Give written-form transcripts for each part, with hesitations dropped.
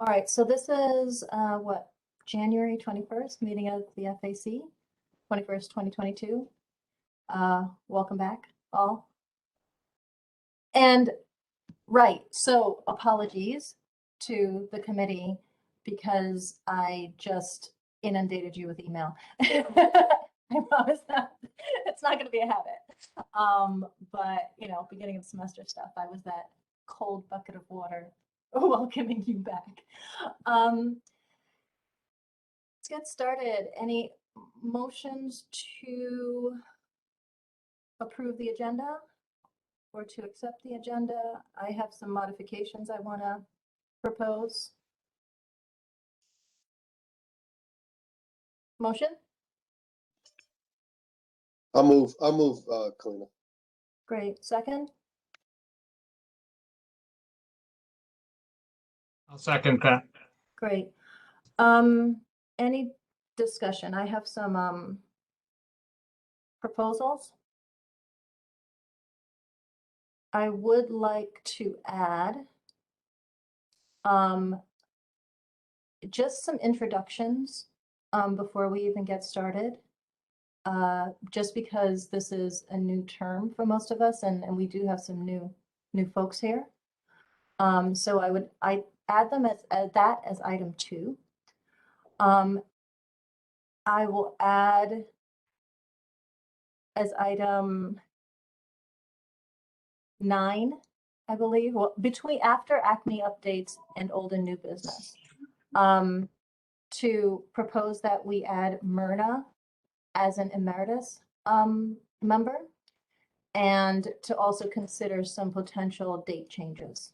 All right, so this is what, January 21st, meeting of the FAC, 21st, 2022. Welcome back, all. And right, so apologies to the committee because I just inundated you with email. I promise that it's not going to be a habit. But you know, beginning of semester stuff, I was that cold bucket of water welcoming you back. Let's get started. Any motions to approve the agenda or to accept the agenda? I have some modifications I want to propose. Motion? I'll move, Kalina. Great. Second? I'll second that. Great. Any discussion? I have some proposals. I would like to add just some introductions before we even get started. Just because this is a new term for most of us, and we do have some new folks here. So I add them as item 2. I will add as item 9, I believe, well, after Acme updates and old and new business, to propose that we add Myrna as an emeritus member, and to also consider some potential date changes.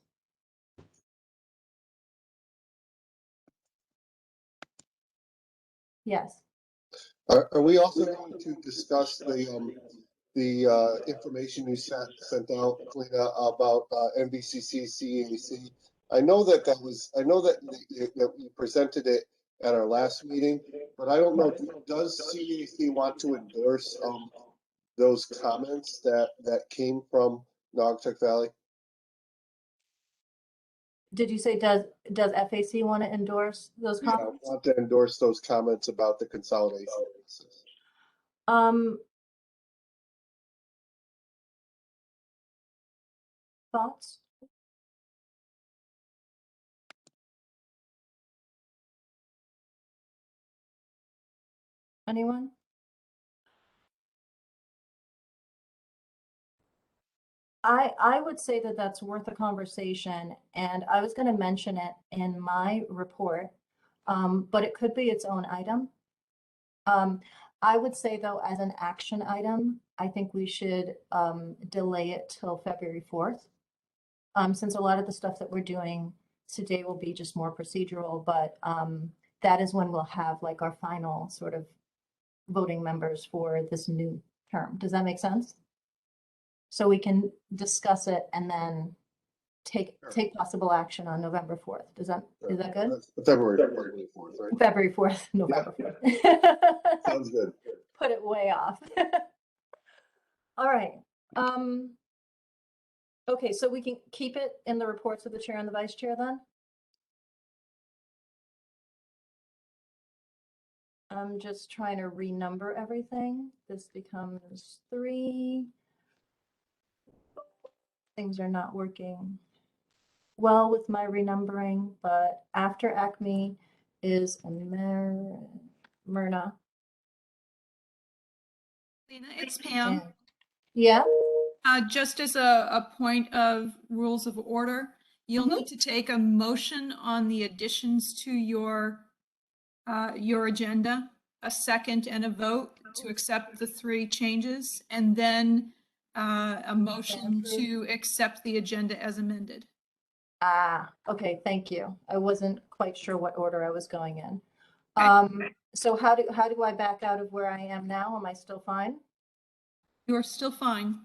Yes. Are we also going to discuss the information you sent out, Kalina, about NVCC, CAC? I know that you presented it at our last meeting, but I don't know, does CAC want to endorse those comments that came from Naugatuck Valley? Did you say does FAC want to endorse those comments? Yeah, I want to endorse those comments about the consolidation basis. Thoughts? Anyone? I would say that that's worth a conversation, and I was going to mention it in my report, but it could be its own item. I would say, though, as an action item, I think we should delay it till February 4th, since a lot of the stuff that we're doing today will be just more procedural, but that is when we'll have like our final sort of voting members for this new term. Does that make sense? So we can discuss it and then take possible action on November 4th. Is that good? That's February 4th, right? February 4th, November 4th. Sounds good. Put it way off. All right. Okay, so we can keep it in the reports of the chair and the vice chair then? I'm just trying to renumber everything. This becomes 3. Things are not working well with my renumbering, but after Acme is Myrna. It's Pam. Yeah. Just as a point of rules of order, you'll need to take a motion on the additions to your agenda, a second and a vote to accept the 3 changes, and then a motion to accept the agenda as amended. Okay, thank you. I wasn't quite sure what order I was going in. Okay. So how do I back out of where I am now? Am I still fine? You're still fine.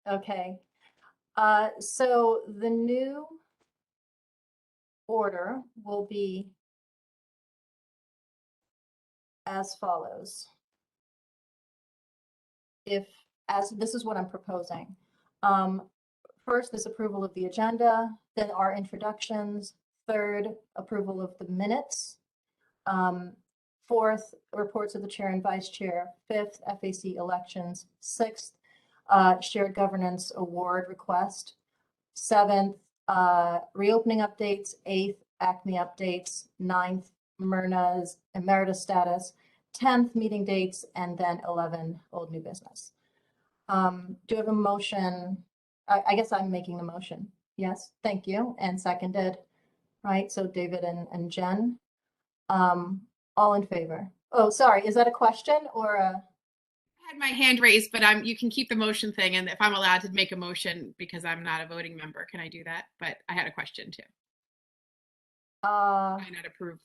Okay. So the new order will be as follows. This is what I'm proposing. First, this approval of the agenda, then our introductions. Third, approval of the minutes. Fourth, reports of the chair and vice chair. Fifth, FAC elections. Sixth, shared governance award request. Seventh, reopening updates. Eighth, ACME updates. Ninth, Myrna's emeritus status. 10th, meeting dates, and then 11, old new business. Do you have a motion? I guess I'm making the motion. Yes, thank you. And seconded, right? So David and Jen, all in favor. Oh, sorry, is that a question or a? I had my hand raised, but you can keep the motion thing. And if I'm allowed to make a motion because I'm not a voting member, can I do that? But I had a question too. I not approve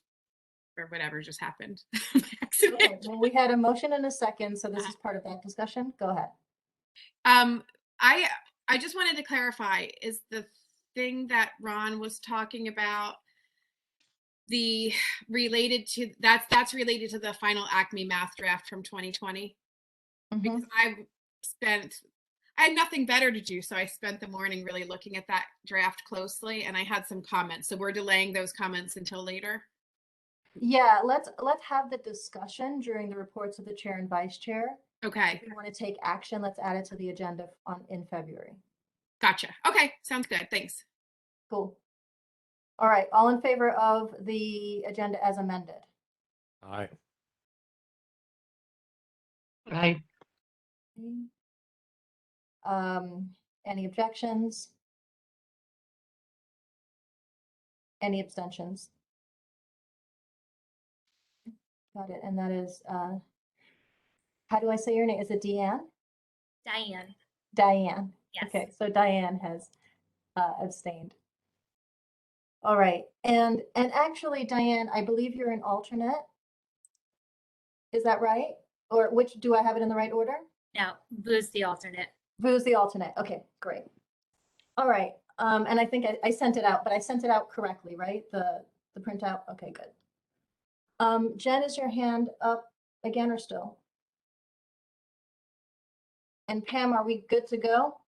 or whatever just happened. Okay, well, we had a motion and a second, so this is part of that discussion. Go ahead. I just wanted to clarify, is the thing that Ron was talking about related to that's related to the final ACME math draft from 2020? Because I had nothing better to do, so I spent the morning really looking at that draft closely, and I had some comments. So we're delaying those comments until later. Yeah, let's have the discussion during the reports of the chair and vice chair. Okay. If you want to take action, let's add it to the agenda in February. Gotcha. Okay, sounds good. Thanks. Cool. All right, all in favor of the agenda as amended? Aye. Aye. Any objections? Any abstentions? Got it, and that is, how do I say your name? Is it Deanne? Diane. Diane. Yes. Okay, so Diane has abstained. All right, and actually, Diane, I believe you're an alternate. Is that right? Or which, do I have it in the right order? No, Vu's the alternate. Vu's the alternate. Okay, great. All right, and I think I sent it out, but I sent it out correctly, right? The printout. Okay, good. Jen, is your hand up again or still? And Pam, are we good to go?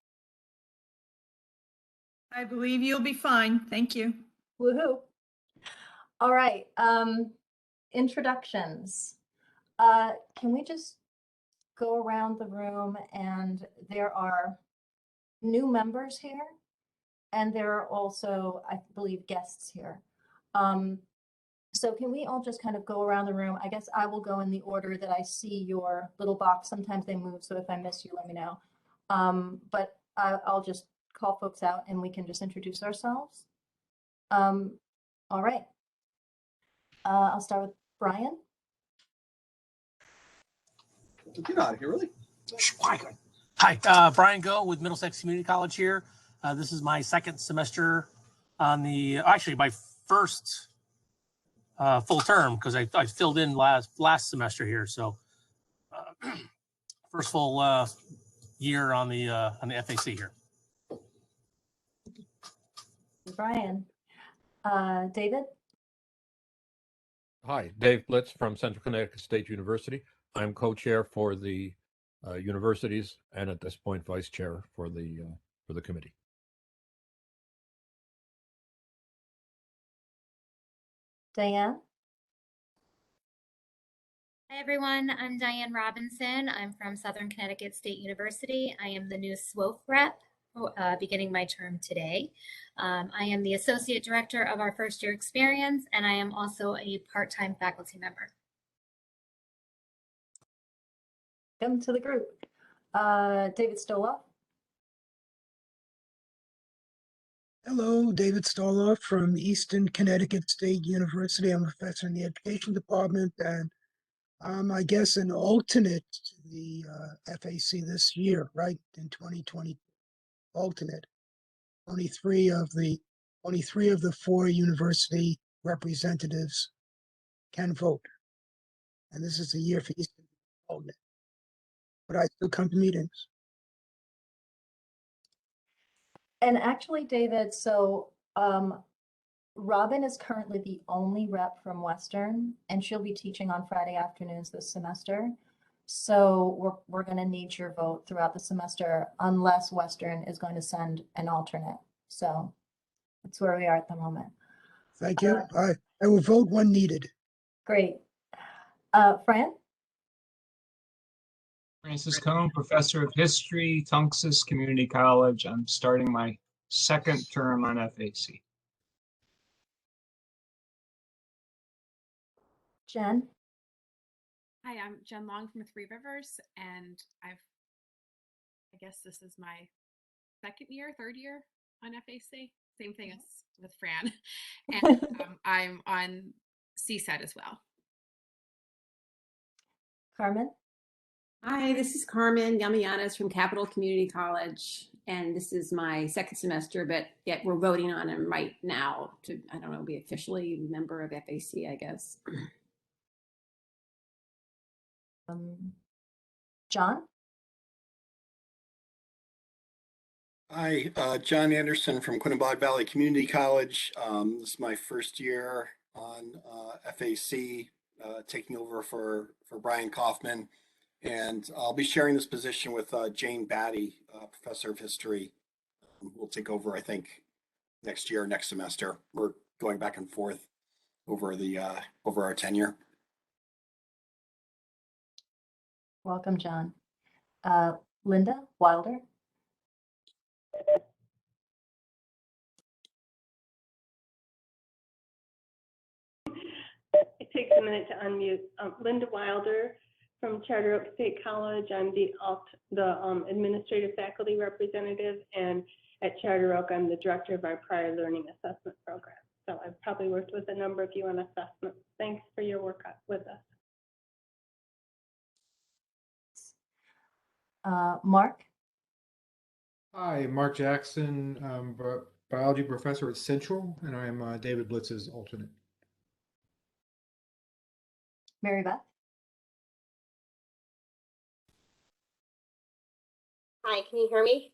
I believe you'll be fine. Thank you. Woohoo. All right, introductions. Can we just go around the room, and there are new members here, and there are also, I believe, guests here. So can we all just kind of go around the room? I guess I will go in the order that I see your little box. Sometimes they move, so if I miss you, let me know. But I'll just call folks out and we can just introduce ourselves. All right. I'll start with Brian. Get out of here, really? Hi, Brian Go with Middlesex Community College here. This is my second semester on actually my first full term, because I filled in last semester here. So first full year on the FAC here. Brian. David. Hi, Dave Blitz from Central Connecticut State University. I'm co-chair for the universities, and at this point, vice chair for the committee. Diane. Hi, everyone. I'm Diane Robinson. I'm from Southern Connecticut State University. I am the new SWOF rep, beginning my term today. I am the associate director of our first year experience, and I am also a part-time faculty member. Welcome to the group. David Stoloff. Hello, David Stoloff from Eastern Connecticut State University. I'm a professor in the education department, and I'm, I guess, an alternate to the FAC this year, right, in 2020. Alternate. Only three of the four university representatives can vote, and this is the year for Eastern alternate. But I still come to meetings. And actually, David, so Robin is currently the only rep from Western, and she'll be teaching on Friday afternoons this semester. So we're going to need your vote throughout the semester unless Western is going to send an alternate. So that's where we are at the moment. Thank you. I will vote when needed. Great. Fran? Francis Cohn, Professor of History, Tunxis Community College. I'm starting my second term on FAC. Jen? Hi, I'm Jen Long from Three Rivers, and I guess this is my third year on FAC. Same thing as with Fran. And I'm on CSET as well. Carmen? Hi, this is Carmen Yamayanas from Capital Community College, and this is my second semester, but yet we're voting on him right now to, I don't know, be officially a member of FAC, I guess. John? Hi, John Anderson from Quinebaug Valley Community College. This is my first year on FAC, taking over for Brian Kaufman. And I'll be sharing this position with Jane Batty, Professor of History, who will take over, I think, next year, next semester. We're going back and forth over our tenure. Welcome, John. Linda Wilder? It takes a minute to unmute. Linda Wilder from Charter Oak State College. I'm the administrative faculty representative, and at Charter Oak, I'm the director of our prior learning assessment program. So I've probably worked with a number of you on assessment. Thanks for your work with us. Mark? Hi, Mark Jackson, biology professor at Central, and I'm David Blitz's alternate. Mary Beth? Hi, can you hear me?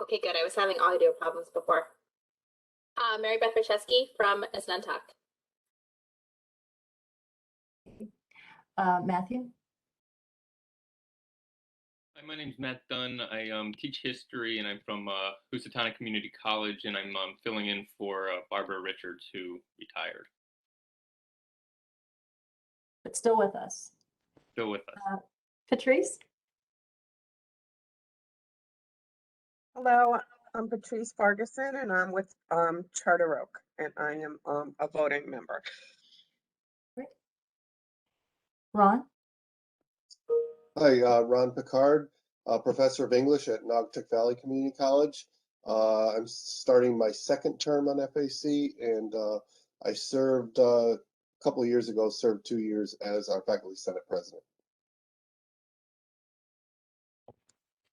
Okay, good. I was having audio problems before. Mary Beth Rachesky from Esnuntuck. Matthew? Hi, my name's Matt Dunn. I teach history, and I'm from Housatonic Community College, and I'm filling in for Barbara Richards, who retired. But still with us. Still with us. Patrice? Hello, I'm Patrice Ferguson, and I'm with Charter Oak, and I am a voting member. Great. Ron? Hi, Ron Picard, professor of English at Naugatuck Valley Community College. I'm starting my second term on FAC, and I served a couple of years ago, served 2 years as our faculty senate president.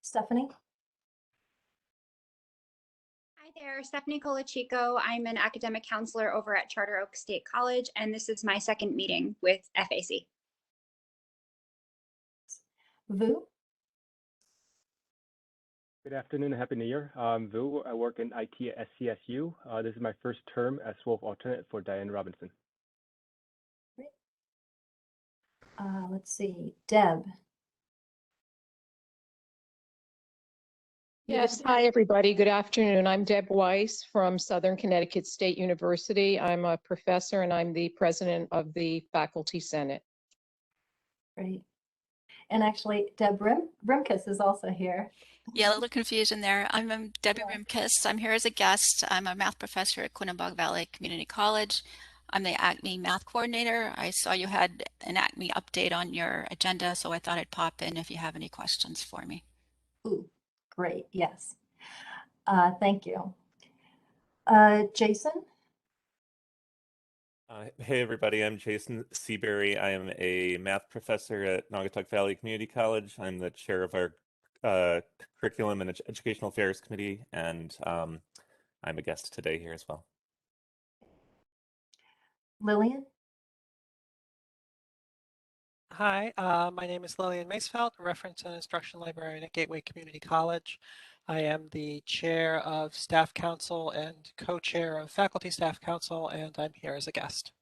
Stephanie? Hi there, Stephanie Colachico. I'm an academic counselor over at Charter Oak State College, and this is my second meeting with FAC. Vu? Good afternoon, Happy New Year. I'm Vu. I work in IT at SCSU. This is my first term as SWOF alternate for Diane Robinson. Great. Let's see, Deb. Yes, hi everybody. Good afternoon. I'm Deb Weiss from Southern Connecticut State University. I'm a professor and I'm the president of the Faculty Senate. Great. And actually, Deb Rimkus is also here. Yeah, a little confusion there. I'm Debbie Rimkus. I'm here as a guest. I'm a math professor at Quinebaug Valley Community College. I'm the ACME math coordinator. I saw you had an ACME update on your agenda, so I thought I'd pop in if you have any questions for me. Ooh, great. Yes. Thank you. Jason? Hey everybody, I'm Jason Seabury. I am a math professor at Naugatuck Valley Community College. I'm the chair of our Curriculum and Educational Affairs Committee, and I'm a guest today here as well. Lillian? Hi, my name is Lillian Macefeldt, Reference and Instruction Librarian at Gateway Community College. I am the chair of Staff Council and co-chair of Faculty Staff Council, and I'm here as a guest.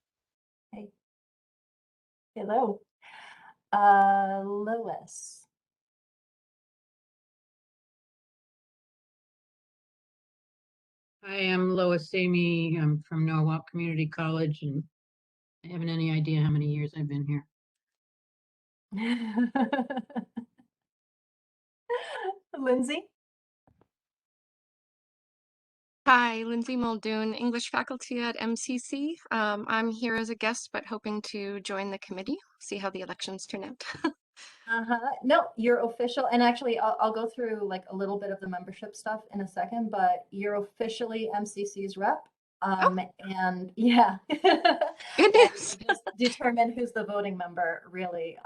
Hey. Hello. Lois? I am Lois Amy. I'm from Norwalk Community College, and I haven't any idea how many years I've been here. Lindsay? Hi, Lindsay Muldoon, English faculty at MCC. I'm here as a guest, but hoping to join the committee, see how the elections turn out. No, you're official. And actually, I'll go through like a little bit of the membership stuff in a second, but you're officially MCC's rep. And yeah, Good news. just determine who's the voting member really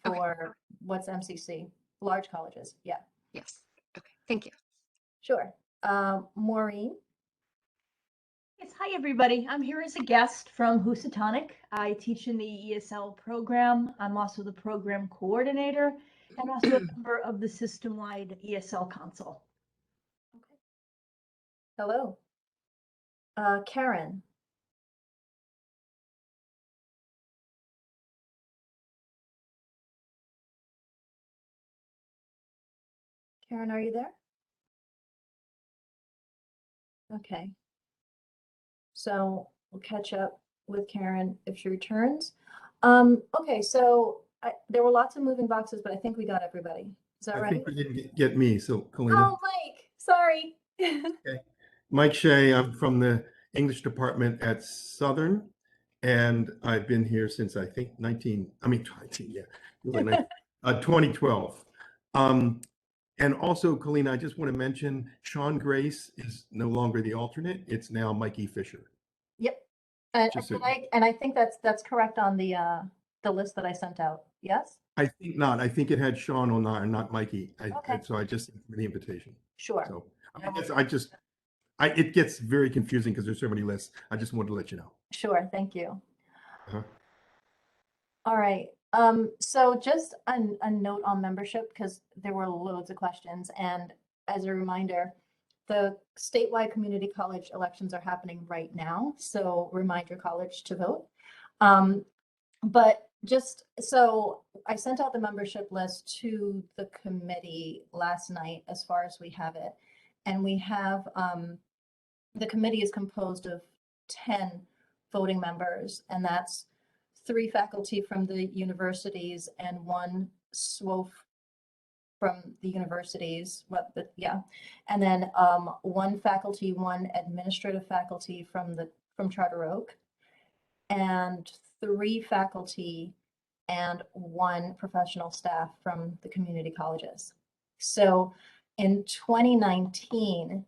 for what's MCC, large colleges. Yeah. Yes. Okay. Thank you. Sure. Maureen? Yes, hi everybody. I'm here as a guest from Housatonic. I teach in the ESL program. I'm also the program coordinator and also a member of the system-wide ESL council. Hello. Karen? Karen, are you there? Okay. So we'll catch up with Karen if she returns. Okay, so there were lots of moving boxes, but I think we got everybody. Is that I right? think we didn't get me, so Kalina. Oh, Mike, sorry. Okay. Mike Shea, I'm from the English department at Southern, and I've been here since I think 2012. And also, Kalina, I just want to mention Sean Grace is no longer the alternate. It's now Mikey Fisher. Yep. And Just so- I think that's correct on the list that I sent out. Yes? I think not. I think it had Sean on there and not Mikey. Okay. So I just sent the invitation. Sure. So it gets very confusing because there's so many lists. I just wanted to let you know. Sure, thank you. Uh-huh. All right. So just a note on membership, because there were loads of questions. And as a reminder, the statewide community college elections are happening right now. So remind your college to vote. But just so I sent out the membership list to the committee last night as far as we have it. And we have, the committee is composed of 10 voting members, and that's 3 faculty from the universities and 1 SWOF from the universities. And then 1 faculty, 1 administrative faculty from Charter Oak, and 3 faculty and 1 professional staff from the community colleges. So in 2019,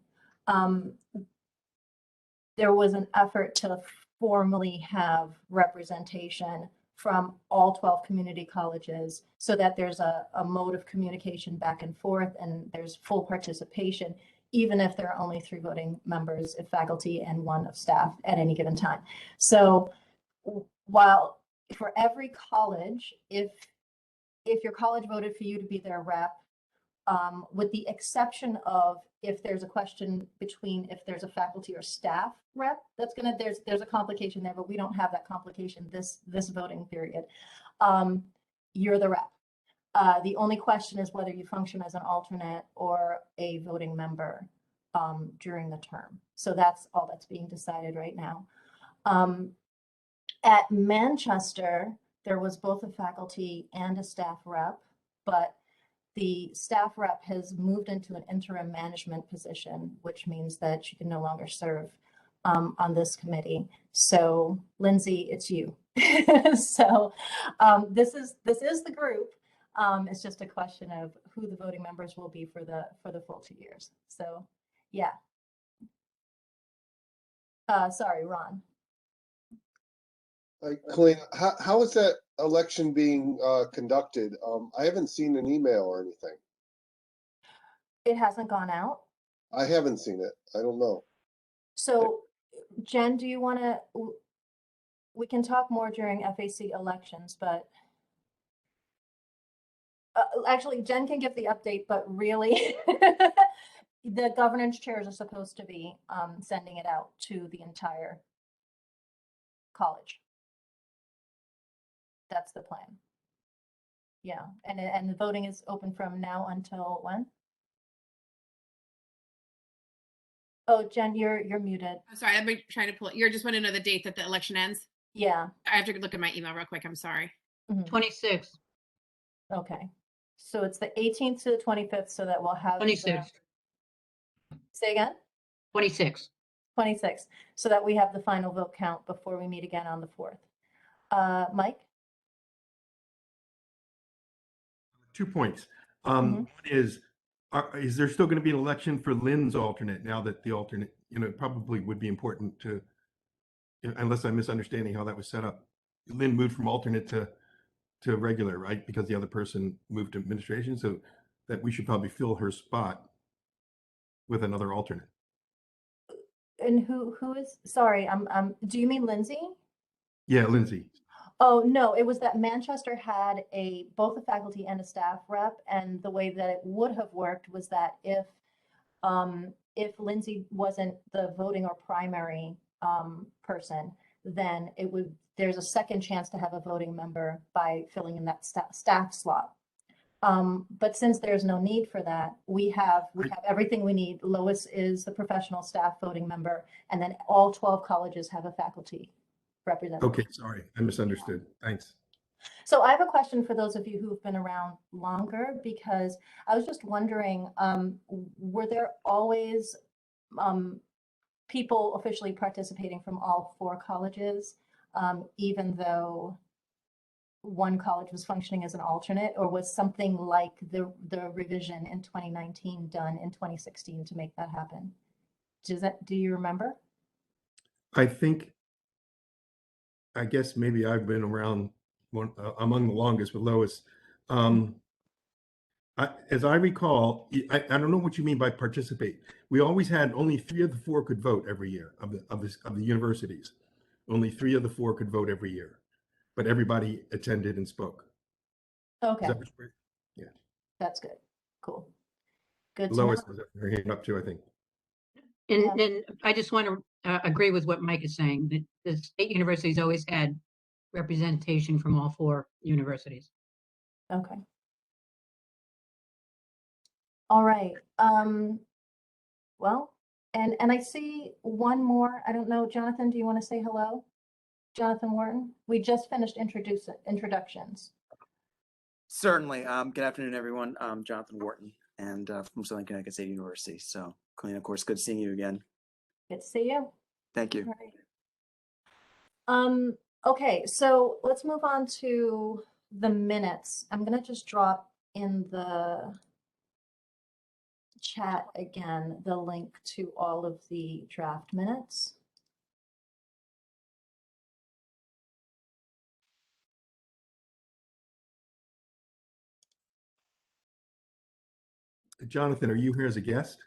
there was an effort to formally have representation from all 12 community colleges so that there's a mode of communication back and forth and there's full participation, even if there are only 3 voting members of faculty and 1 of staff at any given time. So while for every college, if your college voted for you to be their rep, with the exception of if there's a question between if there's a faculty or staff rep, there's a complication there, but we don't have that complication this voting period. You're the rep. The only question is whether you function as an alternate or a voting member during the term. So that's all that's being decided right now. At Manchester, there was both a faculty and a staff rep, but the staff rep has moved into an interim management position, which means that she can no longer serve on this committee. So Lindsay, it's you. So this is the group. It's just a question of who the voting members will be for the full 2 years. So yeah. Sorry, Ron. Colleen, how is that election being conducted? I haven't seen an email or anything. It hasn't gone out. I haven't seen it. I don't know. So Jen, do you want to, we can talk more during FAC elections, but actually Jen can give the update, but really the governance chairs are supposed to be sending it out to the entire college. That's the plan. Yeah, and the voting is open from now until when? Oh, Jen, you're muted. I'm sorry, I've been trying to pull it. You just want to know the date that the election ends? Yeah. I have to look at my email real quick. I'm sorry. 26. Okay. So it's the 18th to the 25th, so that we'll have. 26. Say again? 26. 26, so that we have the final vote count before we meet again on the 4th. Mike? 2 points. Mhm. One is there still going to be an election for Lynn's alternate now that the alternate, probably would be important to, unless I'm misunderstanding how that was set up. Lynn moved from alternate to regular, right? Because the other person moved to administration, so that we should probably fill her spot with another alternate. And who is, sorry, do you mean Lindsay? Yeah, Lindsay. Oh, no, it was that Manchester had both a faculty and a staff rep, and the way that it would have worked was that if Lindsay wasn't the voting or primary person, then there's a second chance to have a voting member by filling in that staff slot. But since there's no need for that, we have everything we need. Lois is the professional staff voting member, and then all 12 colleges have a faculty representative. Okay, sorry, I misunderstood. Thanks. So I have a question for those of you who've been around longer, because I was just wondering, were there always people officially participating from all 4 colleges, even though one college was functioning as an alternate, or was something like the revision in 2019 done in 2016 to make that happen? Do you remember? I guess maybe I've been around among the longest with Lois. As I recall, I don't know what you mean by participate. We always had only 3 of the 4 could vote every year of the universities. Only 3 of the 4 could vote every year, but everybody attended and spoke. Okay. Is that what yeah. That's good. Cool. Good. Lois has her hand up too, I think. And I just want to agree with what Mike is saying, that the state universities always had representation from all 4 universities. Okay. All right. Well, and I see one more. I don't know, Jonathan, do you want to say hello? Jonathan Wharton. We just finished introductions. Certainly. Good afternoon, everyone. I'm Jonathan Wharton, and from Southern Connecticut State University. So, Colleen, of course, good seeing you again. Good to see you. Thank you. All right. Okay, so let's move on to the minutes. I'm going to just drop in the chat again the link to all of the draft minutes. Jonathan, are you here as a guest?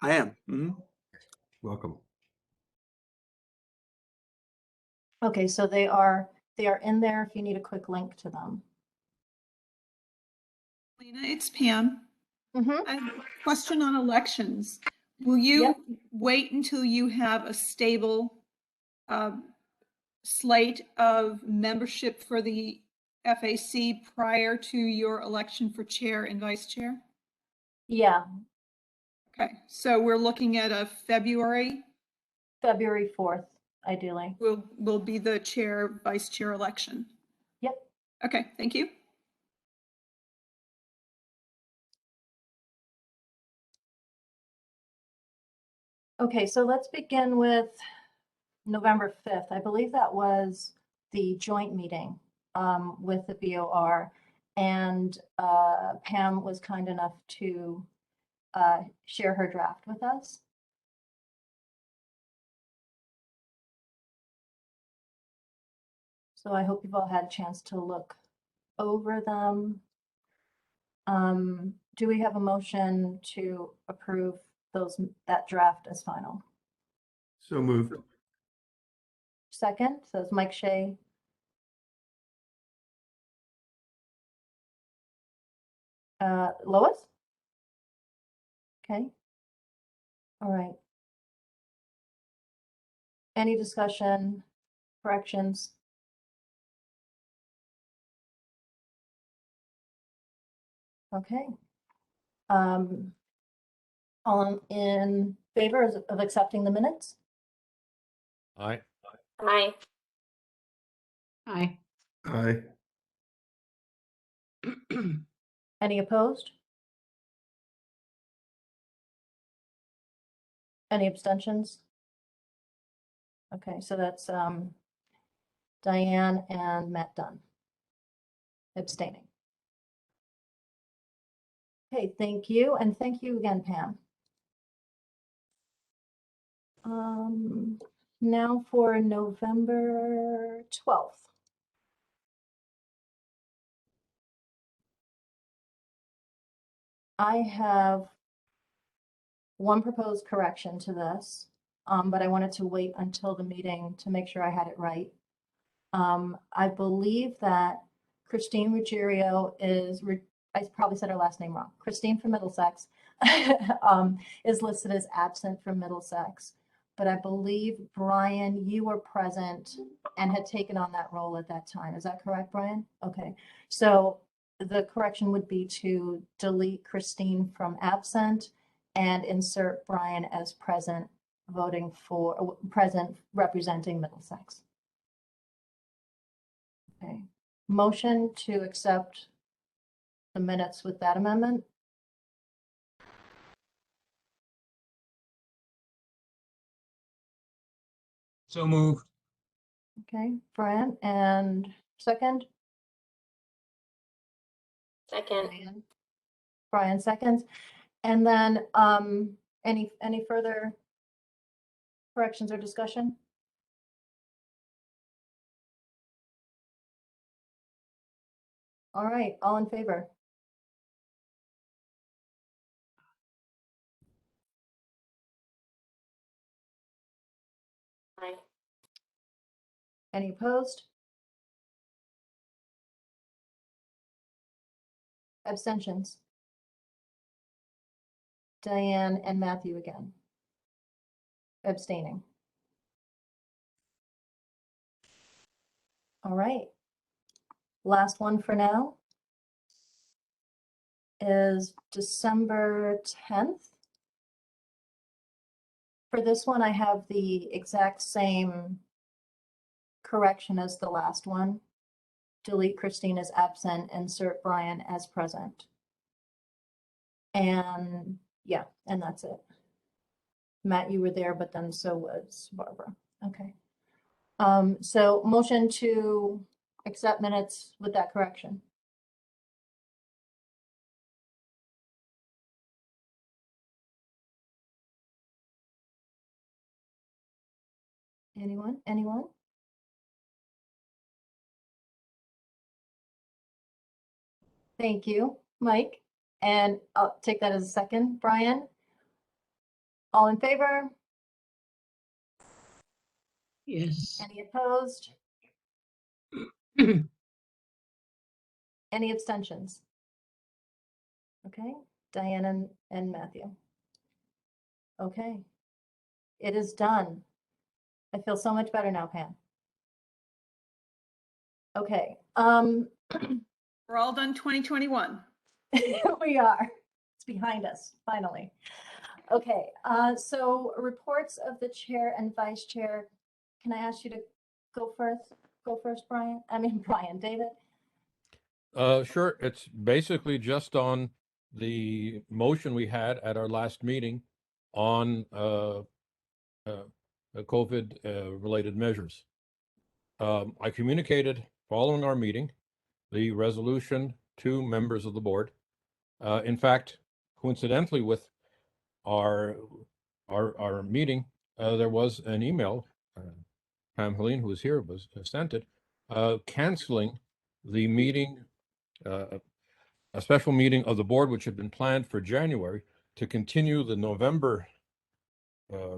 I am. Welcome. Okay, so they are in there if you need a quick link to them. Lena, it's Pam. I have a question on elections. Will you wait until you have a stable slate of membership for the FAC prior to your election for chair and vice chair? Yeah. Okay, so we're looking at a February 4th, ideally. Will be the chair, vice chair election. Yep. Okay, thank you. Okay, so let's begin with November 5th. I believe that was the joint meeting with the BOR, and Pam was kind enough to share her draft with us. So I hope you've all had a chance to look over them. Do we have a motion to approve that draft as final? So moved. Second, so it's Mike Shea. Lois? Okay. All right. Any discussion, corrections? Okay. All in favor of accepting the minutes? Aye. Aye. Aye. Aye. Any opposed? Any abstentions? Okay, so that's Diane and Matt Dunn abstaining. Okay, thank you, and thank you again, Pam. Now for November 12th. I have one proposed correction to this, but I wanted to wait until the meeting to make sure I had it right. I believe that Christine Ruggiero is, I probably said her last name wrong. Christine from Middlesex is listed as absent from Middlesex. But I believe, Brian, you were present and had taken on that role at that time. Is that correct, Brian? Okay. So the correction would be to delete Christine from absent and insert Brian as present, voting for, present representing Middlesex. Okay. Motion to accept the minutes with that amendment. So moved. Okay, Brian, and second? Second. Brian seconds. And then any further corrections or discussion? All right, all in favor? Aye. Any opposed? Abstentions? Diane and Matthew again. Abstaining. All right. Last one for now is December 10th. For this one, I have the exact same correction as the last one. Delete Christine as absent, insert Brian as present. And yeah, and that's it. Matt, you were there, but then so was Barbara. Okay. So motion to accept minutes with that correction. Anyone? Anyone? Thank you, Mike. And I'll take that as a second. Brian? All in favor? Yes. Any opposed? Any abstentions? Okay, Diane and Matthew. Okay, it is done. I feel so much better now, Pam. Okay, We're all done 2021. we are. It's behind us, finally. Okay, so reports of the chair and vice chair. Can I ask you to go first? Go first, Brian. I mean, Brian, David. Sure. It's basically just on the motion we had at our last meeting on COVID related measures. I communicated following our meeting the resolution to members of the board. In fact, coincidentally with our meeting, there was an email. Pam Helene, who was here, was sent it, canceling the meeting, a special meeting of the board, which had been planned for January, to continue the November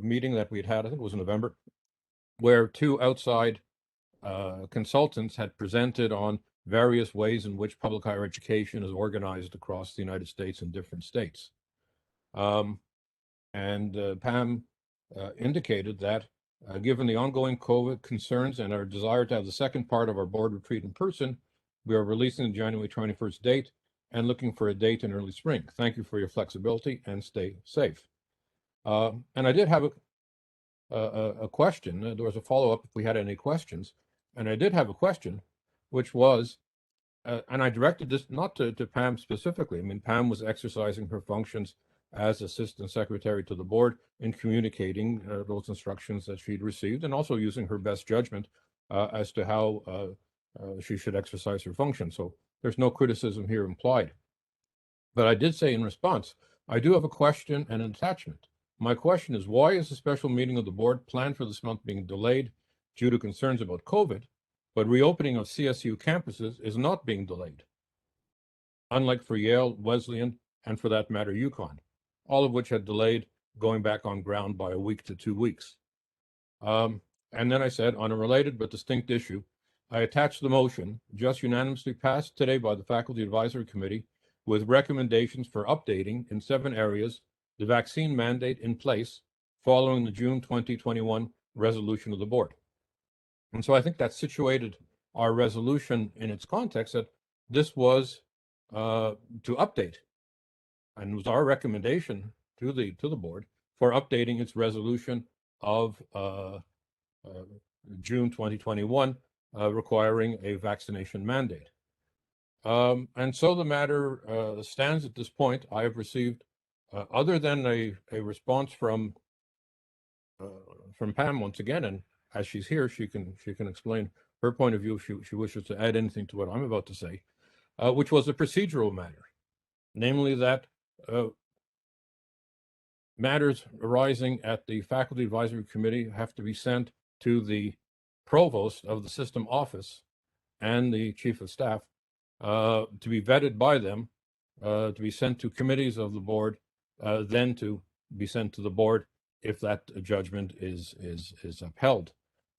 meeting that we'd had, I think it was in November, where two outside consultants had presented on various ways in which public higher education is organized across the United States and different states. Pam indicated that given the ongoing COVID concerns and our desire to have the second part of our board retreat in person, we are releasing the January 21st date and looking for a date in early spring. Thank you for your flexibility and stay safe. And I did have a question. There was a follow-up if we had any questions. And I did have a question, which was, and I directed this not to Pam specifically. I mean, Pam was exercising her functions as Assistant Secretary to the board in communicating those instructions that she'd received, and also using her best judgment as to how she should exercise her function. So there's no criticism here implied. But I did say in response, I do have a question and an attachment. My question is, why is the special meeting of the board planned for this month being delayed due to concerns about COVID, but reopening of CSU campuses is not being delayed, unlike for Yale, Wesleyan, and for that matter, UConn, all of which had delayed going back on ground by a week to 2 weeks. And then I said, on a related but distinct issue, I attached the motion just unanimously passed today by the Faculty Advisory Committee with recommendations for updating in 7 areas the vaccine mandate in place following the June 2021 resolution of the board. And so I think that situated our resolution in its context, that this was to update, and was our recommendation to the board for updating its resolution of June 2021 requiring a vaccination mandate. And so the matter stands at this point. I have received, other than a response from Pam once again, and as she's here, she can explain her point of view if she wishes to add anything to what I'm about to say, which was a procedural matter, namely that matters arising at the Faculty Advisory Committee have to be sent to the provost of the system office and the chief of staff to be vetted by them, to be sent to committees of the board, then to be sent to the board if that judgment is upheld.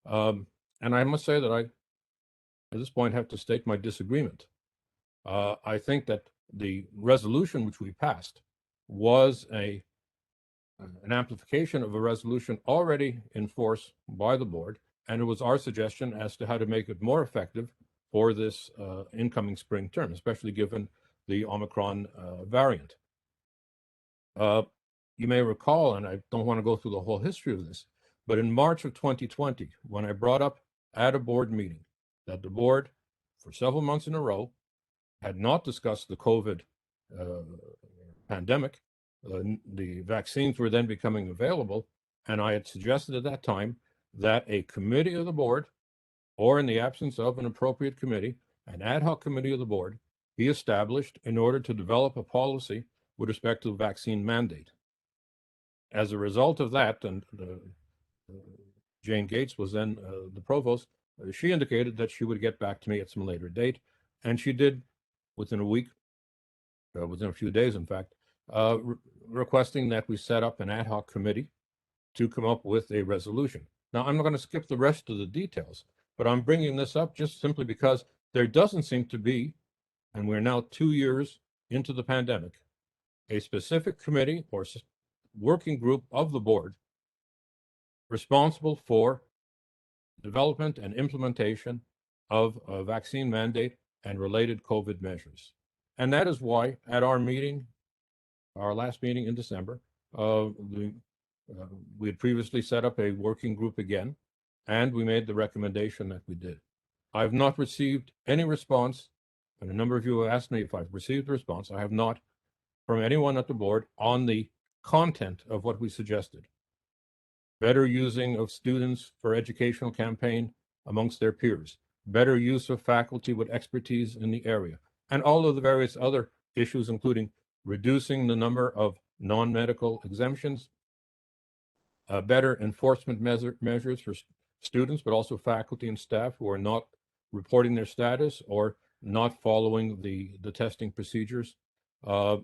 And I must say that I, at this point, have to state my disagreement. I think that the resolution which we passed was an amplification of a resolution already in force by the board, and it was our suggestion as to how to make it more effective for this incoming spring term, especially given the Omicron variant. You may recall, and I don't want to go through the whole history of this, but in March of 2020, when I brought up at a board meeting that the board, for several months in a row, had not discussed the COVID pandemic, the vaccines were then becoming available, and I had suggested at that time that a committee of the board, or in the absence of an appropriate committee, an ad hoc committee of the board, be established in order to develop a policy with respect to the vaccine mandate. As a result of that, and Jane Gates was then the provost, she indicated that she would get back to me at some later date, and she did within a week, within a few days, in fact, requesting that we set up an ad hoc committee to come up with a resolution. Now, I'm not going to skip the rest of the details, but I'm bringing this up just simply because there doesn't seem to be, and we're now 2 years into the pandemic, a specific committee or working group of the board responsible for development and implementation of a vaccine mandate and related COVID measures. And that is why at our meeting, our last meeting in December, we had previously set up a working group again, and we made the recommendation that we did. I've not received any response, and a number of you have asked me if I've received a response. I have not, from anyone at the board, on the content of what we suggested. Better using of students for educational campaign amongst their peers, better use of faculty with expertise in the area, and all of the various other issues, including reducing the number of non-medical exemptions, better enforcement measures for students, but also faculty and staff who are not reporting their status or not following the testing procedures, the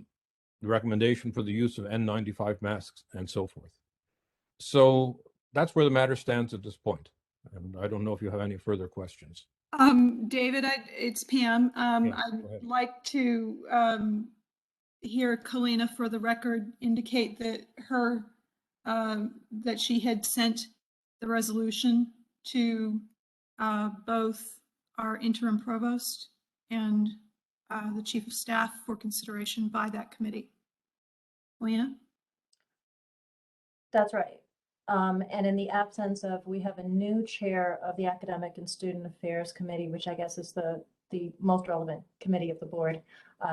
recommendation for the use of N95 masks, and so forth. So that's where the matter stands at this point. And I don't know if you have any further questions. David, it's Pam. Yes, I'd like to hear Kalina for the record indicate that that she had sent the resolution to both our interim provost and the chief of staff for consideration by that committee. Kalina? That's right. And in the absence of, we have a new chair of the Academic and Student Affairs Committee, which I guess is the most relevant committee of the board,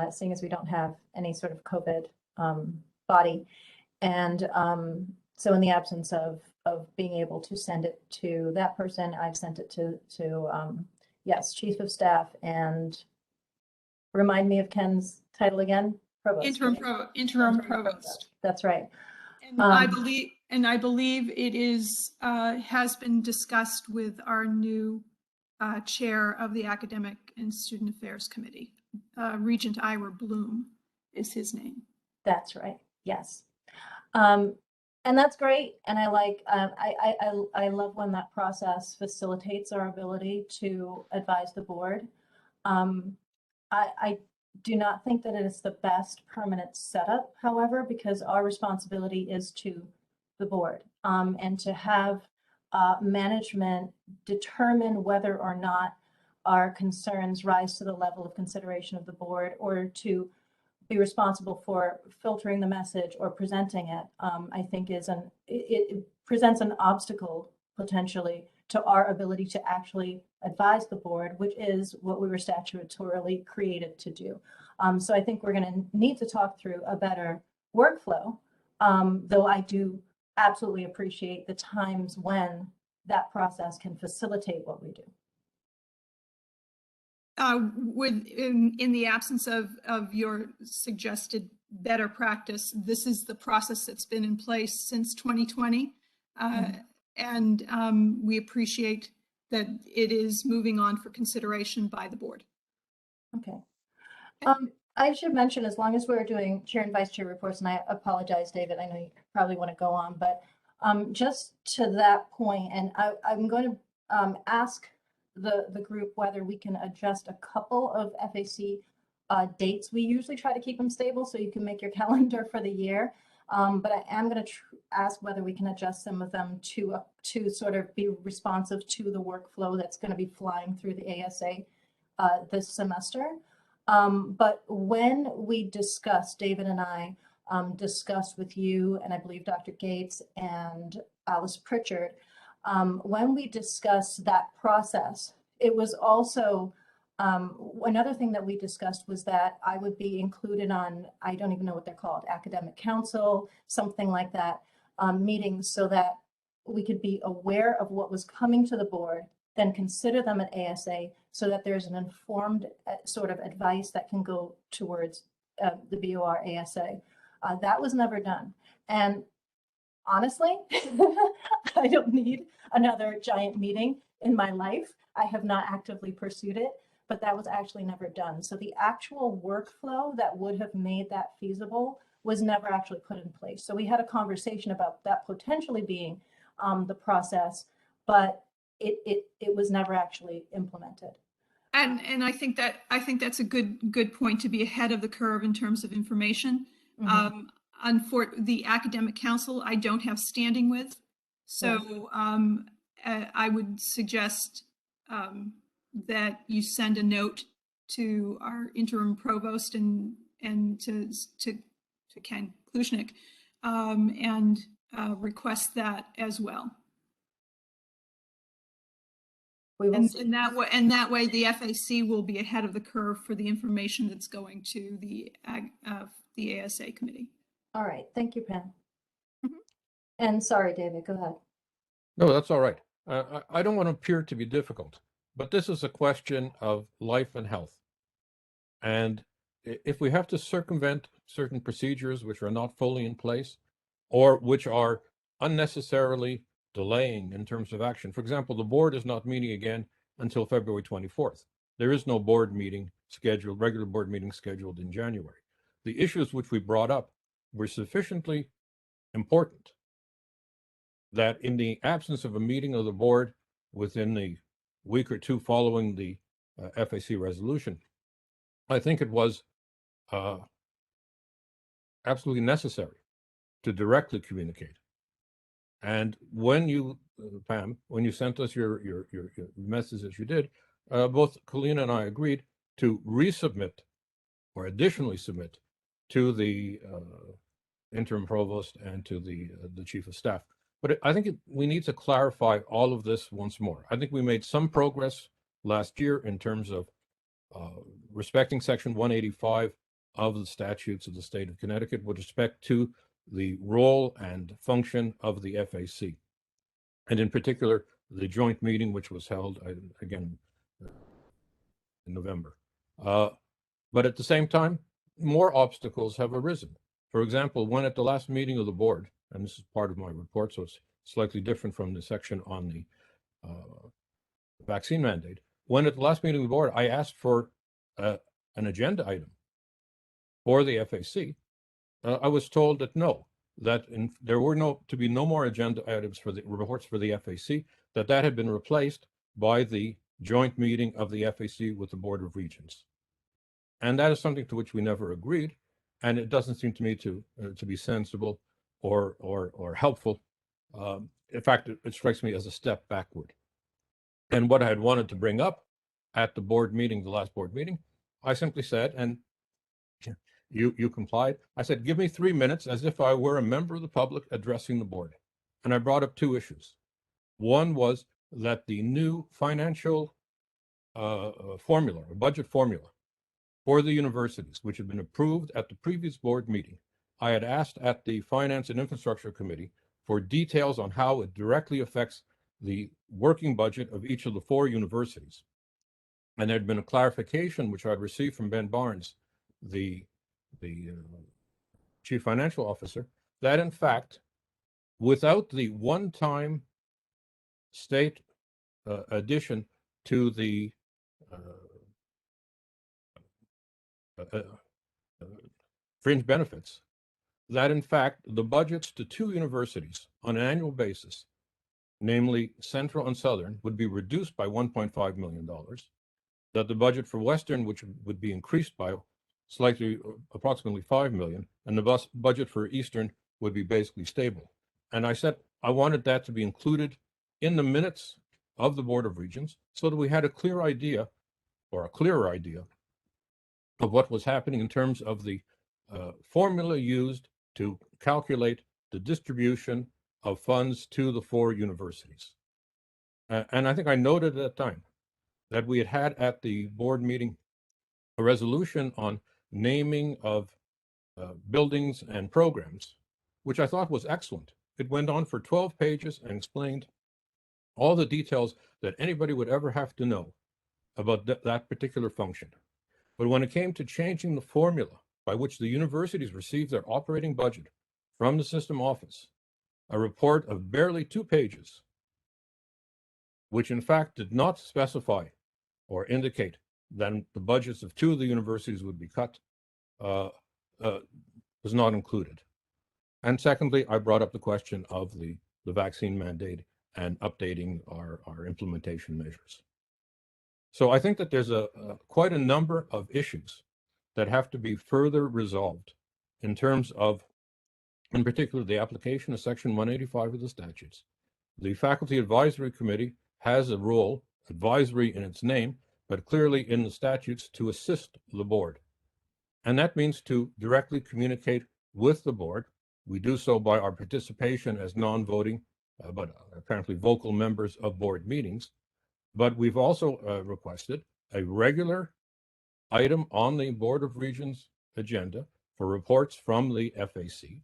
seeing as we don't have any sort of COVID body. And so in the absence of being able to send it to that person, I've sent it to yes, Chief of Staff, and remind me of Ken's title again. Provost. Interim provost. That's right. And I believe it is has been discussed with our new chair of the Academic and Student Affairs Committee. Regent Ira Bloom is his name. That's right. Yes. And that's great. And I like, I love when that process facilitates our ability to advise the board. I do not think that it is the best permanent setup, however, because our responsibility is to the board, and to have management determine whether or not our concerns rise to the level of consideration of the board, or to be responsible for filtering the message or presenting it, I think it presents an obstacle potentially to our ability to actually advise the board, which is what we were statutorily created to do. So I think we're going to need to talk through a better workflow, though I do absolutely appreciate the times when that process can facilitate what we do. In the absence of your suggested better practice, this is the process that's been in place since 2020. And we appreciate that it is moving on for consideration by the board. Okay. I should mention, as long as we're doing chair and vice chair reports, and I apologize, David, I know you probably want to go on, but just to that point, and I'm going to ask the group whether we can adjust a couple of FAC dates. We usually try to keep them stable so you can make your calendar for the year. But I am going to ask whether we can adjust some of them to sort of be responsive to the workflow that's going to be flying through the ASA this semester. But when we discussed, David and I discussed with you, and I believe Dr. Gates and Alice Pritchard, when we discussed that process, it was also another thing that we discussed was that I would be included on, I don't even know what they're called, academic council, something like that, meetings, so that we could be aware of what was coming to the board, then consider them at ASA, so that there's an informed sort of advice that can go towards the BOR ASA. That was never done. And honestly, I don't need another giant meeting in my life. I have not actively pursued it, but that was actually never done. So the actual workflow that would have made that feasible was never actually put in place. So we had a conversation about that potentially being the process, but it was never actually implemented. And I think that's a good point, to be ahead of the curve in terms of information. The academic council, I don't have standing with, so I would suggest that you send a note to our interim provost and to Ken Klushnik, and request that as well. And that way the FAC will be ahead of the curve for the information that's going to the ASA committee. All right, thank you, Pam. And sorry, David, go ahead. No, that's all right. I don't want to appear to be difficult, but this is a question of life and health. And if we have to circumvent certain procedures which are not fully in place, or which are unnecessarily delaying in terms of action. For example, the board is not meeting again until February 24th. There is no board meeting scheduled, regular board meeting scheduled in January. The issues which we brought up were sufficiently important that in the absence of a meeting of the board within the week or two following the FAC resolution, I think it was absolutely necessary to directly communicate. And when you, Pam, when you sent us your message as you did, both Colleen and I agreed to resubmit or additionally submit to the interim provost and to the chief of staff. But I think we need to clarify all of this once more. I think we made some progress last year in terms of respecting Section 185 of the statutes of the state of Connecticut with respect to the role and function of the FAC, and in particular, the joint meeting which was held again in November. But at the same time, more obstacles have arisen. For example, when at the last meeting of the board, and this is part of my report, so it's slightly different from the section on the vaccine mandate, when at the last meeting of the board, I asked for an agenda item for the FAC, I was told that no, that there were to be no more agenda items for the reports for the FAC, that had been replaced by the joint meeting of the FAC with the Board of Regents. And that is something to which we never agreed, and it doesn't seem to me to be sensible or helpful. In fact, it strikes me as a step backward. And what I had wanted to bring up at the board meeting, the last board meeting, I simply said, and you complied, I said, give me 3 minutes as if I were a member of the public addressing the board. And I brought up 2 issues. One was that the new financial formula, or budget formula, for the universities, which had been approved at the previous board meeting, I had asked at the Finance and Infrastructure Committee for details on how it directly affects the working budget of each of the 4 universities. And there had been a clarification which I'd received from Ben Barnes, the chief financial officer, that in fact, without the one-time state addition to the fringe benefits, that in fact the budgets to 2 universities on an annual basis, namely Central and Southern, would be reduced by $1.5 million, that the budget for Western, which would be increased by approximately $5 million, and the budget for Eastern would be basically stable. And I said I wanted that to be included in the minutes of the Board of Regents so that we had a clear idea, or a clearer idea, of what was happening in terms of the formula used to calculate the distribution of funds to the 4 universities. And I think I noted at that time that we had at the board meeting a resolution on naming of buildings and programs, which I thought was excellent. It went on for 12 pages and explained all the details that anybody would ever have to know about that particular function. But when it came to changing the formula by which the universities received their operating budget from the system office, a report of barely 2 pages, which in fact did not specify or indicate that the budgets of 2 of the universities would be cut, was not included. And secondly, I brought up the question of the vaccine mandate and updating our implementation measures. So I think that there's quite a number of issues that have to be further resolved in terms of, in particular, the application of Section 185 of the statutes. The Faculty Advisory Committee has a role, advisory in its name, but clearly in the statutes to assist the board. And that means to directly communicate with the board. We do so by our participation as non-voting, but apparently vocal members of board meetings. But we've also requested a regular item on the Board of Regents agenda for reports from the FAC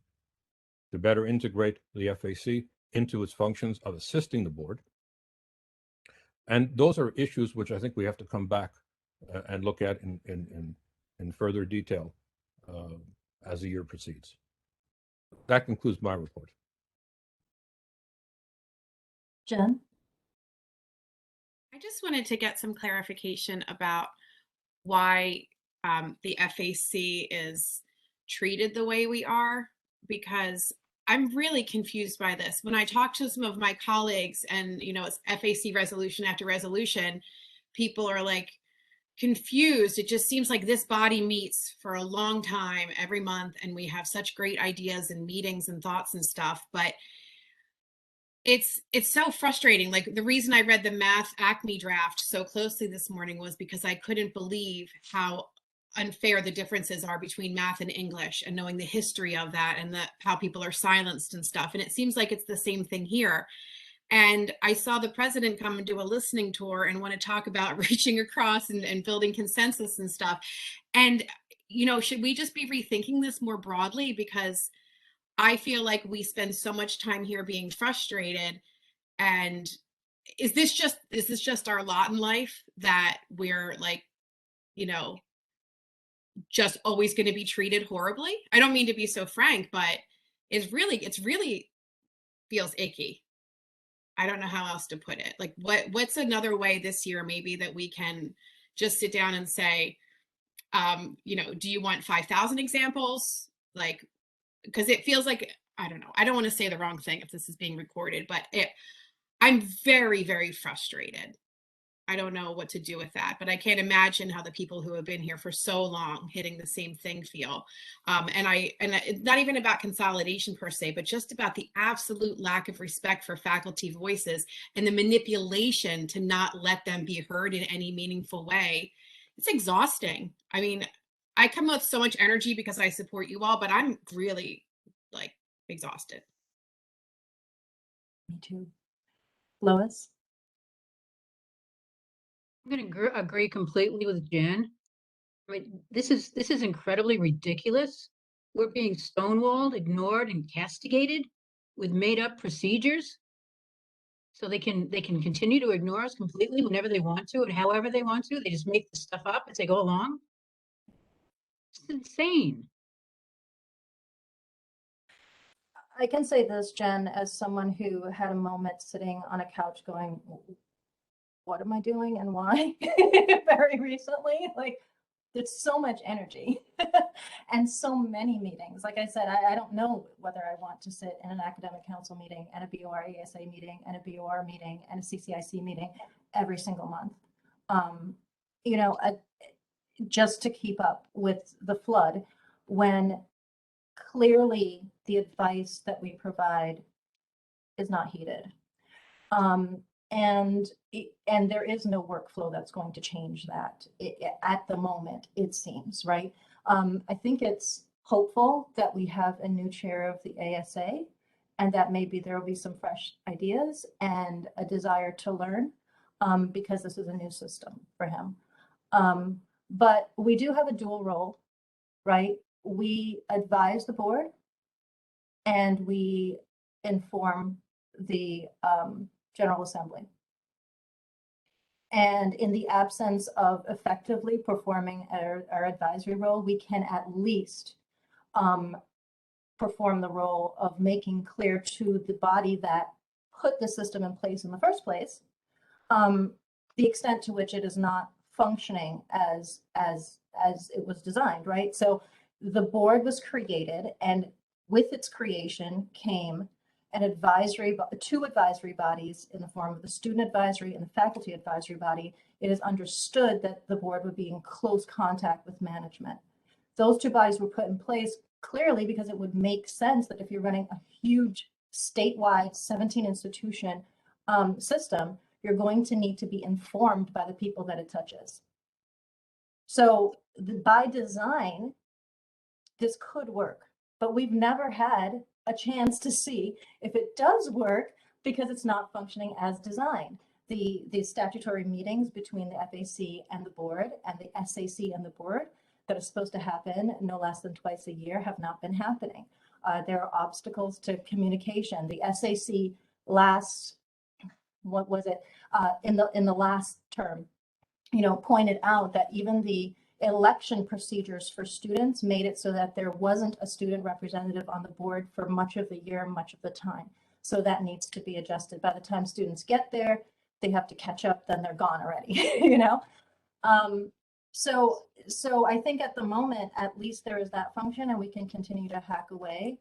to better integrate the FAC into its functions of assisting the board. And those are issues which I think we have to come back and look at in further detail as the year proceeds. That concludes my report. Jen? I just wanted to get some clarification about why the FAC is treated the way we are, because I'm really confused by this. When I talk to some of my colleagues and, it's FAC resolution after resolution, people are like confused. It just seems like this body meets for a long time every month and we have such great ideas and meetings and thoughts and stuff, but it's so frustrating. Like, the reason I read the math ACME draft so closely this morning was because I couldn't believe how unfair the differences are between math and English, and knowing the history of that and how people are silenced and stuff. And it seems like it's the same thing here. And I saw the president come and do a listening tour and want to talk about reaching across and building consensus and stuff. And, you know, should we just be rethinking this more broadly? Because I feel like we spend so much time here being frustrated. And is this just our lot in life, that we're like, you know, just always going to be treated horribly? I don't mean to be so frank, but it's really feels icky. I don't know how else to put it. Like, what's another way this year maybe that we can just sit down and say, you know, do you want 5,000 examples? Like, because it feels like, I don't know, I don't want to say the wrong thing if this is being recorded, but I'm very, very frustrated. I don't know what to do with that, but I can't imagine how the people who have been here for so long hitting the same thing feel. And it's not even about consolidation per se, but just about the absolute lack of respect for faculty voices and the manipulation to not let them be heard in any meaningful way. It's exhausting. I mean, I come with so much energy because I support you all, but I'm really like exhausted. Me too. Lois? I'm going to agree completely with Jen. I mean, this is incredibly ridiculous. We're being stonewalled, ignored, and castigated with made-up procedures. So they can continue to ignore us completely whenever they want to and however they want to. They just make the stuff up as they go along. It's insane. I can say this, Jen, as someone who had a moment sitting on a couch going, what am I doing and why? Very recently. Like, there's so much energy and so many meetings. Like I said, I don't know whether I want to sit in an academic council meeting and a BOR ASA meeting and a BOR meeting and a CCIC meeting every single month. You know, just to keep up with the flood, when clearly the advice that we provide is not heeded. And there is no workflow that's going to change that at the moment, it seems, right? I think it's hopeful that we have a new chair of the ASA, and that maybe there will be some fresh ideas and a desire to learn, because this is a new system for him. But we do have a dual role, right? We advise the board and we inform the General Assembly. And in the absence of effectively performing our advisory role, we can at least perform the role of making clear to the body that put the system in place in the first place, the extent to which it is not functioning as it was designed, right? So the board was created, and with its creation came two advisory bodies in the form of the student advisory and the faculty advisory body. It is understood that the board would be in close contact with management. Those two bodies were put in place clearly because it would make sense that if you're running a huge statewide 17 institution system, you're going to need to be informed by the people that it touches. So by design, this could work, but we've never had a chance to see if it does work because it's not functioning as designed. The statutory meetings between the FAC and the board and the SAC and the board that are supposed to happen no less than twice a year have not been happening. There are obstacles to communication. The SAC in the last term, pointed out that even the election procedures for students made it so that there wasn't a student representative on the board for much of the year, much of the time. So that needs to be adjusted. By the time students get there, they have to catch up, then they're gone already, So I think at the moment, at least there is that function, and we can continue to hack away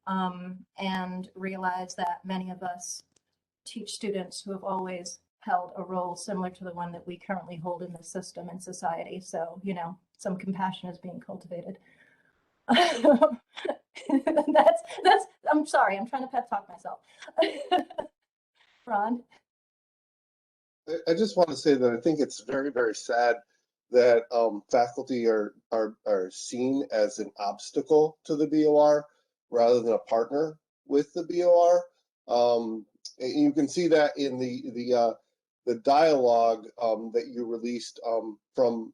and realize that many of us teach students who have always held a role similar to the one that we currently hold in the system and society. So, some compassion is being cultivated. I'm sorry, I'm trying to pep talk myself. Ron? I just want to say that I think it's very, very sad that faculty are seen as an obstacle to the BOR rather than a partner with the BOR. You can see that in the dialogue that you released from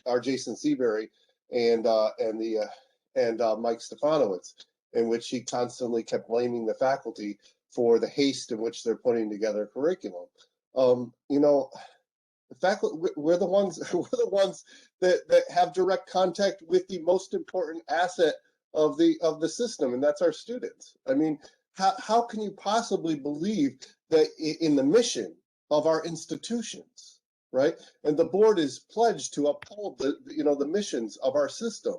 our Jason Seabury and Mike Stefanowitz, in which he constantly kept blaming the faculty for the haste in which they're putting together curriculum. You know, the faculty, we're the ones that have direct contact with the most important asset of the system, and that's our students. I mean, how can you possibly believe that in the mission of our institutions, right? And the board is pledged to uphold the missions of our system,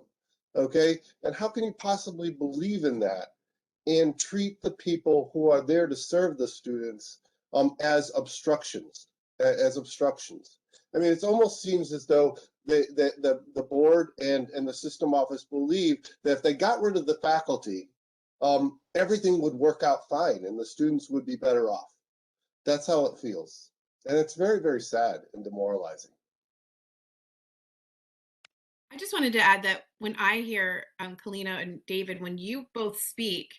okay? And how can you possibly believe in that and treat the people who are there to serve the students as obstructions? I mean, it almost seems as though the board and the system office believe that if they got rid of the faculty, everything would work out fine and the students would be better off. That's how it feels. And it's very, very sad and demoralizing. I just wanted to add that when I hear Kalina and David, when you both speak,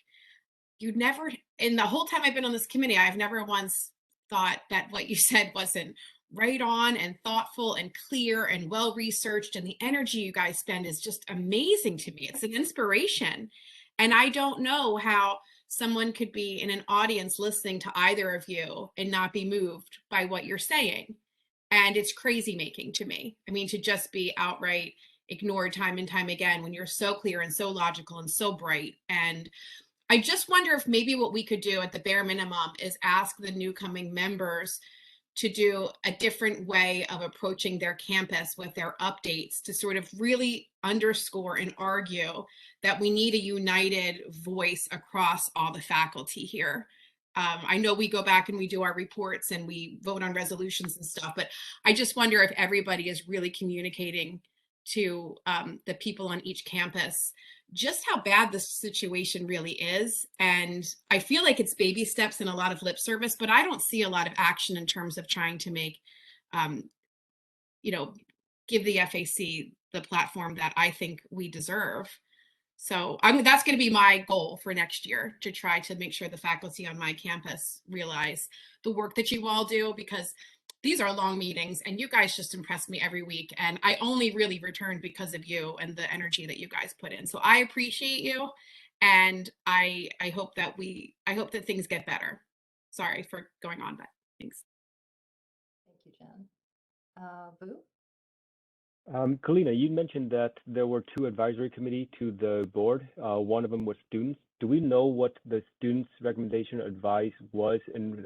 you never, in the whole time I've been on this committee, I've never once thought that what you said wasn't right on and thoughtful and clear and well researched, and the energy you guys spend is just amazing to me. It's an inspiration. And I don't know how someone could be in an audience listening to either of you and not be moved by what you're saying. And it's crazy making to me. I mean, to just be outright ignored time and time again when you're so clear and so logical and so bright. And I just wonder if maybe what we could do at the bare minimum is ask the new coming members to do a different way of approaching their campus with their updates, to sort of really underscore and argue that we need a united voice across all the faculty here. I know we go back and we do our reports and we vote on resolutions and stuff, but I just wonder if everybody is really communicating to the people on each campus just how bad the situation really is. And I feel like it's baby steps and a lot of lip service, but I don't see a lot of action in terms of trying to make, give the FAC the platform that I think we deserve. So that's going to be my goal for next year, to try to make sure the faculty on my campus realize the work that you all do, because these are long meetings and you guys just impress me every week. And I only really returned because of you and the energy that you guys put in. So I appreciate you. And I hope that things get better. Sorry for going on, but thanks. Thank you, Jen. Boo? Kalina, you mentioned that there were 2 advisory committee to the board. One of them was students. Do we know what the students' recommendation or advice was in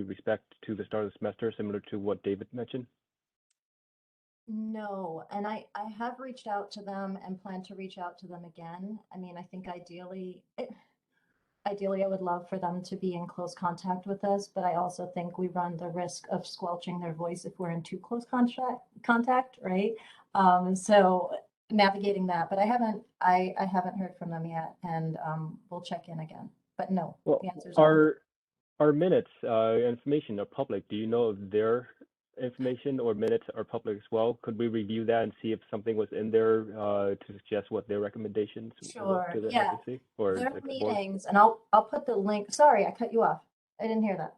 respect to the start of the semester, similar to what David mentioned? No, and I have reached out to them and plan to reach out to them again. I mean, I think ideally I would love for them to be in close contact with us, but I also think we run the risk of squelching their voice if we're in too close contact, right? So navigating that, but I haven't heard from them yet, and we'll check in again. But no, well, the answer is our minutes information are public. Do you know if their information or minutes are public as well? Could we review that and see if something was in there to suggest what their recommendations were to the FAC or their the meetings, and I'll put the link. Sorry, I cut you off. I didn't hear that.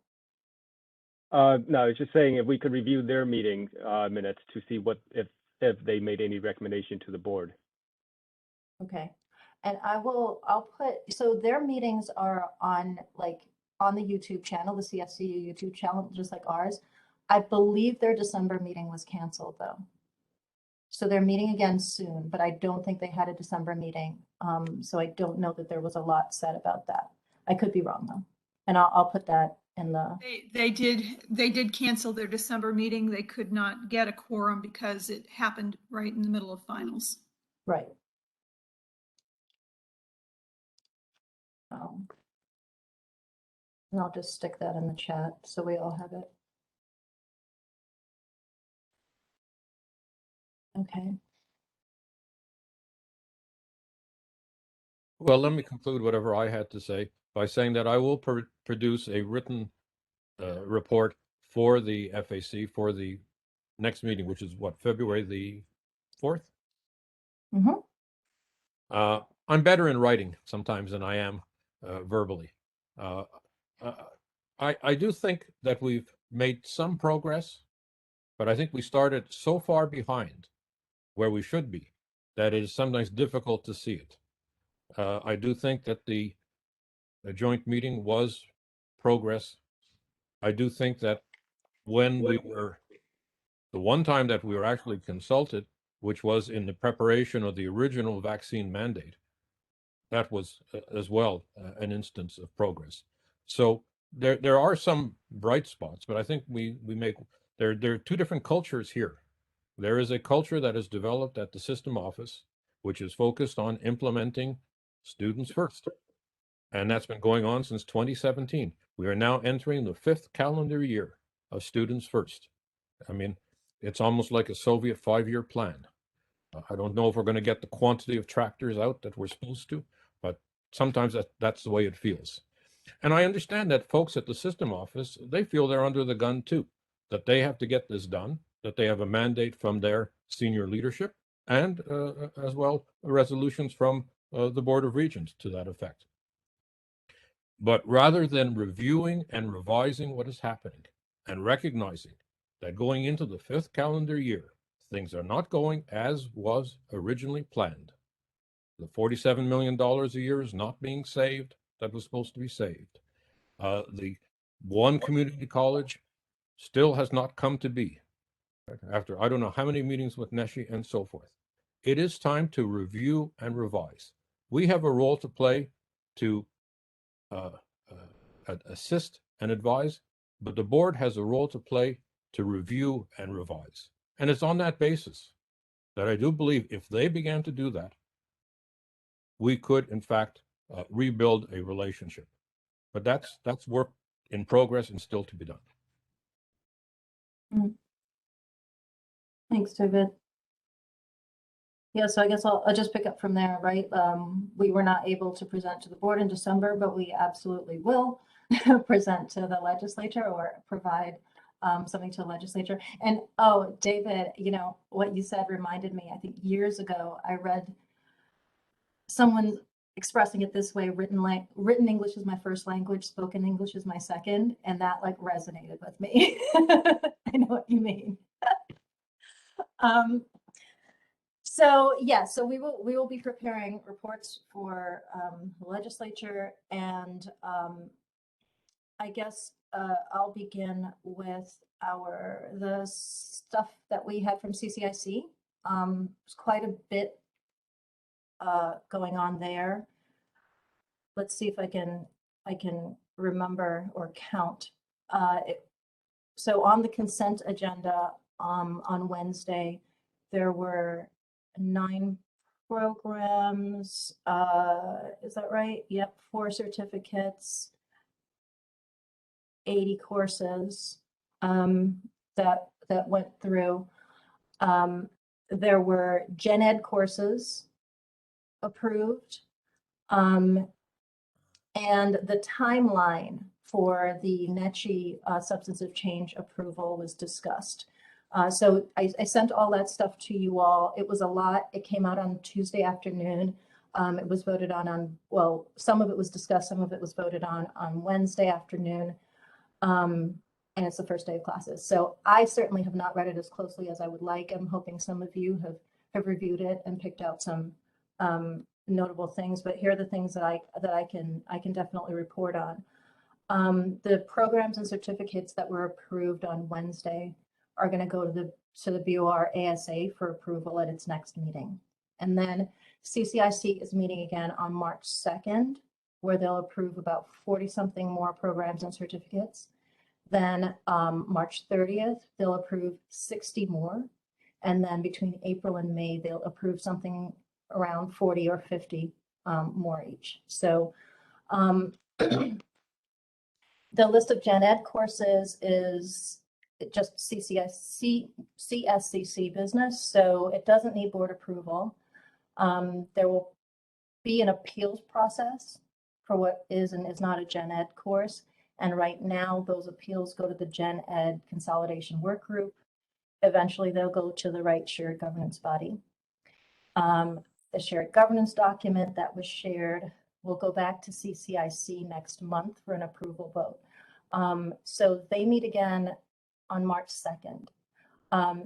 No, I was just saying if we could review their meeting minutes to see what if they made any recommendation to the board. Okay, and I'll put, so their meetings are on the YouTube channel, the CFCU YouTube channel, just like ours. I believe their December meeting was canceled though. So they're meeting again soon, but I don't think they had a December meeting. So I don't know that there was a lot said about that. I could be wrong though. And I'll put that in the. They did cancel their December meeting. They could not get a quorum because it happened right in the middle of finals. Right. And I'll just stick that in the chat so we all have it. Okay. Well, let me conclude whatever I had to say by saying that I will produce a written report for the FAC, for the next meeting, which is what, February the 4th? Mhm. I'm better in writing sometimes than I am verbally. I do think that we've made some progress, but I think we started so far behind where we should be that it is sometimes difficult to see it. I do think that the joint meeting was progress. I do think that when we were, the one time that we were actually consulted, which was in the preparation of the original vaccine mandate, that was as well an instance of progress. So there are some bright spots, but I think we make, there are two different cultures here. There is a culture that is developed at the system office, which is focused on implementing students first. And that's been going on since 2017. We are now entering the 5th calendar year of students first. I mean, it's almost like a Soviet 5-year plan. I don't know if we're going to get the quantity of tractors out that we're supposed to, but sometimes that's the way it feels. And I understand that folks at the system office, they feel they're under the gun too, that they have to get this done, that they have a mandate from their senior leadership, and as well resolutions from the Board of Regents to that effect. But rather than reviewing and revising what is happening and recognizing that going into the 5th calendar year, things are not going as was originally planned. The $47 million a year is not being saved that was supposed to be saved. The one community college still has not come to be after I don't know how many meetings with Neshi and so forth. It is time to review and revise. We have a role to play to assist and advise, but the board has a role to play to review and revise. And it's on that basis that I do believe if they began to do that, we could, in fact, rebuild a relationship. But that's work in progress and still to be done. Thanks, David. Yeah, so I guess I'll just pick up from there, right? We were not able to present to the board in December, but we absolutely will present to the legislature or provide something to the legislature. And oh, David, you know, what you said reminded me, I think years ago, I read someone expressing it this way: written English is my first language, spoken English is my second, and that like resonated with me. I know what you mean. So yeah, so we will be preparing reports for the legislature, and I guess I'll begin with the stuff that we had from CCIC. There's quite a bit going on there. Let's see if I can remember or count. So on the consent agenda on Wednesday, there were 9 programs. Is that right? Yep, 4 certificates, 80 courses that went through. There were gen ed courses approved, and the timeline for the NECHI substantive change approval was discussed. So I sent all that stuff to you all. It was a lot. It came out on Tuesday afternoon. It was voted on, well, some of it was discussed, some of it was voted on Wednesday afternoon. And it's the first day of classes. So I certainly have not read it as closely as I would like. I'm hoping some of you have reviewed it and picked out some notable things, but here are the things that I can definitely report on. The programs and certificates that were approved on Wednesday are going to go to the BOR ASA for approval at its next meeting. And then CCIC is meeting again on March 2nd, where they'll approve about 40-something more programs and certificates. Then March 30th, they'll approve 60 more. And then between April and May, they'll approve something around 40 or 50 more each. So the list of gen ed courses is just CSCC business, so it doesn't need board approval. There will be an appeals process for what is and is not a gen ed course. And right now, those appeals go to the gen ed consolidation work group. Eventually, they'll go to the right shared governance body. The shared governance document that was shared will go back to CCIC next month for an approval vote. So they meet again on March 2nd.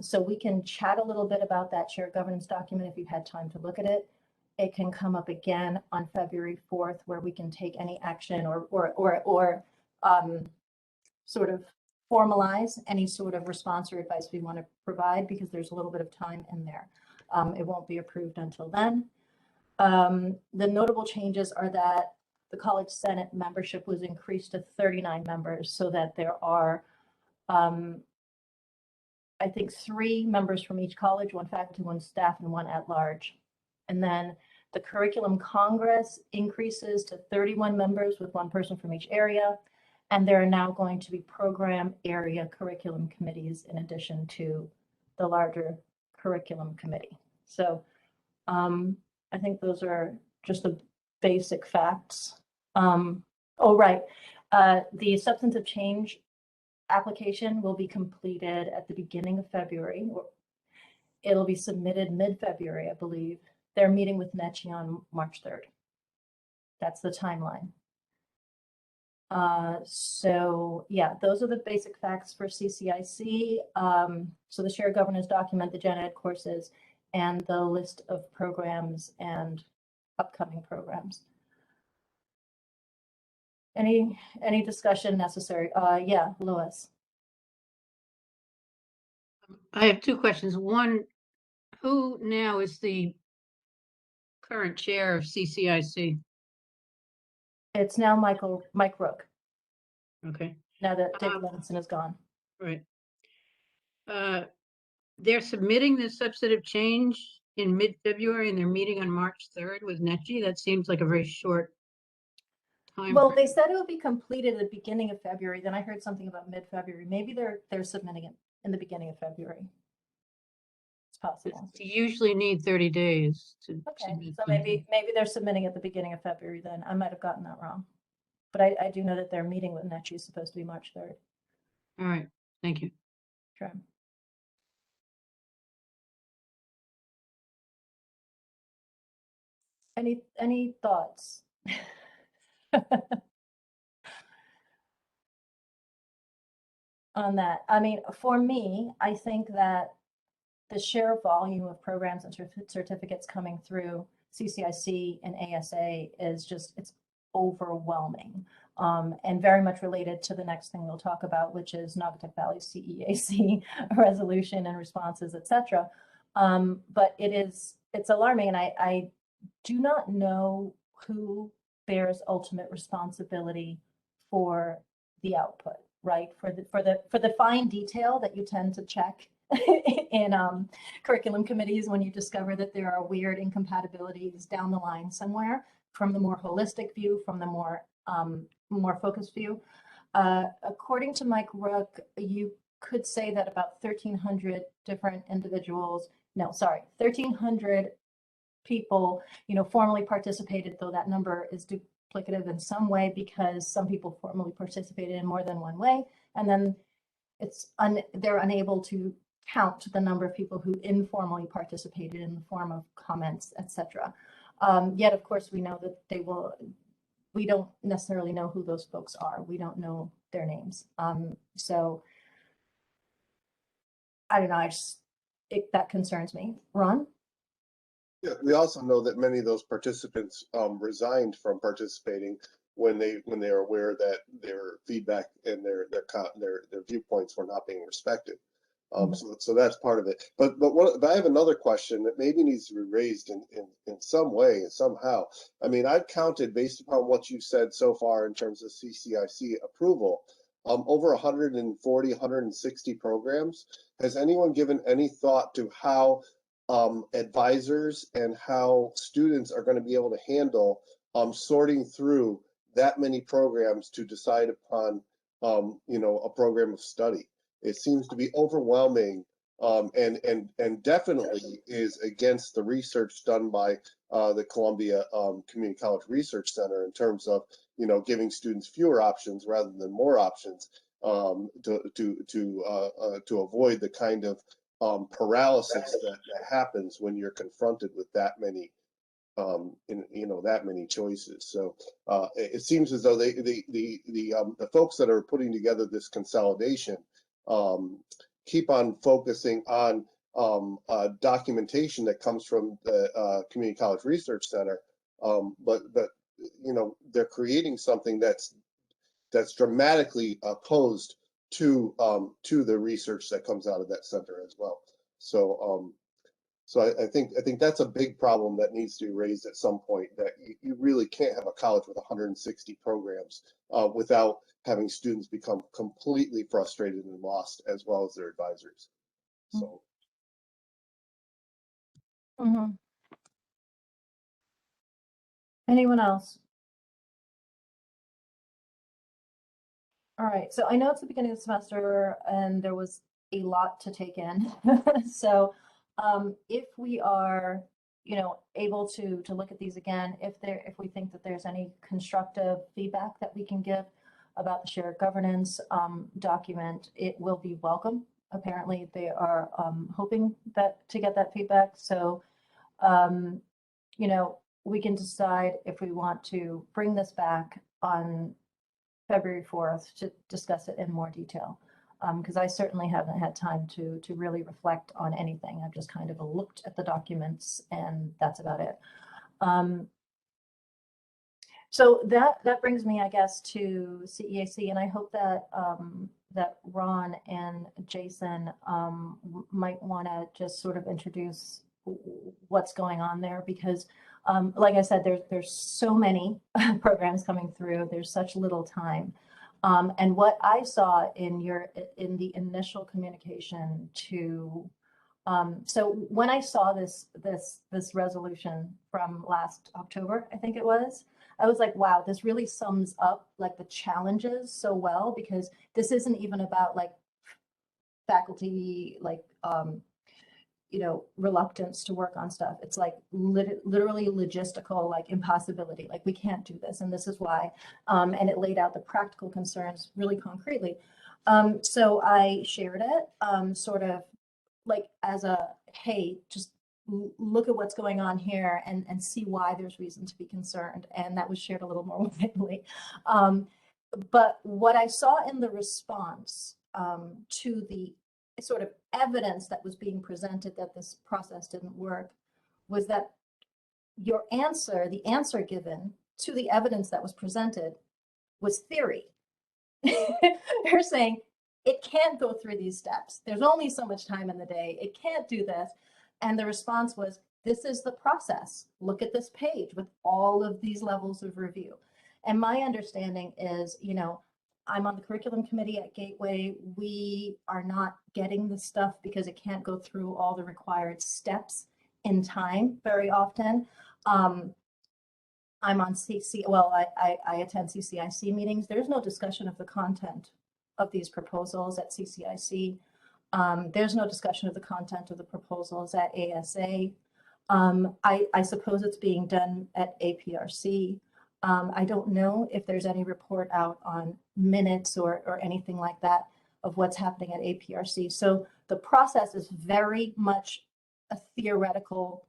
So we can chat a little bit about that shared governance document if you've had time to look at it. It can come up again on February 4th, where we can take any action or sort of formalize any sort of response or advice we want to provide, because there's a little bit of time in there. It won't be approved until then. The notable changes are that the College Senate membership was increased to 39 members, so that there are, I think, 3 members from each college, 1 faculty, 1 staff, and 1 at large. And then the Curriculum Congress increases to 31 members with 1 person from each area. And there are now going to be program area curriculum committees in addition to the larger curriculum committee. So I think those are just the basic facts. Oh, right. The substantive change application will be completed at the beginning of February. It'll be submitted mid-February, I believe. They're meeting with NECI on March 3rd. That's the timeline. So yeah, those are the basic facts for CCIC. So the shared governance document, the gen ed courses, and the list of programs and upcoming programs. Any discussion necessary? Yeah, Lois. I have 2 questions. One, who now is the current chair of CCIC? It's now Mike Rook. Okay. Now that David Levinson is gone. Right. They're submitting this substantive change in mid-February and they're meeting on March 3rd with NECI. That seems like a very short time. Well, they said it would be completed at the beginning of February. Then I heard something about mid-February. Maybe they're submitting it in the beginning of February. It's possible. You usually need 30 days to Okay, submit so something. maybe they're submitting at the beginning of February then. I might have gotten that wrong. But I do know that their meeting with NECI is supposed to be March 3rd. All right, thank you. Sure. Any thoughts? On that? I mean, for me, I think that the sheer volume of programs and certificates coming through CCIC and ASA is just, it's overwhelming, and very much related to the next thing we'll talk about, which is Naugatuck Valley CEAC resolution and responses, etc. But it's alarming, and I do not know who bears ultimate responsibility for the output, right? For the fine detail that you tend to check in curriculum committees when you discover that there are weird incompatibilities down the line somewhere, from the more holistic view, from the more focused view. According to Mike Rook, you could say that about 1,300 different individuals, no, sorry, 1,300 people, formally participated, though that number is duplicative in some way because some people formally participated in more than one way, and then they're unable to count the number of people who informally participated in the form of comments, etc. Yet, of course, we know that we don't necessarily know who those folks are. We don't know their names. So I don't know, that concerns me. Ron? Yeah, we also know that many of those participants resigned from participating when they are aware that their feedback and their viewpoints were not being respected. So that's part of it. But I have another question that maybe needs to be raised in some way, somehow. I mean, I've counted, based upon what you said so far in terms of CCIC approval, over 140, 160 programs. Has anyone given any thought to how advisors and how students are going to be able to handle sorting through that many programs to decide upon a program of study? It seems to be overwhelming, and definitely is against the research done by the Columbia Community College Research Center in terms of giving students fewer options rather than more options to avoid the kind of paralysis that happens when you're confronted with that many that many choices. So it seems as though the folks that are putting together this consolidation keep on focusing on documentation that comes from the Community College Research Center, but they're creating something that's dramatically opposed to the research that comes out of that center as well. So I think that's a big problem that needs to be raised at some point, that you really can't have a college with 160 programs without having students become completely frustrated and lost, as well as their advisors. So. Anyone else? All right, so I know it's the beginning of the semester and there was a lot to take in. So if we are, able to look at these again, if we think that there's any constructive feedback that we can give about the shared governance document, it will be welcome. Apparently they are hoping to get that feedback. So, we can decide if we want to bring this back on February 4th to discuss it in more detail. Because I certainly haven't had time to really reflect on anything. I've just kind of looked at the documents and that's about it. So that brings me, I guess, to CEAC, and I hope that that Ron and Jason might want to just sort of introduce what's going on there, because like I said, there's so many programs coming through. There's such little time. And what I saw in the initial communication to, so when I saw this resolution from last October, I think it was, I was like, wow, this really sums up like the challenges so well, because this isn't even about like faculty, like, reluctance to work on stuff. It's like literally logistical, like impossibility, like we can't do this. And this is why, and it laid out the practical concerns really concretely. So I shared it sort of like as a, hey, just look at what's going on here and see why there's reason to be concerned. And that was shared a little more widely. But what I saw in the response to the sort of evidence that was being presented that this process didn't work was that your answer, the answer given to the evidence that was presented, was theory. They're saying it can't go through these steps. There's only so much time in the day. It can't do this. And the response was, this is the process. Look at this page with all of these levels of review. And my understanding is, I'm on the curriculum committee at Gateway. We are not getting the stuff because it can't go through all the required steps in time very often. I'm on CC, well, I attend CCIC meetings. There's no discussion of the content of these proposals at CCIC. There's no discussion of the content of the proposals at ASA. I suppose it's being done at APRC. I don't know if there's any report out on minutes or anything like that of what's happening at APRC. So the process is very much a theoretical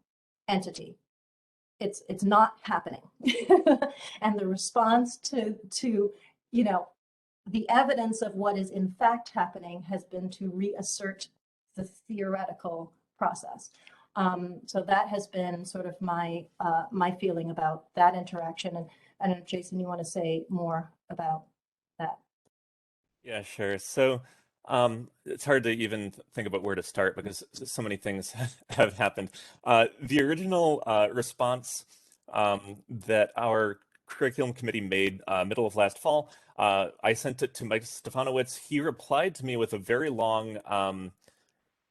entity. It's not happening. And the response to the evidence of what is in fact happening has been to reassert the theoretical process. So that has been sort of my feeling about that interaction. And I don't know, Jason, you want to say more about that? Yeah, sure. So it's hard to even think about where to start because so many things have happened. The original response that our curriculum committee made middle of last fall, I sent it to Mike Stefanowicz. He replied to me with a very long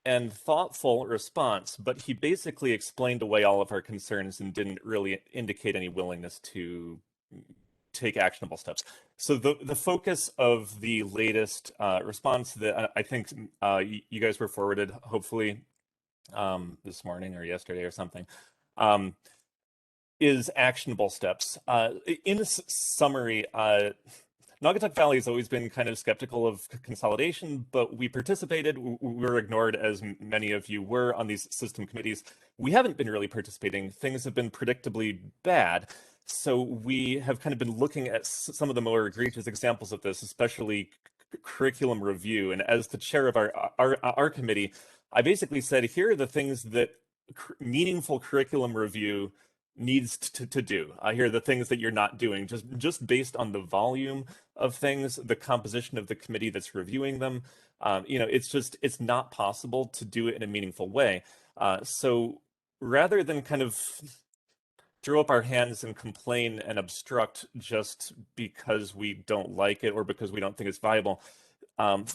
and thoughtful response, but he basically explained away all of our concerns and didn't really indicate any willingness to take actionable steps. So the focus of the latest response that I think you guys were forwarded, hopefully this morning or yesterday or something, is actionable steps. In summary, Naugatuck Valley has always been kind of skeptical of consolidation, but we participated. We were ignored, as many of you were, on these system committees. We haven't been really participating. Things have been predictably bad. So we have kind of been looking at some of the more egregious examples of this, especially curriculum review. And as the chair of our committee, I basically said, here are the things that meaningful curriculum review needs to do. Here are the things that you're not doing, just based on the volume of things, the composition of the committee that's reviewing them. It's not possible to do it in a meaningful way. So rather than kind of throw up our hands and complain and obstruct just because we don't like it or because we don't think it's viable,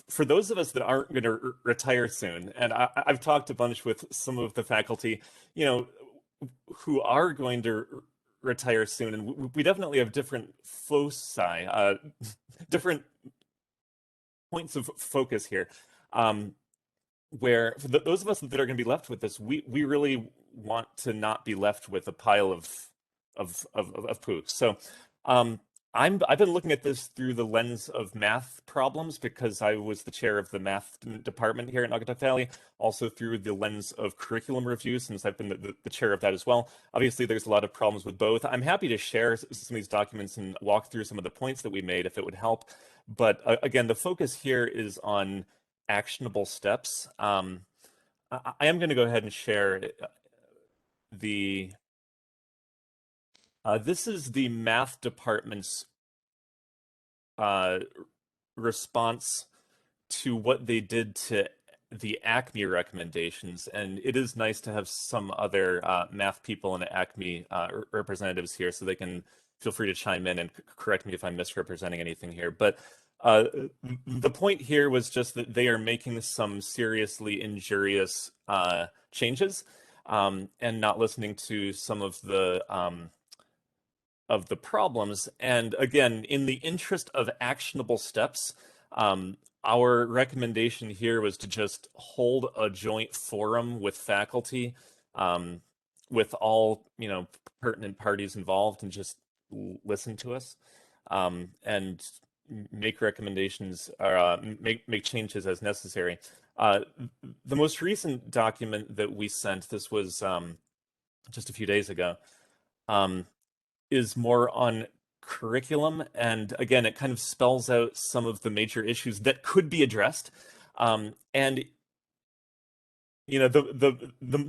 for those of us that aren't going to retire soon, and I've talked a bunch with some of the faculty, who are going to retire soon, and we definitely have different foci, different points of focus here. Where for those of us that are going to be left with this, we really want to not be left with a pile of poop. So I've been looking at this through the lens of math problems because I was the chair of the math department here at Naugatuck Valley, also through the lens of curriculum review since I've been the chair of that as well. Obviously, there's a lot of problems with both. I'm happy to share some of these documents and walk through some of the points that we made if it would help. But again, the focus here is on actionable steps. I am going to go ahead and share the this is the math department's response to what they did to the ACME recommendations. And it is nice to have some other math people and ACME representatives here so they can feel free to chime in and correct me if I'm misrepresenting anything here. But the point here was just that they are making some seriously injurious changes and not listening to some of the problems. And again, in the interest of actionable steps, our recommendation here was to just hold a joint forum with faculty, with all pertinent parties involved, and just listen to us and make recommendations or make changes as necessary. The most recent document that we sent, this was just a few days ago, is more on curriculum. And again, it kind of spells out some of the major issues that could be addressed. And the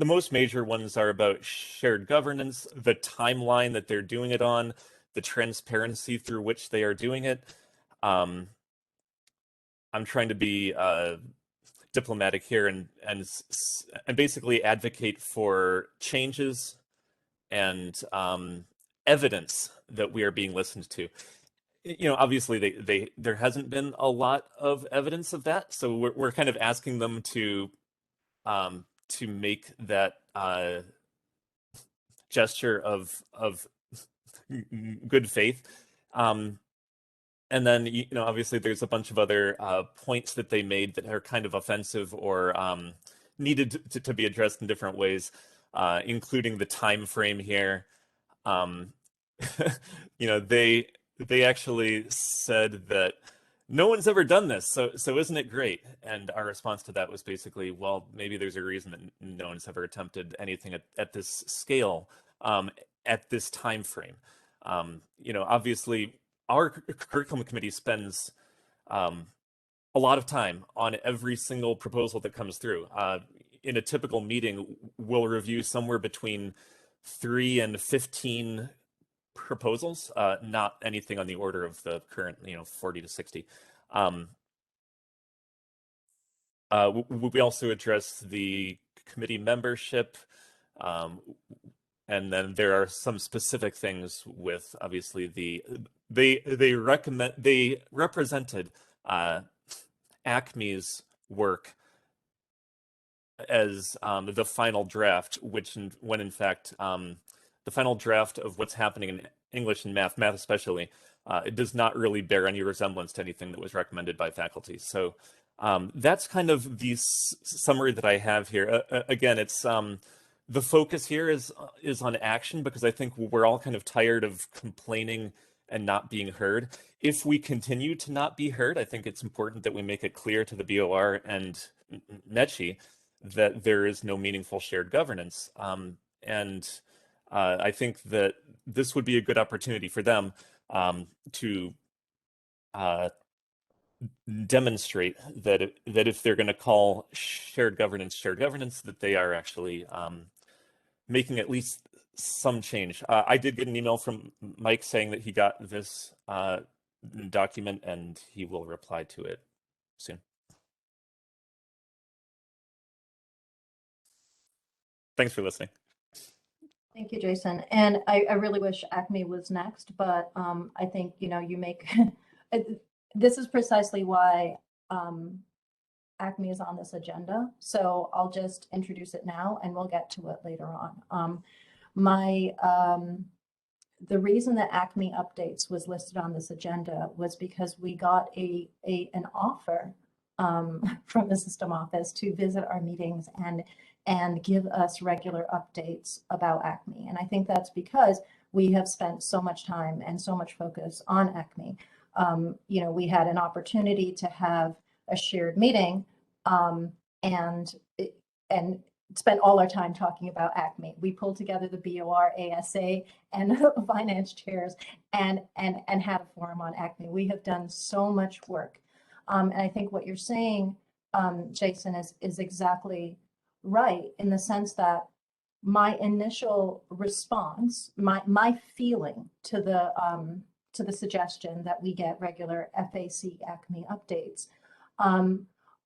most major ones are about shared governance, the timeline that they're doing it on, the transparency through which they are doing it. I'm trying to be diplomatic here and basically advocate for changes and evidence that we are being listened to. Obviously there hasn't been a lot of evidence of that, so we're kind of asking them to make that gesture of good faith. And then obviously there's a bunch of other points that they made that are kind of offensive or needed to be addressed in different ways, including the time frame here. They actually said that no one's ever done this, so isn't it great? And our response to that was basically, well, maybe there's a reason that no one's ever attempted anything at this scale, at this time frame. Obviously, our curriculum committee spends a lot of time on every single proposal that comes through. In a typical meeting, we'll review somewhere between 3 and 15 proposals, not anything on the order of the current 40 to 60. We also address the committee membership, and then there are some specific things with obviously they represented ACME's work as the final draft, when in fact the final draft of what's happening in English and math especially, it does not really bear any resemblance to anything that was recommended by faculty. So that's kind of the summary that I have here. Again, it's the focus here is on action, because I think we're all kind of tired of complaining and not being heard. If we continue to not be heard, I think it's important that we make it clear to the BOR and NECHI that there is no meaningful shared governance. I think that this would be a good opportunity for them to demonstrate that if they're going to call shared governance, that they are actually making at least some change. I did get an email from Mike saying that he got this document and he will reply to it soon. Thanks for listening. Thank you, Jason. And I really wish ACME was next, but I think, you make, this is precisely why ACME is on this agenda. So I'll just introduce it now and we'll get to it later on. The reason that ACME updates was listed on this agenda was because we got an offer from the system office to visit our meetings and give us regular updates about ACME. And I think that's because we have spent so much time and so much focus on ACME. We had an opportunity to have a shared meeting and spent all our time talking about ACME. We pulled together the BOR, ASA, and finance chairs and had a forum on ACME. We have done so much work. And I think what you're saying, Jason, is exactly right, in the sense that my initial response, my feeling to the suggestion that we get regular FAC ACME updates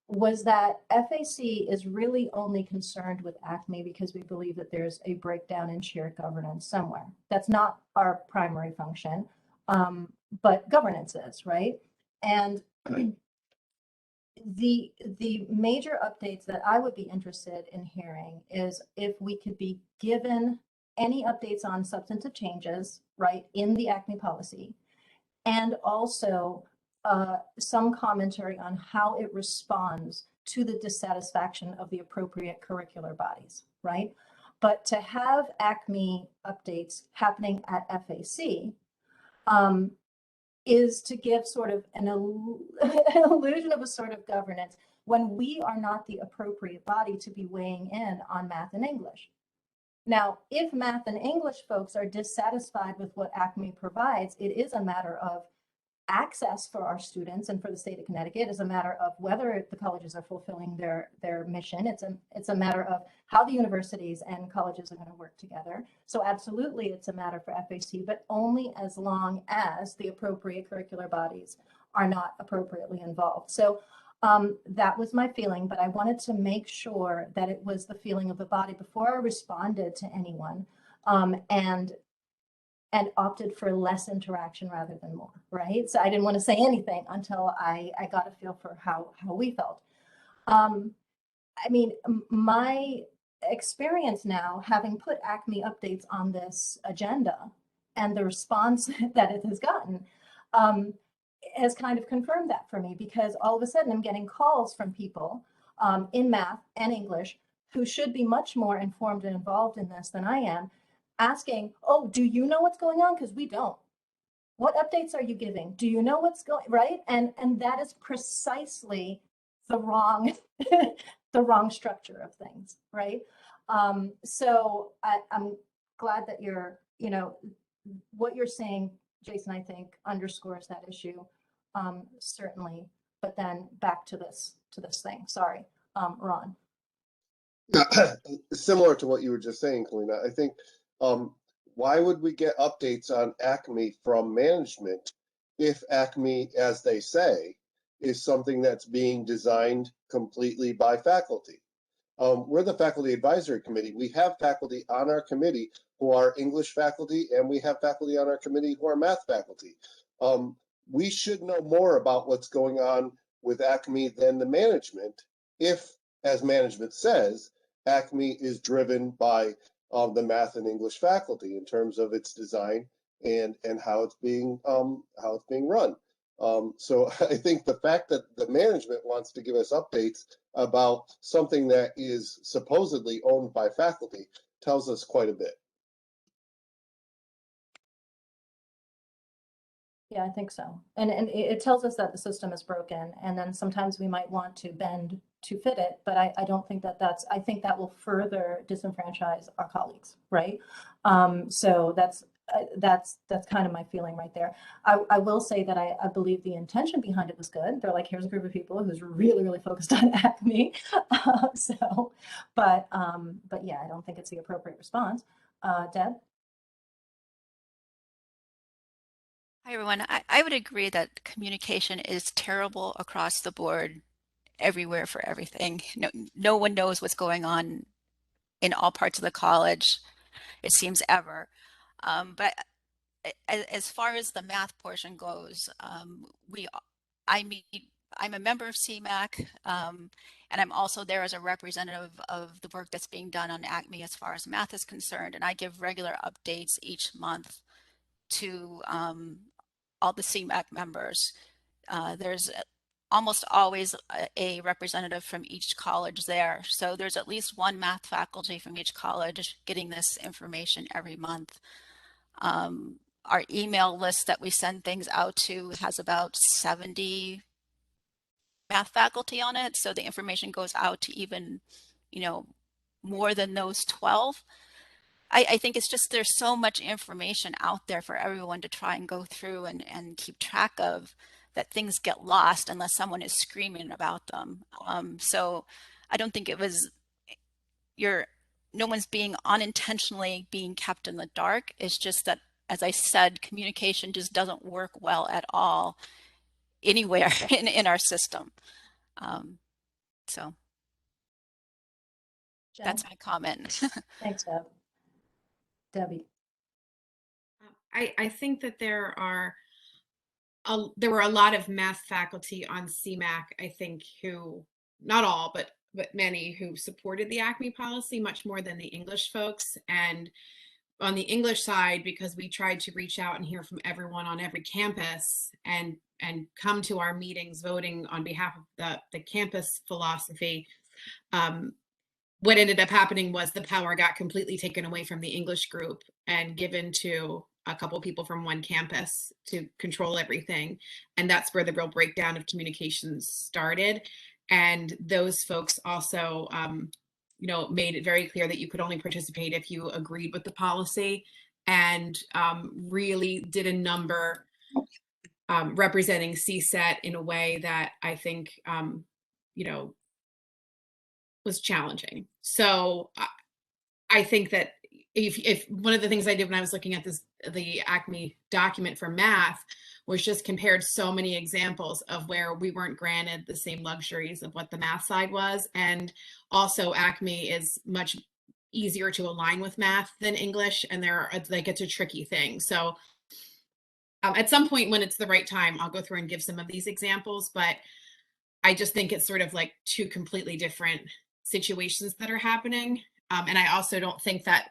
was that FAC is really only concerned with ACME because we believe that there's a breakdown in shared governance somewhere. That's not our primary function, but governance is, right? And the major updates that I would be interested in hearing is if we could be given any updates on substantive changes, right, in the ACME policy, and also some commentary on how it responds to the dissatisfaction of the appropriate curricular bodies, right? But to have ACME updates happening at FAC is to give sort of an illusion of a sort of governance when we are not the appropriate body to be weighing in on math and English. Now, if math and English folks are dissatisfied with what ACME provides, it is a matter of access for our students and for the state of Connecticut. Is a matter of whether the colleges are fulfilling their mission. It's a matter of how the universities and colleges are going to work together. So absolutely, it's a matter for FAC, but only as long as the appropriate curricular bodies are not appropriately involved. So that was my feeling, but I wanted to make sure that it was the feeling of the body before I responded to anyone, and opted for less interaction rather than more, right? So I didn't want to say anything until I got a feel for how we felt. I mean, my experience now, having put ACME updates on this agenda and the response that it has gotten, has kind of confirmed that for me, because all of a sudden I'm getting calls from people in math and English who should be much more informed and involved in this than I am, asking, oh, do you know what's going on? Because we don't. What updates are you giving? Do you know what's going, right? And that is precisely the wrong the wrong structure of things, right? So I'm glad that you're, what you're saying, Jason, I think underscores that issue, certainly. But then back to this thing. Sorry, Ron. Similar to what you were just saying, Kalina, I think why would we get updates on ACME from management if ACME, as they say, is something that's being designed completely by faculty? We're the faculty advisory committee. We have faculty on our committee who are English faculty, and we have faculty on our committee who are math faculty. We should know more about what's going on with ACME than the management if, as management says, ACME is driven by the math and English faculty in terms of its design and how it's being run. So I think the fact that the management wants to give us updates about something that is supposedly owned by faculty tells us quite a bit. Yeah, I think so. And it tells us that the system is broken, and then sometimes we might want to bend to fit it, but I don't think that I think that will further disenfranchise our colleagues, right? So that's kind of my feeling right there. I will say that I believe the intention behind it was good. They're like, here's a group of people who's really, really focused on ACME. But yeah, I don't think it's the appropriate response. Deb? Hi, everyone. I would agree that communication is terrible across the board, everywhere for everything. No one knows what's going on in all parts of the college, it seems ever. But as far as the math portion goes, I'm a member of CMAC, and I'm also there as a representative of the work that's being done on ACME as far as math is concerned. And I give regular updates each month to all the CMAC members. There's almost always a representative from each college there. So there's at least one math faculty from each college getting this information every month. Our email list that we send things out to has about 70 math faculty on it. So the information goes out to even, more than those 12. I think it's just there's so much information out there for everyone to try and go through and keep track of that things get lost unless someone is screaming about them. So I don't think it was no one's being unintentionally being kept in the dark. It's just that, as I said, communication just doesn't work well at all anywhere in our system. So that's my comment. Thanks, Deb. Debbie. I think that there were a lot of math faculty on CMAC, I think, who, not all, but many who supported the ACME policy much more than the English folks. And on the English side, because we tried to reach out and hear from everyone on every campus and come to our meetings voting on behalf of the campus philosophy, what ended up happening was the power got completely taken away from the English group and given to a couple people from one campus to control everything. And that's where the real breakdown of communications started. And those folks also, made it very clear that you could only participate if you agreed with the policy, and really did a number representing CSET in a way that I think, was challenging. So I think that if one of the things I did when I was looking at the ACME document for math was just compared so many examples of where we weren't granted the same luxuries of what the math side was. And also ACME is much easier to align with math than English, and it's a tricky thing. So at some point when it's the right time, I'll go through and give some of these examples, but I just think it's sort of like two completely different situations that are happening. And I also don't think that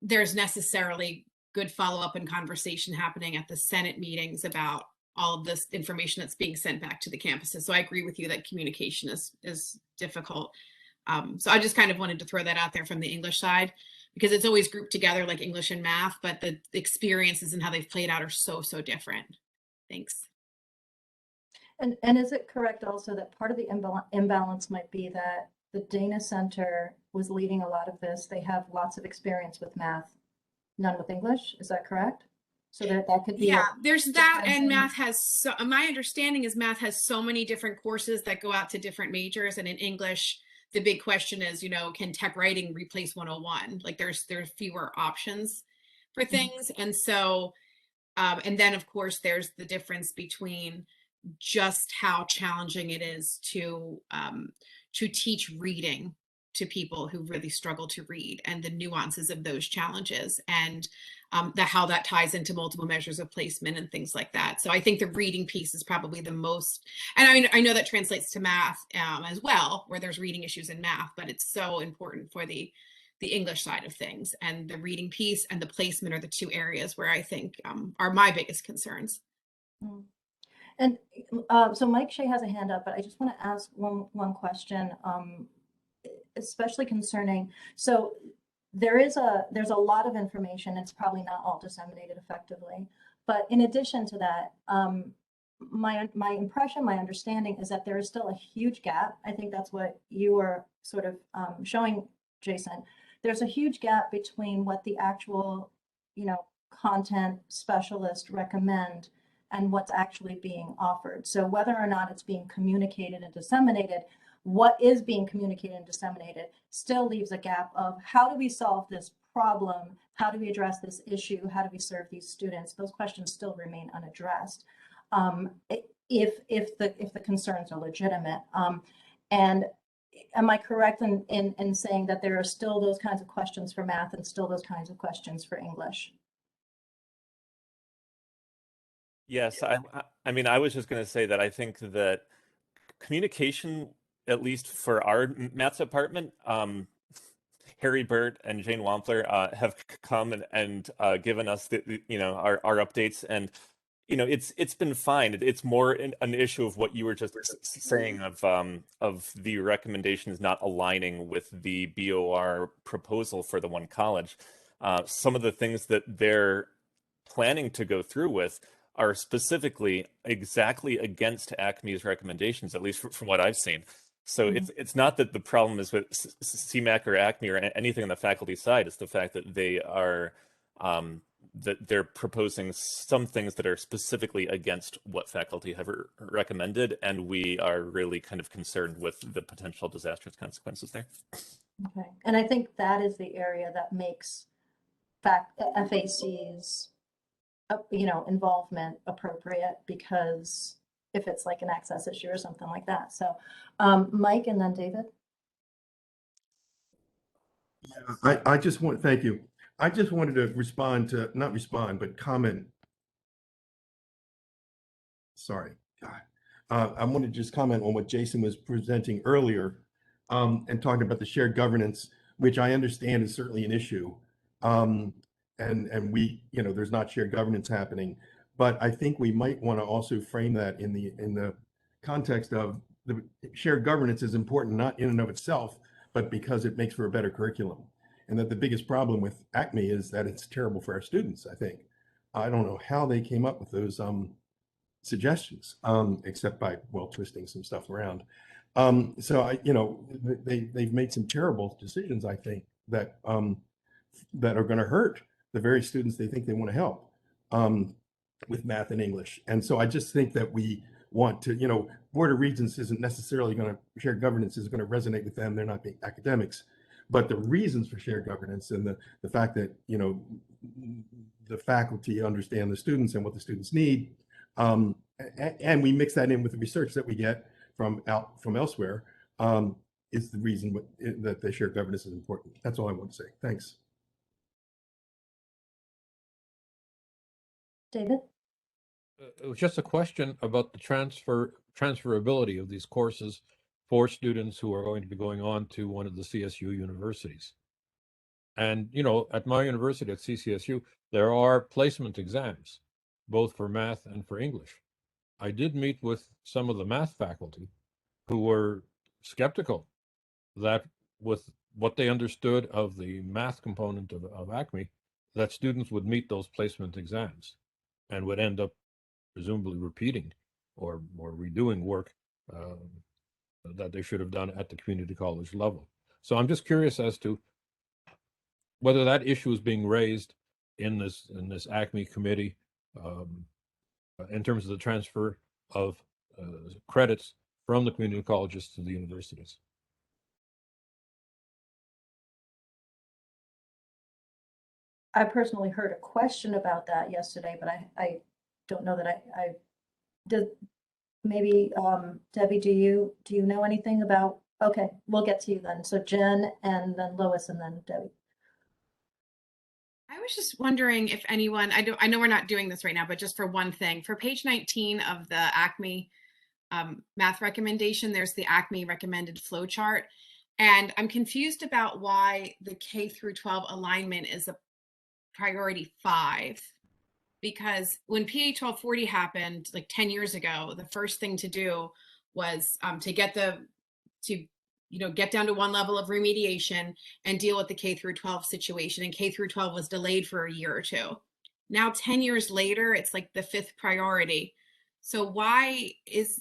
there's necessarily good follow-up and conversation happening at the Senate meetings about all of this information that's being sent back to the campuses. So I agree with you that communication is difficult. So I just kind of wanted to throw that out there from the English side, because it's always grouped together like English and math, but the experiences and how they've played out are so different. Thanks. And is it correct also that part of the imbalance might be that the Dana Center was leading a lot of this? They have lots of experience with math, none with English. Is that correct? So that could be. Yeah, there's that, and math has my understanding is math has so many different courses that go out to different majors, and in English, the big question is, can tech writing replace 101? Like there's fewer options for things, and so, and then of course there's the difference between just how challenging it is to teach reading to people who really struggle to read, and the nuances of those challenges, and how that ties into multiple measures of placement and things like that. So I think the reading piece is probably the most, and I know that translates to math as well, where there's reading issues in math, but it's so important for the English side of things, and the reading piece and the placement are the two areas where I think are my biggest concerns. And so Mike Shea has a hand up, but I just want to ask one question, especially concerning, so there's a lot of information. It's probably not all disseminated effectively, But in addition to that, my impression, my understanding is that there is still a huge gap. I think that's what you were sort of showing, Jason. There's a huge gap between what the actual, content specialists recommend and what's actually being offered. So whether or not it's being communicated and disseminated, what is being communicated and disseminated still leaves a gap of how do we solve this problem? How do we address this issue? How do we serve these students? Those questions still remain unaddressed. If the concerns are legitimate. And am I correct in saying that there are still those kinds of questions for math and still those kinds of questions for English? Yes, I mean, I was just going to say that I think that communication, at least for our math department, Harry Burt and Jane Wampler have come and given us our updates, and it's been fine. It's more an issue of what you were just saying of the recommendations not aligning with the BOR proposal for the one college. Some of the things that they're planning to go through with are specifically exactly against ACME's recommendations, at least from what I've seen. So it's not that the problem is with CMAC or ACME or anything on the faculty side. It's the fact that they are that they're proposing some things that are specifically against what faculty have recommended, and we are really kind of concerned with the potential disastrous consequences there. Okay, and I think that is the area that makes FAC's involvement appropriate, because if it's like an access issue or something like that. So Mike and then David. I just want, thank you. I just wanted to not respond, but comment. Sorry, God. I wanted to just comment on what Jason was presenting earlier and talking about the shared governance, which I understand is certainly an issue. And we, there's not shared governance happening, but I think we might want to also frame that in the context of the shared governance is important, not in and of itself, but because it makes for a better curriculum. And that the biggest problem with ACME is that it's terrible for our students, I think. I don't know how they came up with those suggestions, except by, twisting some stuff around. So they've made some terrible decisions, I think, that that are going to hurt the very students they think they want to help with math and English. And so I just think that we want to, Board of Regents isn't necessarily going to, shared governance is going to resonate with them. They're not being academics, but the reasons for shared governance and the fact that, the faculty understand the students and what the students need. And we mix that in with the research that we get from elsewhere is the reason that the shared governance is important. That's all I want to say. Thanks. David? It was just a question about the transferability of these courses for students who are going to be going on to one of the CSU universities. And, at my university at CCSU, there are placement exams, both for math and for English. I did meet with some of the math faculty who were skeptical that with what they understood of the math component of ACME, that students would meet those placement exams and would end up presumably repeating or redoing work that they should have done at the community college level. So I'm just curious as to whether that issue is being raised in this ACME committee in terms of the transfer of credits from the community colleges to the universities. I personally heard a question about that yesterday, but I don't know that I did. Maybe Debbie, do you know anything about? Okay, we'll get to you then. So Jen and then Lois and then Debbie. I was just wondering if anyone, I know we're not doing this right now, but just for one thing, for page 19 of the ACME math recommendation, there's the ACME recommended flow chart. And I'm confused about why the K through 12 alignment is a priority 5, because when PA 1240 happened like 10 years ago, the first thing to do was to get down to one level of remediation and deal with the K through 12 situation. And K through 12 was delayed for a year or two. Now 10 years later, it's like the 5th priority. So why is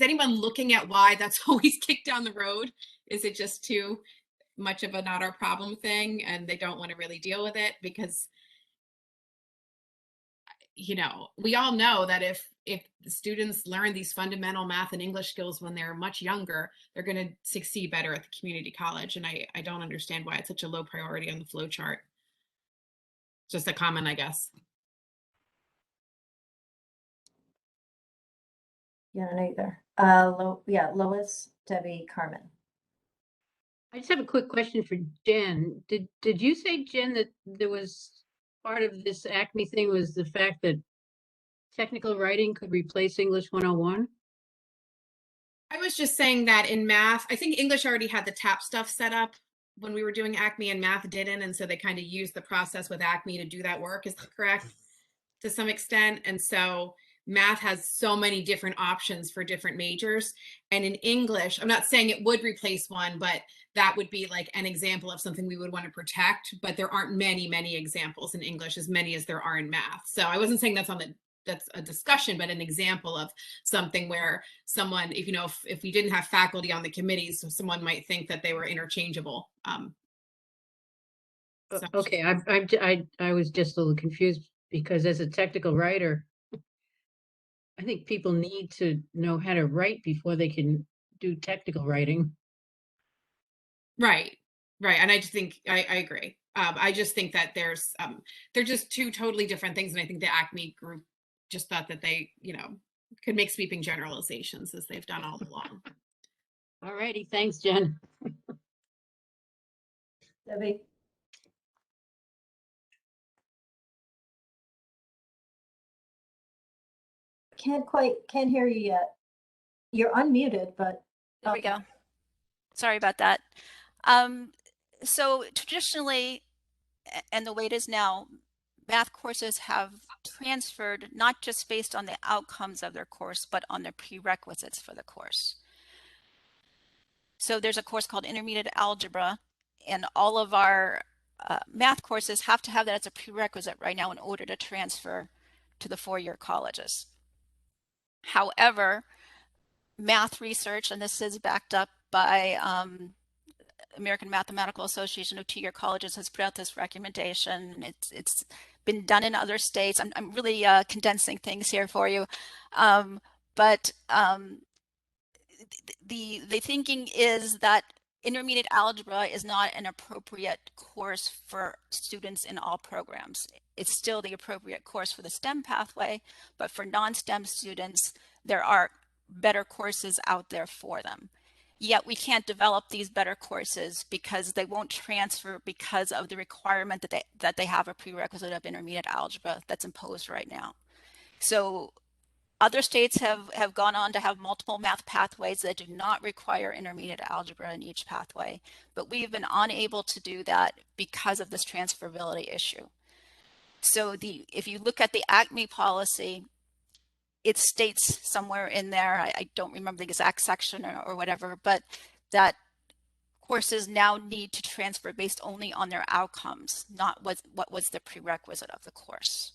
anyone looking at why that's always kicked down the road? Is it just too much of a not our problem thing and they don't want to really deal with it? Because, you know, we all know that if the students learn these fundamental math and English skills when they're much younger, they're going to succeed better at the community college. And I don't understand why it's such a low priority on the flow chart. Just a comment, I guess. Yeah, neither. Lois, Debbie, Carmen. I just have a quick question for Jen. Did you say, Jen, that there was part of this ACME thing was the fact that technical writing could replace English 101? I was just saying that in math, I think English already had the TAP stuff set up when we were doing ACME, and math didn't. And so they kind of used the process with ACME to do that work. Is that correct? To some extent. And so math has so many different options for different majors. And in English, I'm not saying it would replace one, but that would be like an example of something we would want to protect. But there aren't many examples in English, as many as there are in math. So I wasn't saying that's a discussion, but an example of something where someone, if we didn't have faculty on the committees, so someone might think that they were interchangeable. Okay, I was just a little confused because as a technical writer, I think people need to know how to write before they can do technical writing. Right. And I just think I agree. I just think that they're just two totally different things. And I think the ACME group just thought that they, could make sweeping generalizations as they've done all along. All righty. Thanks, Jen. Debbie. Can't hear you yet. You're unmuted, but. There we go. Sorry about that. So traditionally, and the way it is now, math courses have transferred not just based on the outcomes of their course, but on the prerequisites for the course. So there's a course called Intermediate Algebra, and all of our math courses have to have that as a prerequisite right now in order to transfer to the four-year colleges. However, math research, and this is backed up by American Mathematical Association of two-year colleges, has put out this recommendation. It's been done in other states. I'm really condensing things here for you, but the thinking is that intermediate algebra is not an appropriate course for students in all programs. It's still the appropriate course for the STEM pathway, but for non-STEM students, there are better courses out there for them. Yet we can't develop these better courses because they won't transfer because of the requirement that they have a prerequisite of intermediate algebra that's imposed right now. So other states have gone on to have multiple math pathways that do not require intermediate algebra in each pathway, but we've been unable to do that because of this transferability issue. So if you look at the ACME policy, it states somewhere in there, I don't remember the exact section or whatever, but that courses now need to transfer based only on their outcomes, not what was the prerequisite of the course.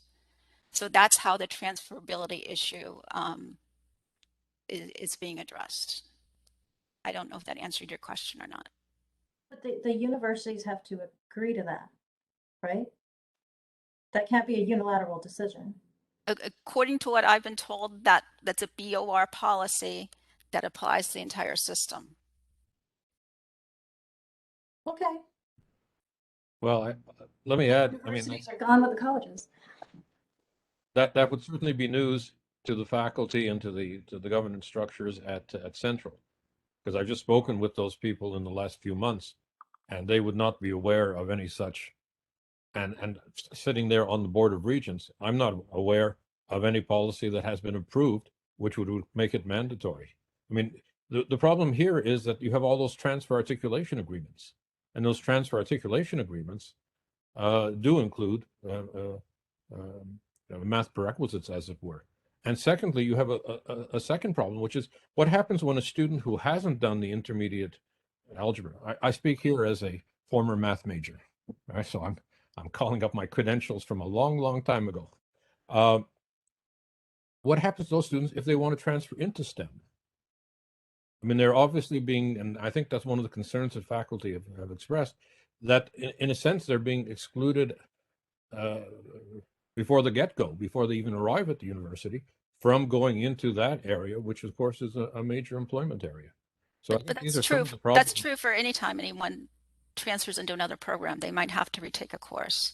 So that's how the transferability issue is being addressed. I don't know if that answered your question or not. But the universities have to agree to that, right? That can't be a unilateral decision. According to what I've been told, that's a BOR policy that applies to the entire system. Okay. Well, let me add, Universities are gone with the colleges. That would certainly be news to the faculty and to the governance structures at Central, because I've just spoken with those people in the last few months, and they would not be aware of any such. And sitting there on the Board of Regents, I'm not aware of any policy that has been approved which would make it mandatory. I mean, the problem here is that you have all those transfer articulation agreements, and those transfer articulation agreements do include math prerequisites, as it were. And secondly, you have a second problem, which is what happens when a student who hasn't done the intermediate algebra. I speak here as a former math major, right? So I'm calling up my credentials from a long, long time ago. What happens to those students if they want to transfer into STEM? I mean, they're obviously being, and I think that's one of the concerns that faculty have expressed, that in a sense they're being excluded before the get-go, before they even arrive at the university, from going into that area, which of course is a major employment area. So I think these are some of the problems. That's true for any time anyone transfers into another program. They might have to retake a course.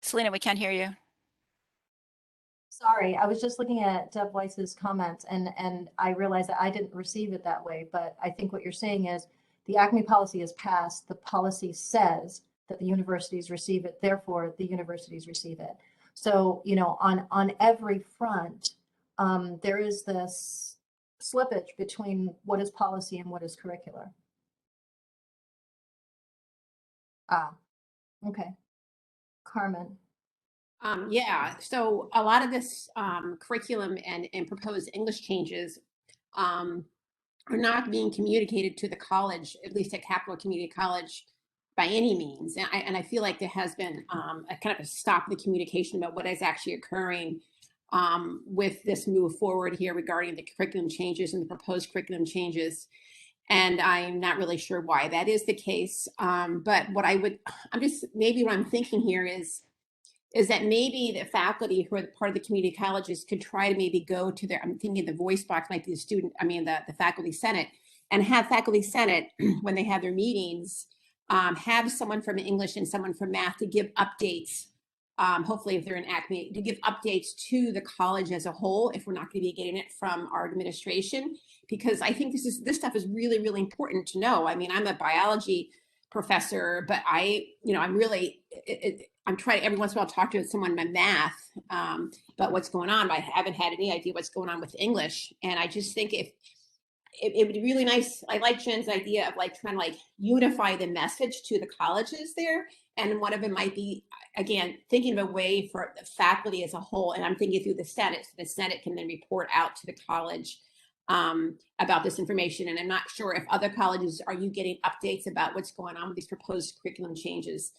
Selena, we can't hear you. Sorry, I was just looking at Deb Weiss's comments and I realized that I didn't receive it that way, but I think what you're saying is the ACME policy is passed. The policy says that the universities receive it, therefore the universities receive it. So, you know, on every front, there is this slippage between what is policy and what is curricular. Okay. Carmen. Yeah, so a lot of this curriculum and proposed English changes are not being communicated to the college, at least at Capital Community College, by any means. And I feel like there has been a kind of a stop in the communication about what is actually occurring with this move forward here regarding the curriculum changes and the proposed curriculum changes. And I'm not really sure why that is the case. But what maybe what I'm thinking here is that maybe the faculty who are part of the community colleges could try to maybe go to their, I'm thinking the voice box might be the faculty senate, and have faculty senate, when they have their meetings, have someone from English and someone from math to give updates, hopefully if they're in ACME, to give updates to the college as a whole, if we're not going to be getting it from our administration, because I think this stuff is really, really important to know. I mean, I'm a biology professor, but I'm trying every once in a while to talk to someone in math about what's going on, but I haven't had any idea what's going on with English. And I just think it would be really nice. I like Jen's idea of like trying to like unify the message to the colleges there. And one of them might be, again, thinking of a way for the faculty as a whole. And I'm thinking through the Senate, so the Senate can then report out to the college about this information. And I'm not sure if other colleges, are you getting updates about what's going on with these proposed curriculum changes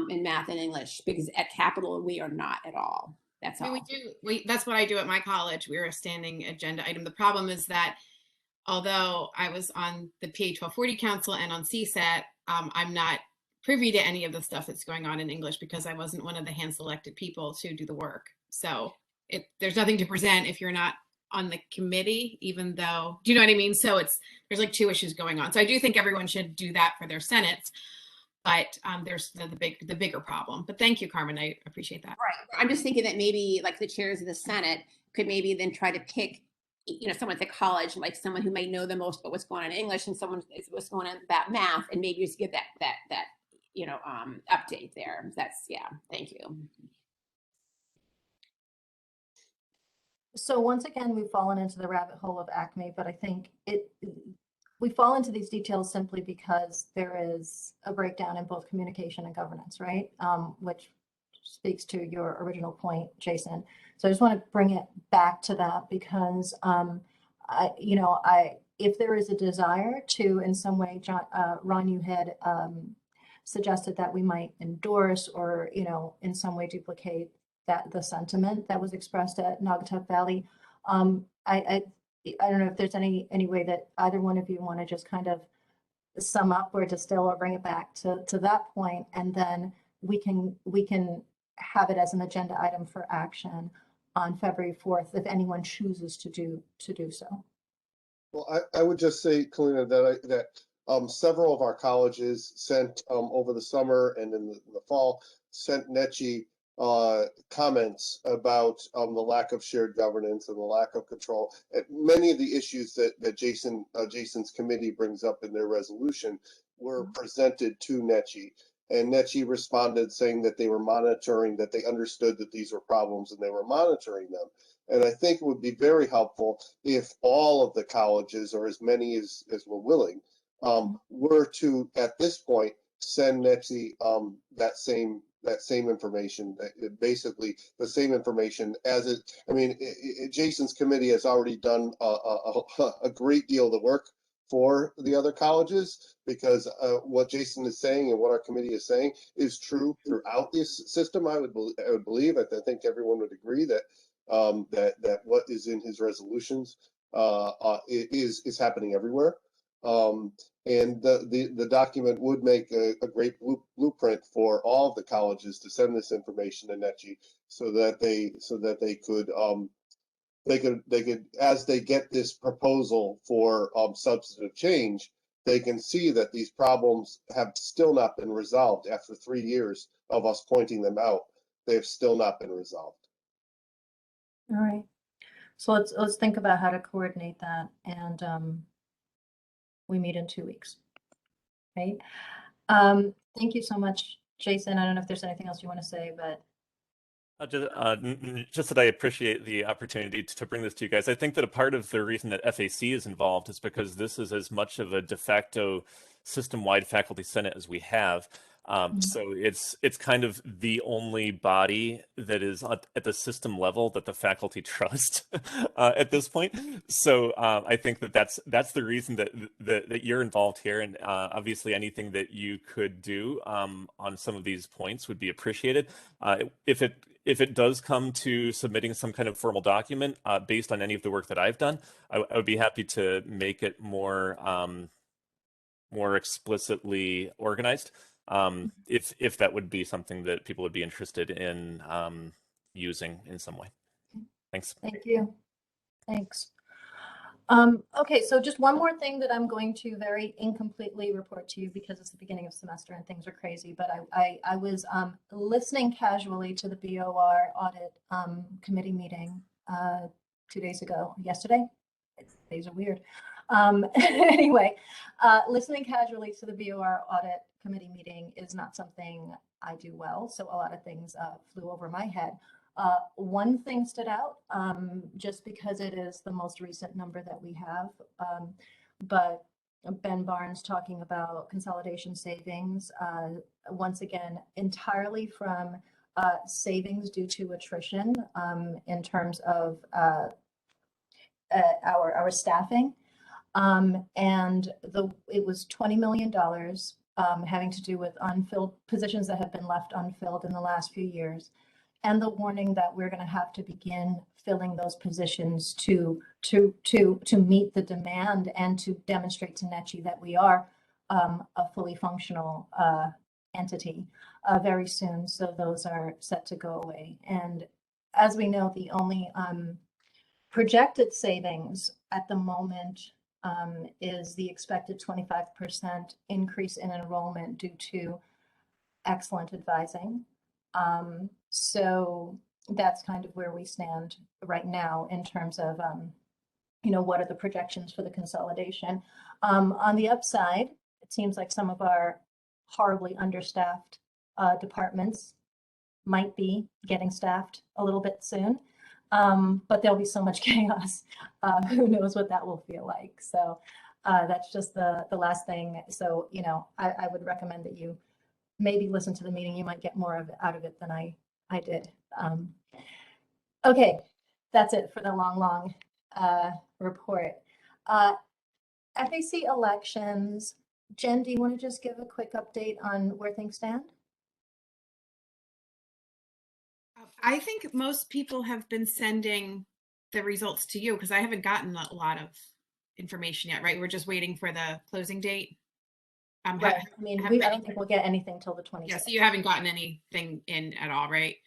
in math and English? Because at Capital, we are not at all. That's all. That's what I do at my college. We're a standing agenda item. The problem is that although I was on the PA 1240 Council and on CSAT, I'm not privy to any of the stuff that's going on in English because I wasn't one of the hand-selected people to do the work. So there's nothing to present if you're not on the committee, even though, do you know what I mean? So there's like two issues going on. So I do think everyone should do that for their senates, but there's the bigger problem. But thank you, Carmen. I appreciate that. Right. I'm just thinking that maybe like the chairs of the Senate could maybe then try to pick, someone at the college, like someone who may know the most about what's going on in English and someone what's going on about math, and maybe just give that update there. Thank you. So once again, we've fallen into the rabbit hole of ACME, but I think we fall into these details simply because there is a breakdown in both communication and governance, right? Which speaks to your original point, Jason. So I just want to bring it back to that because, if there is a desire to, in some way, Ron, you had suggested that we might endorse or, in some way duplicate the sentiment that was expressed at Naugatuck Valley. I don't know if there's any way that either one of you want to just kind of sum up or distill or bring it back to that point, and then we can have it as an agenda item for action on February 4th if anyone chooses to do so. Well, I would just say, Kalina, that several of our colleges sent over the summer and in the fall sent NECI comments about the lack of shared governance and the lack of control. And many of the issues that Jason's committee brings up in their resolution were presented to NECI. And NECI responded saying that they were monitoring, that they understood that these were problems and they were monitoring them. And I think it would be very helpful if all of the colleges, or as many as were willing, were to, at this point, send NECI that same that same information, basically the same information as it. I mean, Jason's committee has already done a great deal of the work for the other colleges, because what Jason is saying and what our committee is saying is true throughout this system. I would believe. I think everyone would agree that that what is in his resolutions is happening everywhere. And the document would make a great blueprint for all of the colleges to send this information to NETCHI, so that they could, as they get this proposal for substantive change, they can see that these problems have still not been resolved after 3 years of us pointing them out. They have still not been resolved. All right. So let's think about how to coordinate that, and we meet in 2 weeks. Right. Thank you so much, Jason. I don't know if there's anything else you want to say, but just that I appreciate the opportunity to bring this to you guys. I think that a part of the reason that FAC is involved is because this is as much of a de facto system-wide faculty senate as we have. So it's kind of the only body that is at the system level that the faculty trust at this point. So I think that that's the reason that you're involved here, and obviously anything that you could do on some of these points would be appreciated. If it does come to submitting some kind of formal document based on any of the work that I've done, I would be happy to make it more explicitly organized. If that would be something that people would be interested in using in some way. Thanks. Thank you. Thanks. Okay, so just one more thing that I'm going to very incompletely report to you, because it's the beginning of semester and things are crazy, but I was listening casually to the BOR audit committee meeting 2 days ago, yesterday. Days are weird. Anyway, listening casually to the BOR audit committee meeting is not something I do well, so a lot of things flew over my head. One thing stood out, just because it is the most recent number that we have, but Ben Barnes talking about consolidation savings, once again, entirely from savings due to attrition in terms of our staffing. And it was $20 million having to do with unfilled positions that have been left unfilled in the last few years, and the warning that we're going to have to begin filling those positions to meet the demand and to demonstrate to NETCHI that we are a fully functional entity very soon. So those are set to go away. And as we know, the only projected savings at the moment is the expected 25% increase in enrollment due to excellent advising. So that's kind of where we stand right now in terms of, what are the projections for the consolidation. On the upside, it seems like some of our horribly understaffed departments might be getting staffed a little bit soon. But there'll be so much chaos. Who knows what that will feel like. So that's just the last thing. So, I would recommend that you maybe listen to the meeting. You might get more out of it than I did. Okay, that's it for the long report. FAC elections. Jen, do you want to just give a quick update on where things stand? I think most people have been sending the results to you, because I haven't gotten a lot of information yet, right? We're just waiting for the closing date. Right. I mean, I don't think we'll get anything till the 26th. Yeah, so you haven't gotten anything in at all, right?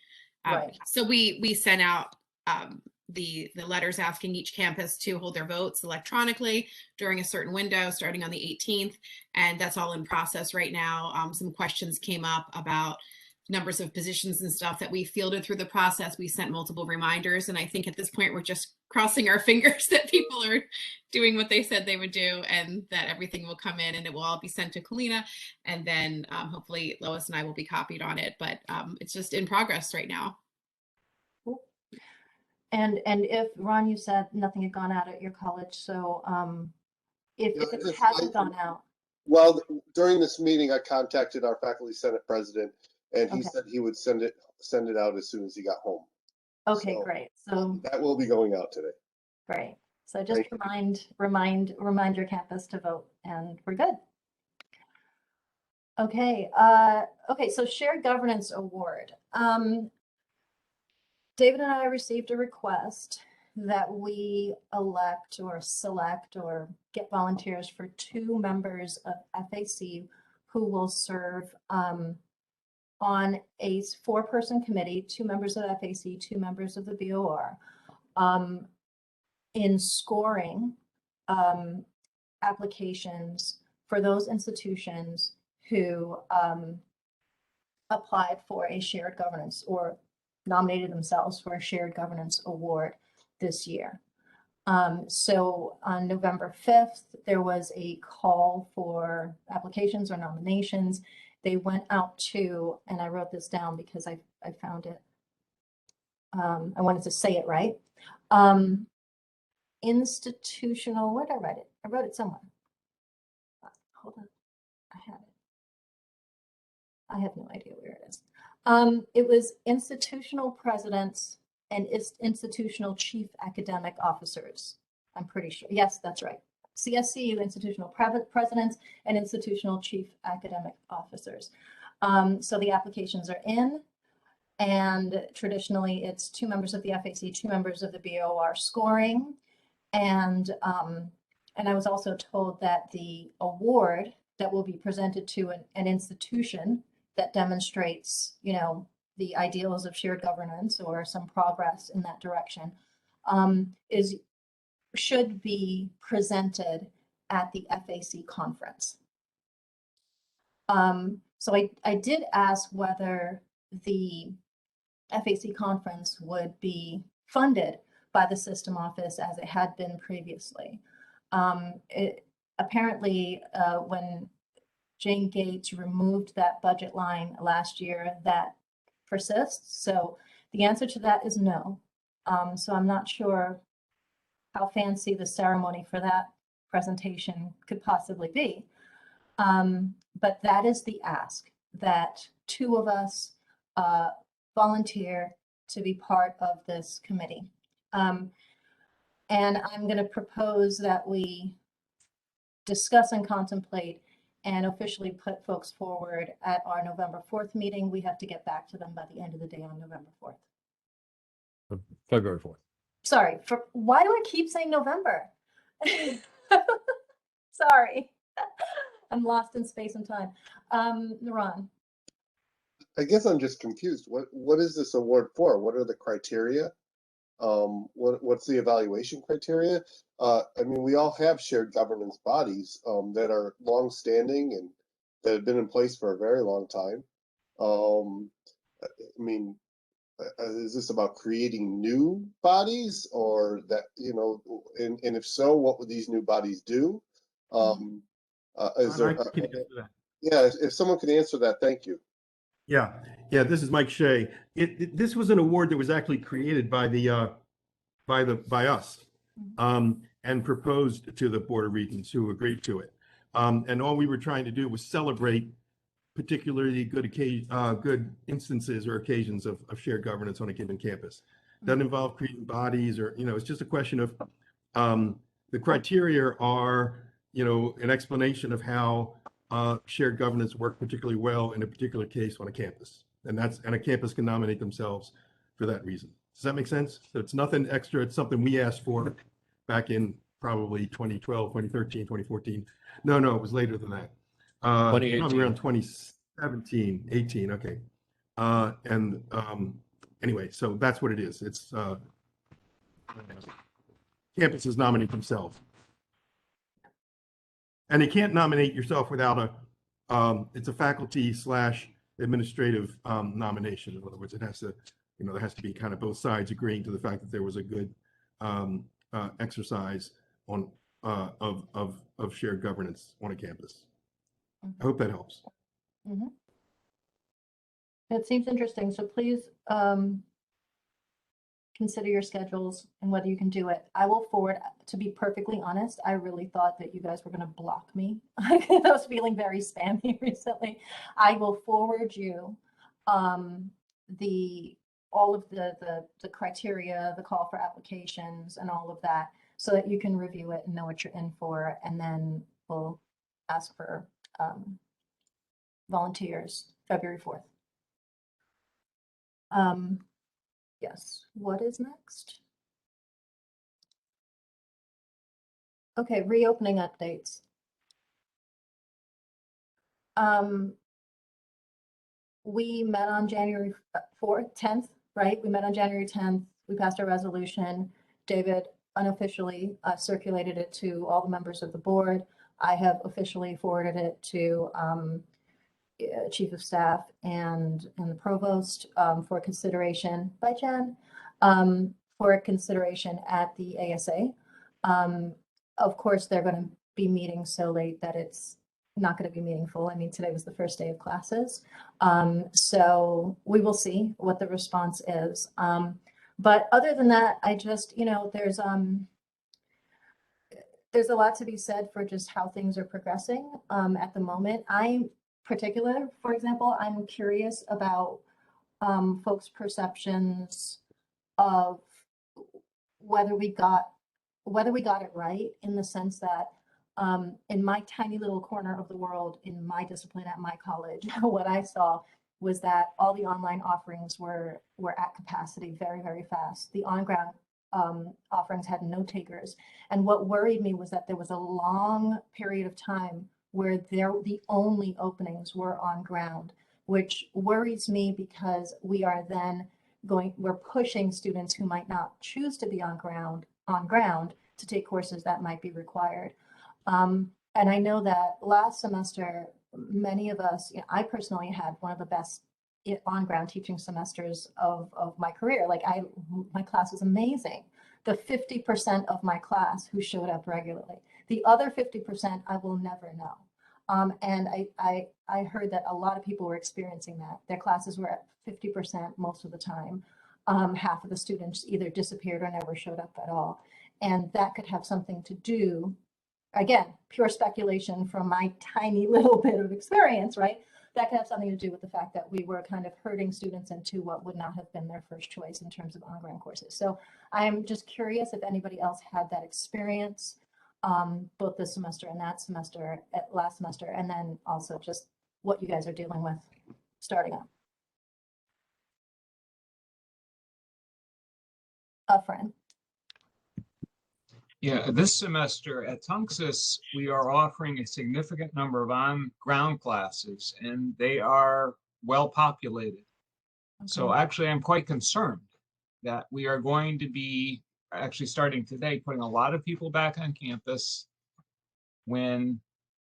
Right. So we sent out the letters asking each campus to hold their votes electronically during a certain window starting on the 18th, and that's all in process right now. Some questions came up about numbers of positions and stuff that we fielded through the process. We sent multiple reminders, and I think at this point we're just crossing our fingers that people are doing what they said they would do, and that everything will come in and it will all be sent to Kalina, and then hopefully Lois and I will be copied on it, but it's just in progress right now. Cool. And if, Ron, you said nothing had gone out at your college, so if it hasn't gone out. Well, during this meeting, I contacted our faculty senate president, and he Okay. said he would send it out as soon as he got home. Okay, So great. So that will be going out today. great. So just remind your campus to vote, and we're good. Okay. Okay. So shared governance award. David and I received a request that we elect or select or get volunteers for 2 members of FAC who will serve on a 4-person committee, 2 members of FAC, 2 members of the BOR, in scoring applications for those institutions who applied for a shared governance or nominated themselves for a shared governance award this year. So on November 5th, there was a call for applications or nominations. They went out to, and I wrote this down because I found it. I wanted to say it right. Institutional, where did I write it? I wrote it somewhere. Hold on, I had it. I have no idea where it is. It was institutional presidents and institutional chief academic officers. I'm pretty sure. Yes, that's right. CSCU institutional presidents and institutional chief academic officers. So the applications are in, and traditionally it's 2 members of the FAC, 2 members of the BOR scoring. And I was also told that the award that will be presented to an institution that demonstrates, you know, the ideals of shared governance or some progress in that direction should be presented at the FAC conference. So I did ask whether the FAC conference would be funded by the system office as it had been previously. Apparently, when Jane Gates removed that budget line last year, that persists. So the answer to that is no. So I'm not sure how fancy the ceremony for that presentation could possibly be. But that is the ask, that 2 of us volunteer to be part of this committee. And I'm going to propose that we discuss and contemplate and officially put folks forward at our November 4th meeting. We have to get back to them by the end of the day on November 4th. February 4th. Sorry, why do I keep saying November? Sorry, I'm lost in space and time. Ron. I guess I'm just confused. What is this award for? What are the criteria? What's the evaluation criteria? I mean, we all have shared governance bodies that are long-standing and that have been in place for a very long time. I mean, is this about creating new bodies, or that, you know, and if so, what would these new bodies do? Is there? Yeah, if someone could answer that, thank you. Yeah, this is Mike Shea. This was an award that was actually created by us and proposed to the Board of Regents, who agreed to it. And all we were trying to do was celebrate particularly good instances or occasions of shared governance on a given campus. Doesn't involve creating bodies, or, you know, it's just a question of the criteria are, you know, an explanation of how shared governance work particularly well in a particular case on a campus, and a campus can nominate themselves for that reason. Does that make sense? So it's nothing extra. It's something we asked for back in probably 2012, 2013, 2014. No, it was later than that. Probably around 2017, 18. Okay. Anyway, so that's what it is. It's campuses nominate themselves. And you can't nominate yourself without it's a faculty / administrative nomination. In other words, it has to, you know, there has to be kind of both sides agreeing to the fact that there was a good exercise on of shared governance on a campus. I hope that helps. Mm-hmm. It seems interesting. So please consider your schedules and whether you can do it. I will forward, to be perfectly honest, I really thought that you guys were going to block me. I was feeling very spammy recently. I will forward you all of the criteria, the call for applications and all of that, so that you can review it and know what you're in for, and then we'll ask for volunteers February 4th. Yes, what is next? Okay, reopening updates. We met on January 10th, right? We met on January 10th. We passed our resolution. David unofficially circulated it to all the members of the board. I have officially forwarded it to Chief of Staff and the Provost for consideration by Jen, for consideration at the ASA. Of course, they're going to be meeting so late that it's not going to be meaningful. I mean, today was the first day of classes. So we will see what the response is. But other than that, I just, there's a lot to be said for just how things are progressing at the moment. I'm particular, for example, I'm curious about folks' perceptions of whether we got it right, in the sense that in my tiny little corner of the world, in my discipline at my college, what I saw was that all the online offerings were at capacity very, very fast. The on-ground offerings had no takers. And what worried me was that there was a long period of time where the only openings were on ground, which worries me because we're pushing students who might not choose to be on ground to take courses that might be required. And I know that last semester, many of us, I personally had one of the best on-ground teaching semesters of my career. Like my class was amazing. The 50% of my class who showed up regularly. The other 50% I will never know. And I heard that a lot of people were experiencing that. Their classes were at 50% most of the time. Half of the students either disappeared or never showed up at all. And that could have something to do, again, pure speculation from my tiny little bit of experience, right? That could have something to do with the fact that we were kind of herding students into what would not have been their first choice in terms of on-ground courses. So I'm just curious if anybody else had that experience, both this semester and that semester, last semester, and then also just what you guys are dealing with starting up. A friend. Yeah, this semester at Tunxis, we are offering a significant number of on-ground classes, and they are well populated. Okay. So actually, I'm quite concerned that we are going to be actually starting today, putting a lot of people back on campus when,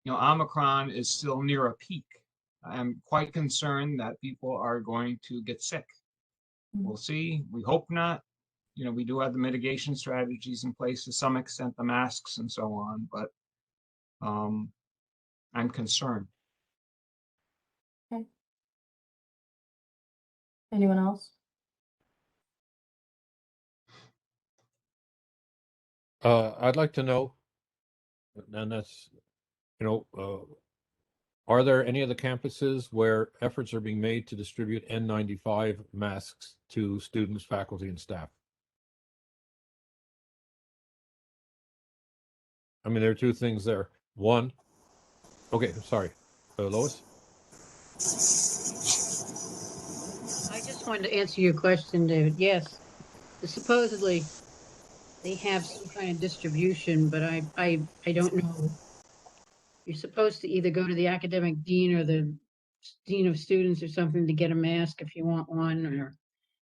Omicron is still near a peak. I'm quite concerned that people are going to get sick. We'll see. We hope not. We do have the mitigation strategies in place to some extent, the masks and so on, but I'm concerned. Okay. Anyone else? I'd like to know, and that's, are there any of the campuses where efforts are being made to distribute N95 masks to students, faculty, and staff? I mean, there are two things there. One, okay, sorry, Lois? I just wanted to answer your question, David. Yes, supposedly they have some kind of distribution, but I don't know. You're supposed to either go to the academic dean or the dean of students or something to get a mask if you want one, or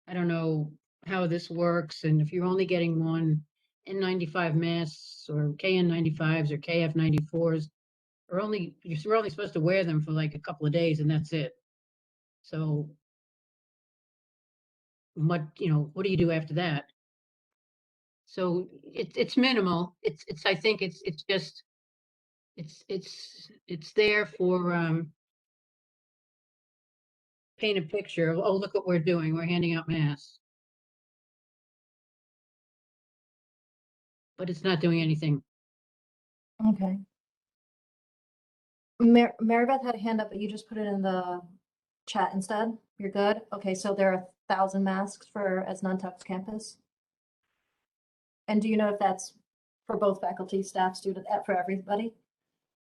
I don't know how this works. And if you're only getting one N95 masks or KN95s or KF94s, you're only supposed to wear them for like a couple of days and that's it. So what do you do after that? So it's minimal. I think it's just it's there for paint a picture of, oh, look what we're doing. We're handing out masks. But it's not doing anything. Okay. Marybeth had a hand up, but you just put it in the chat instead? You're good? Okay, so there are 1,000 masks for Nantuck's campus? And do you know if that's for both faculty, staff, student, for everybody?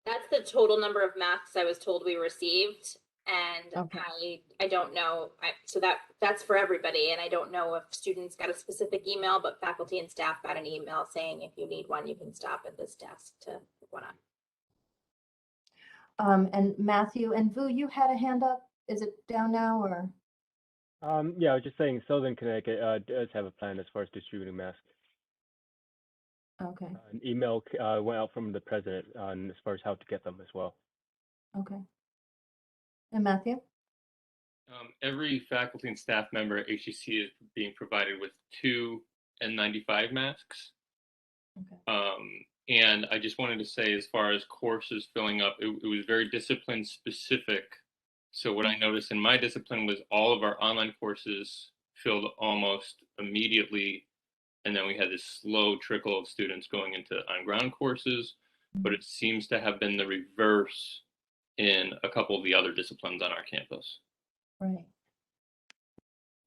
That's the total number of masks I was told we received. And Okay. I don't know. So that's for everybody. And I don't know if students got a specific email, but faculty and staff got an email saying if you need one, you can stop at this desk to pick one up. And Matthew and Vu, you had a hand up. Is it down now or? Yeah, I was just saying Southern Connecticut does have a plan as far as distributing masks. Okay, An email went out from the president on as far as how to get them as well. okay. And Matthew? Every faculty and staff member at HEC is being provided with 2 N95 masks. Okay. And I just wanted to say, as far as courses filling up, it was very discipline specific. So what I noticed in my discipline was all of our online courses filled almost immediately. And then we had this slow trickle of students going into on-ground courses, but it seems to have been the reverse in a couple of the other disciplines on our campus. Right.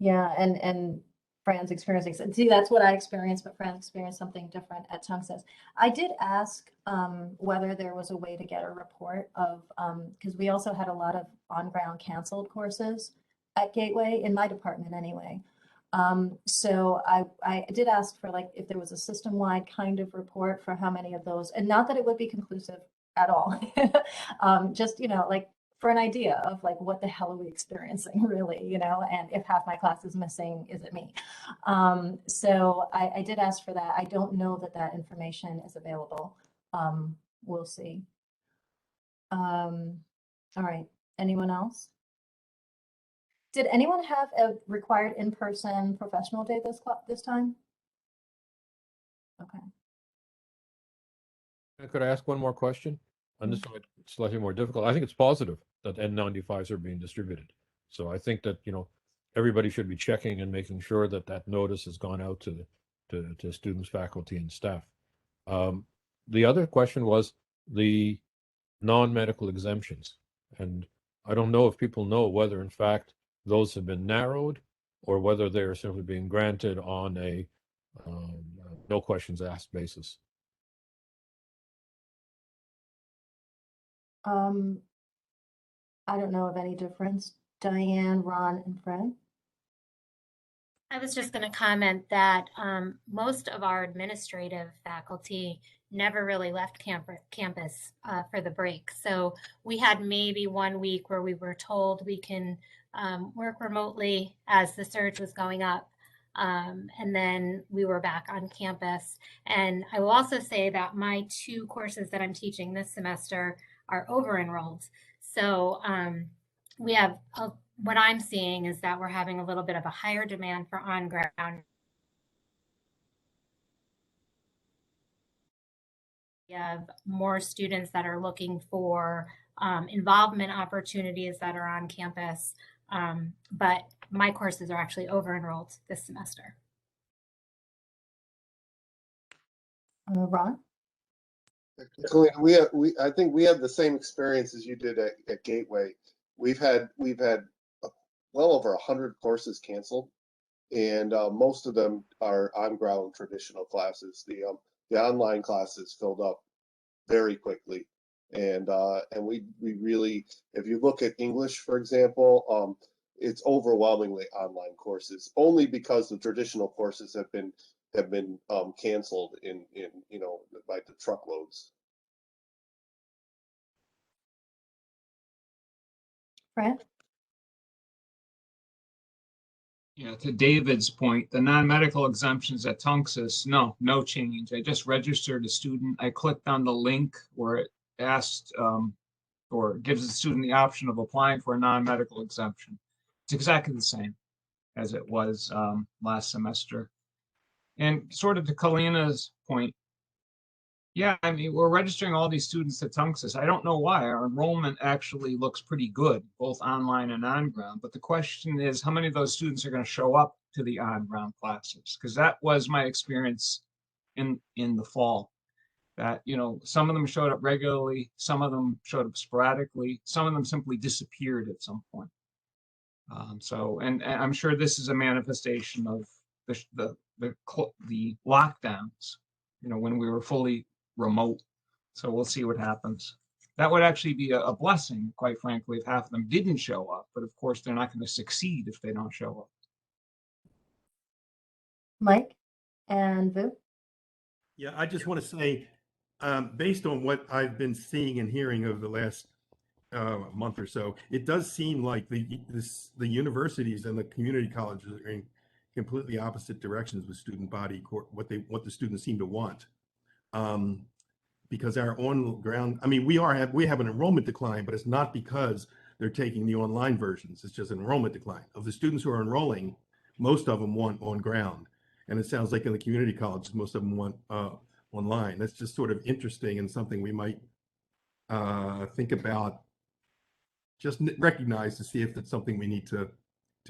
Yeah, and Fran's experiencing, see, that's what I experienced, but Fran experienced something different at Tungsten. I did ask whether there was a way to get a report of, because we also had a lot of on-ground canceled courses at Gateway, in my department anyway. So I did ask for like if there was a system-wide kind of report for how many of those, and not that it would be conclusive at all, just, you know, like for an idea of like what the hell are we experiencing really, you know, and if half my class is missing, is it me? So I did ask for that. I don't know that that information is available. We'll see. All right, anyone else? Did anyone have a required in-person professional day this time? Okay. Could I ask one more question? And this is slightly more difficult. I think it's positive that N95s are being distributed. So I think that, you know, everybody should be checking and making sure that that notice has gone out to students, faculty, and staff. The other question was the non-medical exemptions. And I don't know if people know whether, in fact, those have been narrowed or whether they're simply being granted on a no questions asked basis. I don't know of any difference. Diane, Ron, and Fred? I was just going to comment that most of our administrative faculty never really left campus for the break. So we had maybe 1 week where we were told we can work remotely as the surge was going up. And then we were back on campus. And I will also say that my 2 courses that I'm teaching this semester are over-enrolled. So we have, what I'm seeing is that we're having a little bit of a higher demand for on-ground. We have more students that are looking for involvement opportunities that are on campus. But my courses are actually over-enrolled this semester. Ron? I think we have the same experience as you did at Gateway. We've had well over 100 courses canceled, and most of them are on-ground traditional classes. The online classes filled up very quickly, and we really, if you look at English, for example, it's overwhelmingly online courses, only because the traditional courses have been canceled in you know, by the truckloads. Fred? Yeah, to David's point, the non-medical exemptions at Tunxis, no change. I just registered a student. I clicked on the link where it asked or gives the student the option of applying for a non-medical exemption. It's exactly the same as it was last semester. And sort of to Kalina's point, yeah, I mean, we're registering all these students at Tunxis. I don't know why. Our enrollment actually looks pretty good, both online and on-ground. But the question is, how many of those students are going to show up to the on-ground classes? Because that was my experience in the fall. That, you know, some of them showed up regularly, some of them showed up sporadically, some of them simply disappeared at some point. And I'm sure this is a manifestation of the lockdowns, when we were fully remote. So we'll see what happens. That would actually be a blessing, quite frankly, if half of them didn't show up. But of course, they're not going to succeed if they don't show up. Mike and Vu? Yeah, I just want to say, based on what I've been seeing and hearing over the last month or so, it does seem like the universities and the community colleges are in completely opposite directions with student body, what the students seem to want. Because our on ground, I mean, we have an enrollment decline, but it's not because they're taking the online versions. It's just an enrollment decline. Of the students who are enrolling, most of them want on ground. And it sounds like in the community colleges, most of them want online. That's just sort of interesting and something we might think about, just recognize to see if it's something we need to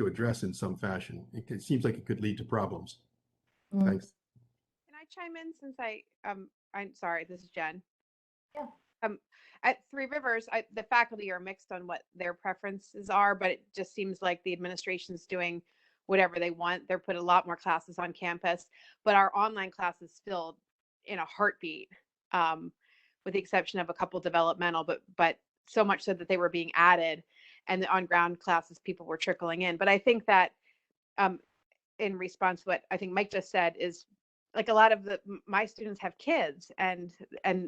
address in some fashion. It seems like it could lead to problems. Thanks. Can I chime in since I'm sorry, this is Jen. Yeah. At Three Rivers, the faculty are mixed on what their preferences are, but it just seems like the administration's doing whatever they want. They're putting a lot more classes on campus, but our online classes filled in a heartbeat, with the exception of a couple developmental, but so much so that they were being added, and the on-ground classes, people were trickling in. But I think that in response to what I think Mike just said is, like, a lot of my students have kids and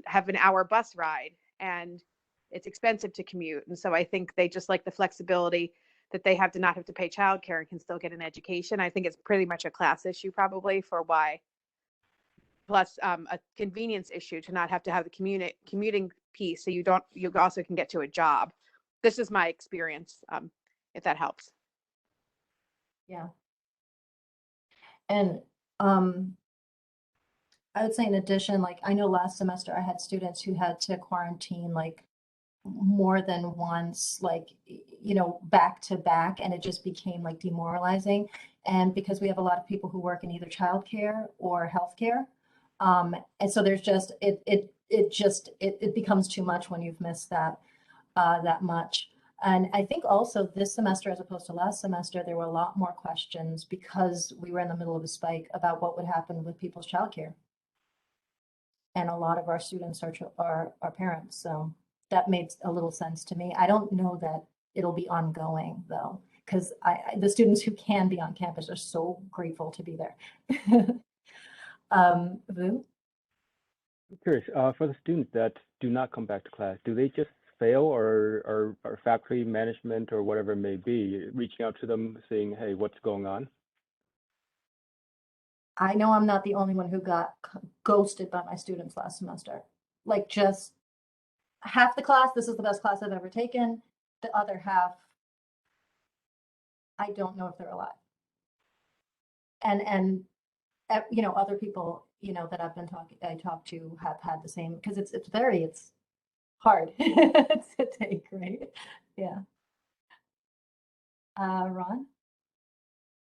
have an hour bus ride, and it's expensive to commute. And so I think they just like the flexibility that they have to not have to pay childcare and can still get an education. I think it's pretty much a class issue probably for why, plus a convenience issue to not have to have the commuting piece. So you also can get to a job. This is my experience, if that helps. Yeah. And I would say in addition, like, I know last semester I had students who had to quarantine like more than once, like, back to back, and it just became like demoralizing. And because we have a lot of people who work in either childcare or healthcare, and so there's just it becomes too much when you've missed that much. And I think also this semester, as opposed to last semester, there were a lot more questions because we were in the middle of a spike about what would happen with people's childcare. And a lot of our students are parents, so that made a little sense to me. I don't know that it'll be ongoing though, because the students who can be on campus are so grateful to be there. Vu? I'm curious, for the students that do not come back to class, do they just fail, or faculty management or whatever it may be reaching out to them saying, hey, what's going on? I know I'm not the only one who got ghosted by my students last semester. Like, just half the class, this is the best class I've ever taken. The other half, I don't know if they're alive. And other people, that I talked to have had the same, because it's hard to take, right? Yeah. Ron?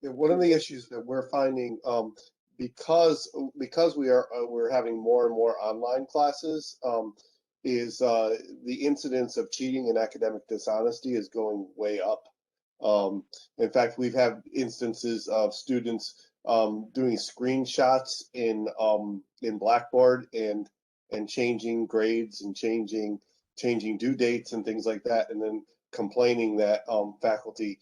Yeah, one of the issues that we're finding, because we're having more and more online classes, is the incidence of cheating and academic dishonesty is going way up. In fact, we've had instances of students doing screenshots in Blackboard and changing grades and changing due dates and things like that, and then complaining that faculty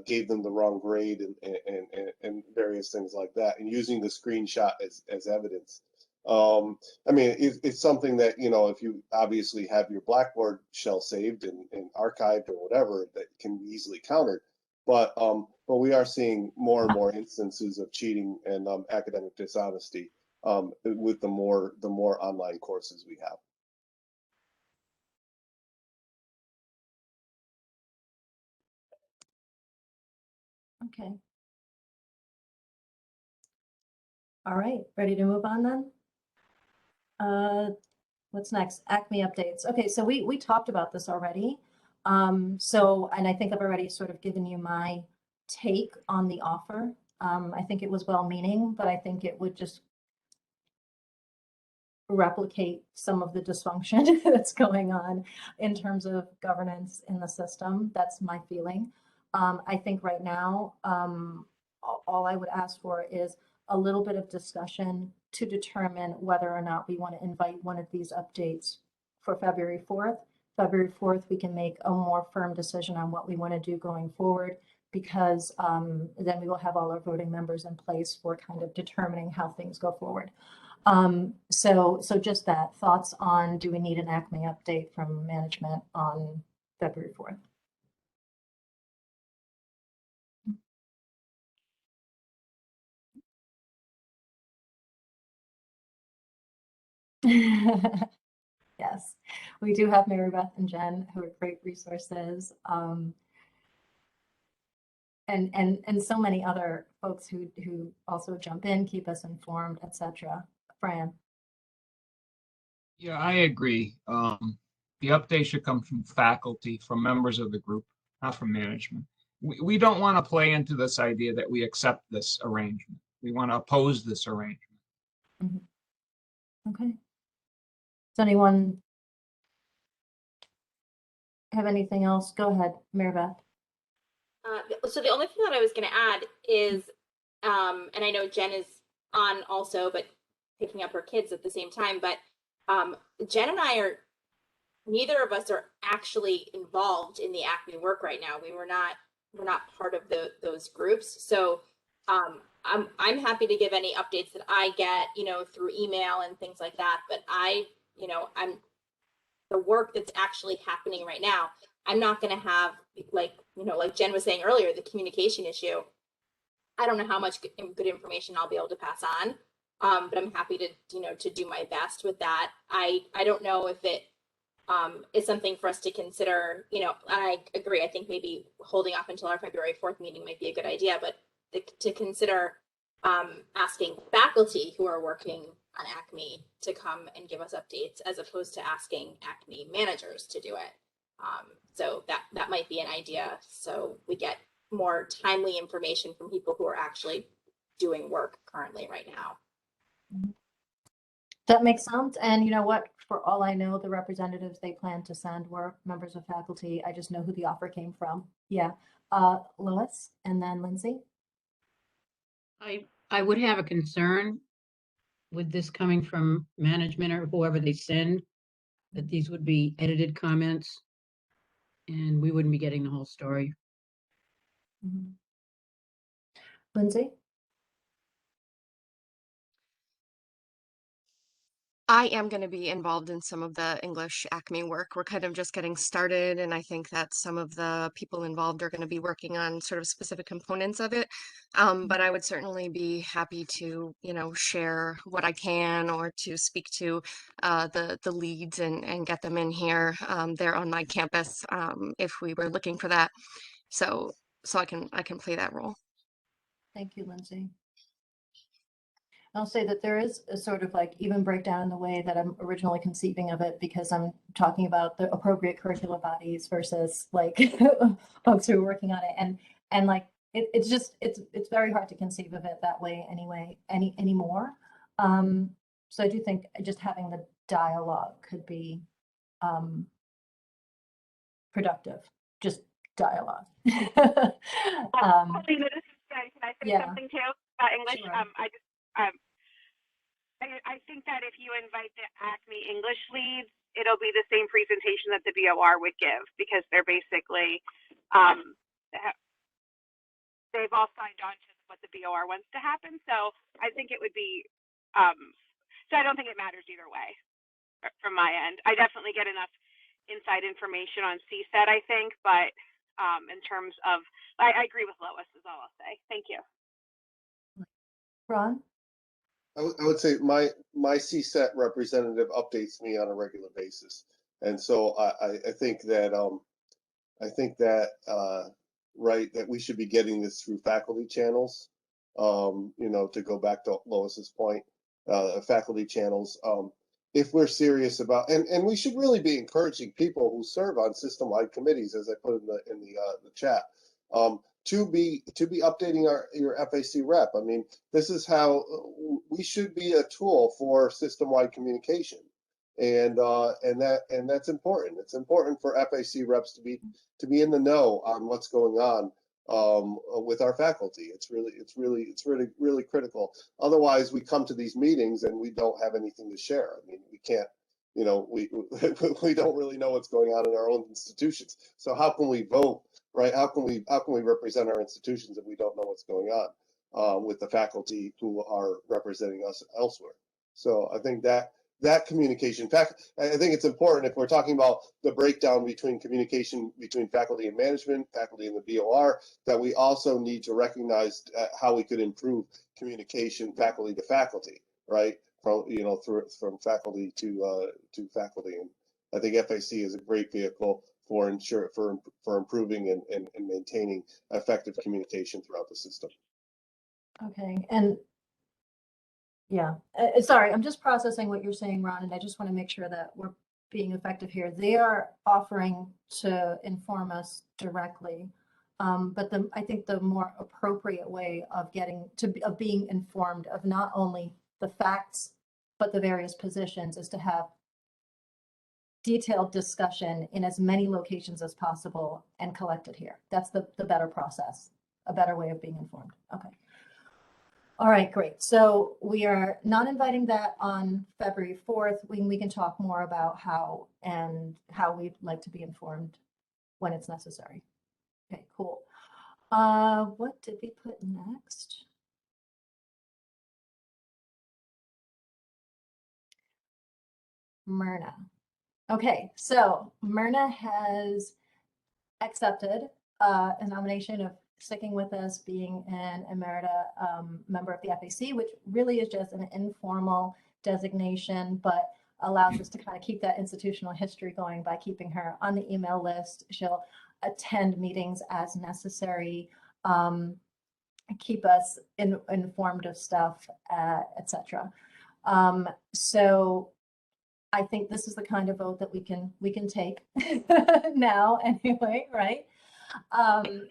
gave them the wrong grade and various things like that, and using the screenshot as evidence. I mean, it's something that, if you obviously have your Blackboard shell saved and archived or whatever, that can be easily countered. But we are seeing more and more instances of cheating and academic dishonesty with the more online courses we have. Okay. All right, ready to move on then? What's next? ACME updates. Okay, so we talked about this already. And I think I've already sort of given you my take on the offer. I think it was well-meaning, but I think it would just replicate some of the dysfunction that's going on in terms of governance in the system. That's my feeling. I think right now, all I would ask for is a little bit of discussion to determine whether or not we want to invite one of these updates for February 4th. February 4th, we can make a more firm decision on what we want to do going forward, because then we will have all our voting members in place for kind of determining how things go forward. So just that, thoughts on, do we need an ACME update from management on February 4th? Yes, we do have Mary Beth and Jen, who are great resources. And so many other folks who also jump in, keep us informed, etc. Fran. Yeah, I agree. The update should come from faculty, from members of the group, not from management. We don't want to play into this idea that we accept this arrangement. We want to oppose this arrangement. Mm-hmm. Okay. Does anyone have anything else? Go ahead, Mary Beth. So the only thing that I was going to add is, and I know Jen is on also, but picking up her kids at the same time, but Jen and I are, neither of us are actually involved in the ACME work right now. We're not part of those groups. So I'm happy to give any updates that I get, through email and things like that. But I'm the work that's actually happening right now, I'm not going to have, like Jen was saying earlier, the communication issue. I don't know how much good information I'll be able to pass on, but I'm happy to do my best with that. I don't know if it is something for us to consider, and I agree. I think maybe holding off until our February 4th meeting might be a good idea, but to consider asking faculty who are working on ACME to come and give us updates, as opposed to asking ACME managers to do it. So that might be an idea. So we get more timely information from people who are actually doing work currently right now. That makes sense. And you know what? For all I know, the representatives they plan to send were members of faculty. I just know who the offer came from. Yeah. Lois and then Lindsay. I would have a concern with this coming from management or whoever they send, that these would be edited comments and we wouldn't be getting the whole story. Mm-hmm. Lindsay? I am going to be involved in some of the English ACME work. We're kind of just getting started, and I think that some of the people involved are going to be working on sort of specific components of it. But I would certainly be happy to, share what I can, or to speak to the leads and get them in here. They're on my campus if we were looking for that. So I can play that role. Thank you, Lindsay. I'll say that there is a sort of like even breakdown in the way that I'm originally conceiving of it, because I'm talking about the appropriate curricular bodies versus like folks who are working on it, and like it's very hard to conceive of it that way anymore. So I do think just having the dialogue could be productive. Just dialogue. Paulina, this is Jen. Can I say something too about English? Sure. I think that if you invite the ACME English leads, it'll be the same presentation that the BOR would give, because they're basically, they've all signed on to what the BOR wants to happen. So I think it would be, so I don't think it matters either way from my end. I definitely get enough inside information on CSET, I think, but in terms of, I agree with Lois is all I'll say. Thank you. Ron? I would say my CSET representative updates me on a regular basis, and so I think that right, that we should be getting this through faculty channels. To go back to Lois's point, faculty channels. If we're serious about, and we should really be encouraging people who serve on system-wide committees, as I put in the chat, to be updating your FAC rep. I mean, this is how we should be a tool for system-wide communication, and that's important. It's important for FAC reps to be in the know on what's going on with our faculty. It's really critical. Otherwise, we come to these meetings and we don't have anything to share. I mean, we can't. You know, we don't really know what's going on in our own institutions. So how can we vote, right? How can we represent our institutions if we don't know what's going on with the faculty who are representing us elsewhere? So I think that communication, in fact, I think it's important if we're talking about the breakdown between communication between faculty and management, faculty and the BOR, that we also need to recognize how we could improve communication faculty to faculty, right? From faculty to faculty, and I think FAC is a great vehicle for improving and maintaining effective communication throughout the system. Okay, and yeah, sorry, I'm just processing what you're saying, Ron, and I just want to make sure that we're being effective here. They are offering to inform us directly, but I think the more appropriate way of being informed of not only the facts, but the various positions is to have detailed discussion in as many locations as possible and collect it here. That's the better process, a better way of being informed. Okay. All right, great. So we are not inviting that on February 4th. We can talk more about how we'd like to be informed when it's necessary. Okay, cool. What did we put next? Myrna. Okay, so Myrna has accepted a nomination of sticking with us, being an emerita member of the FAC, which really is just an informal designation, but allows us to kind of keep that institutional history going by keeping her on the email list. She'll attend meetings as necessary, keep us informed of stuff, etc. So I think this is the kind of vote that we can take now anyway, right?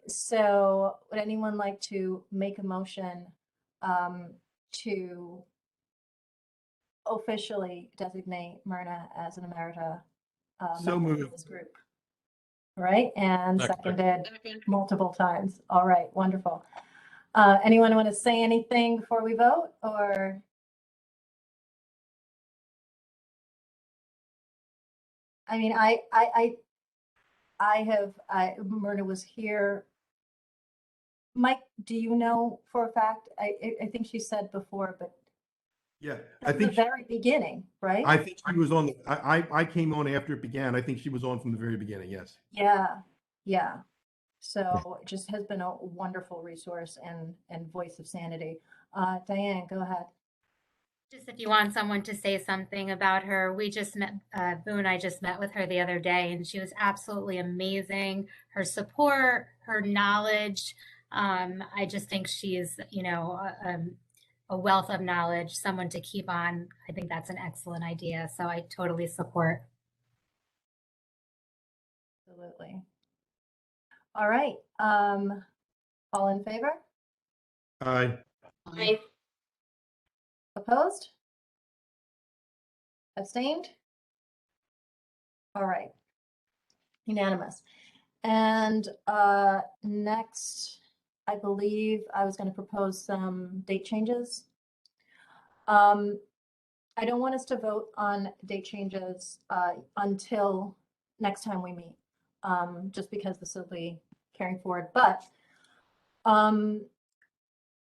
So would anyone like to make a motion to officially designate Myrna as an emerita So member of moved. this group? Right, and seconded multiple times. All right, wonderful. Anyone want to say anything before we vote, or? I mean, Myrna was here. Mike, do you know for a fact? I think she said before, but Yeah, I think the very beginning, right? I think she was on. I came on after it began. I think she was on from the very beginning. Yes. Yeah. So it just has been a wonderful resource and voice of sanity. Diane, go ahead. Just if you want someone to say something about her, we just met, Boo and I just met with her the other day, and she was absolutely amazing. Her support, her knowledge. I just think she's, a wealth of knowledge, someone to keep on. I think that's an excellent idea. So I totally support. Absolutely. All right. All in favor? Aye. Aye. Opposed? Abstained? All right. Unanimous. And next, I believe I was going to propose some date changes. I don't want us to vote on date changes until next time we meet, just because this will be carrying forward. But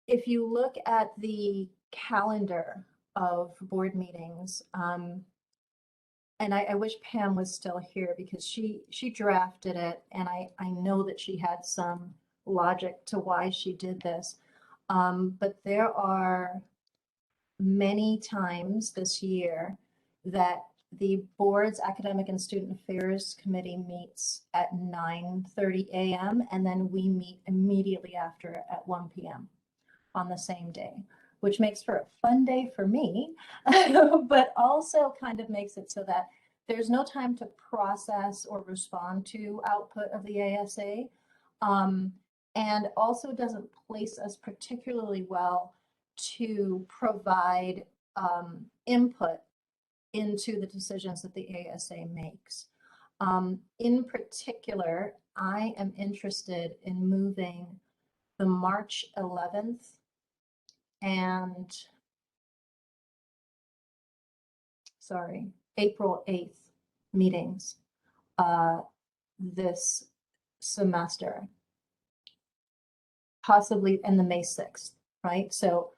if you look at the calendar of board meetings, and I wish Pam was still here because she drafted it, and I know that she had some logic to why she did this. But there are many times this year that the board's Academic and Student Affairs Committee meets at 9:30 a.m. and then we meet immediately after at 1 p.m. on the same day, which makes for a fun day for me, but also kind of makes it so that there's no time to process or respond to output of the ASA. and also doesn't place us particularly well to provide input into the decisions that the ASA makes. In particular, I am interested in moving the March 11th and, sorry, April 8th meetings this semester, possibly in the May 6th, right? So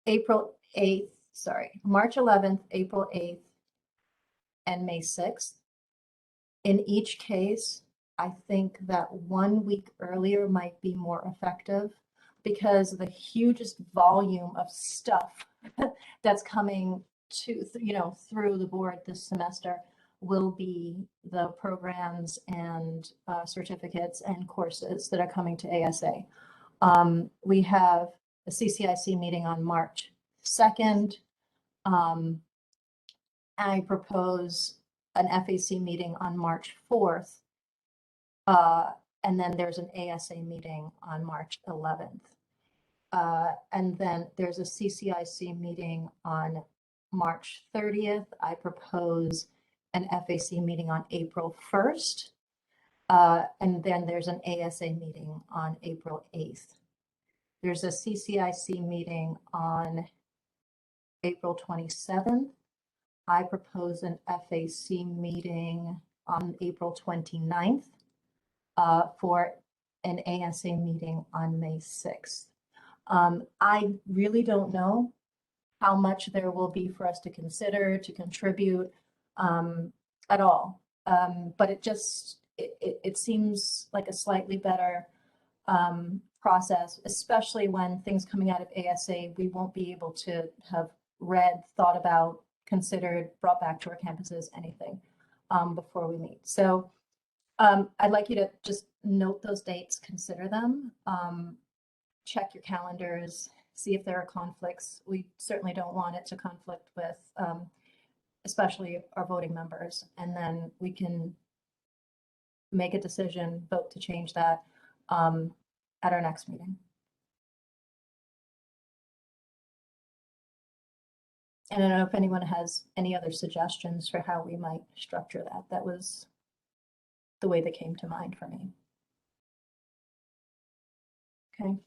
April 8th, sorry, March 11th, April 8th, and May 6th. In each case, I think that 1 week earlier might be more effective because the hugest volume of stuff that's coming to, through the board this semester will be the programs and certificates and courses that are coming to ASA. We have a CCIC meeting on March 2nd. I propose an FAC meeting on March 4th. And then there's an ASA meeting on March 11th. And then there's a CCIC meeting on March 30th. I propose an FAC meeting on April 1st. And then there's an ASA meeting on April 8th. There's a CCIC meeting on April 27th. I propose an FAC meeting on April 29th for an ASA meeting on May 6th. I really don't know how much there will be for us to consider, to contribute at all. But it seems like a slightly better process, especially when things coming out of ASA, we won't be able to have read, thought about, considered, brought back to our campuses, anything before we meet. So I'd like you to just note those dates, consider them, check your calendars, see if there are conflicts. We certainly don't want it to conflict with, especially our voting members, and then we can make a decision, vote to change that at our next meeting. And I don't know if anyone has any other suggestions for how we might structure that. That was the way that came to mind for me. Okay.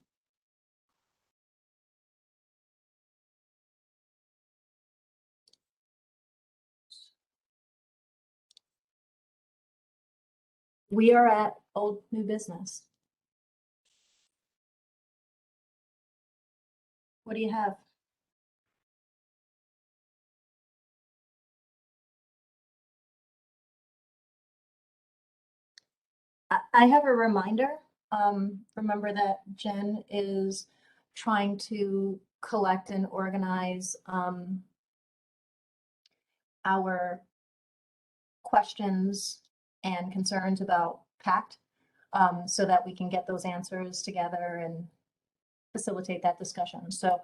We are at old new business. What do you have? I have a reminder. Remember that Jen is trying to collect and organize our questions and concerns about PACT so that we can get those answers together and facilitate that discussion. So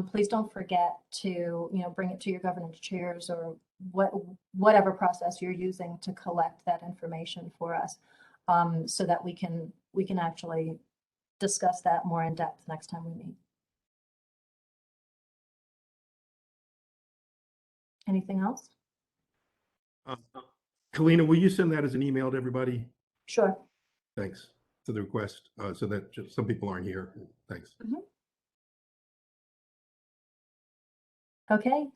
please don't forget to bring it to your governance chairs or whatever process you're using to collect that information for us, so that we can actually discuss that more in depth next time we meet. Anything else? Kalina, will you send that as an email to everybody? Sure. Thanks. To the request, so that just some people aren't here. Thanks. Mm-hmm. Okay.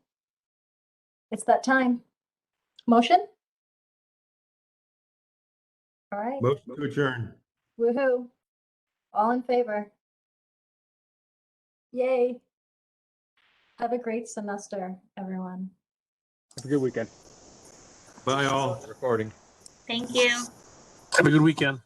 It's that time. Motion? All right. Motion to adjourn. Woohoo. All in favor? Yay. Have a great semester, everyone. Have a good weekend. Bye all. Recording. Thank you. Have a good weekend.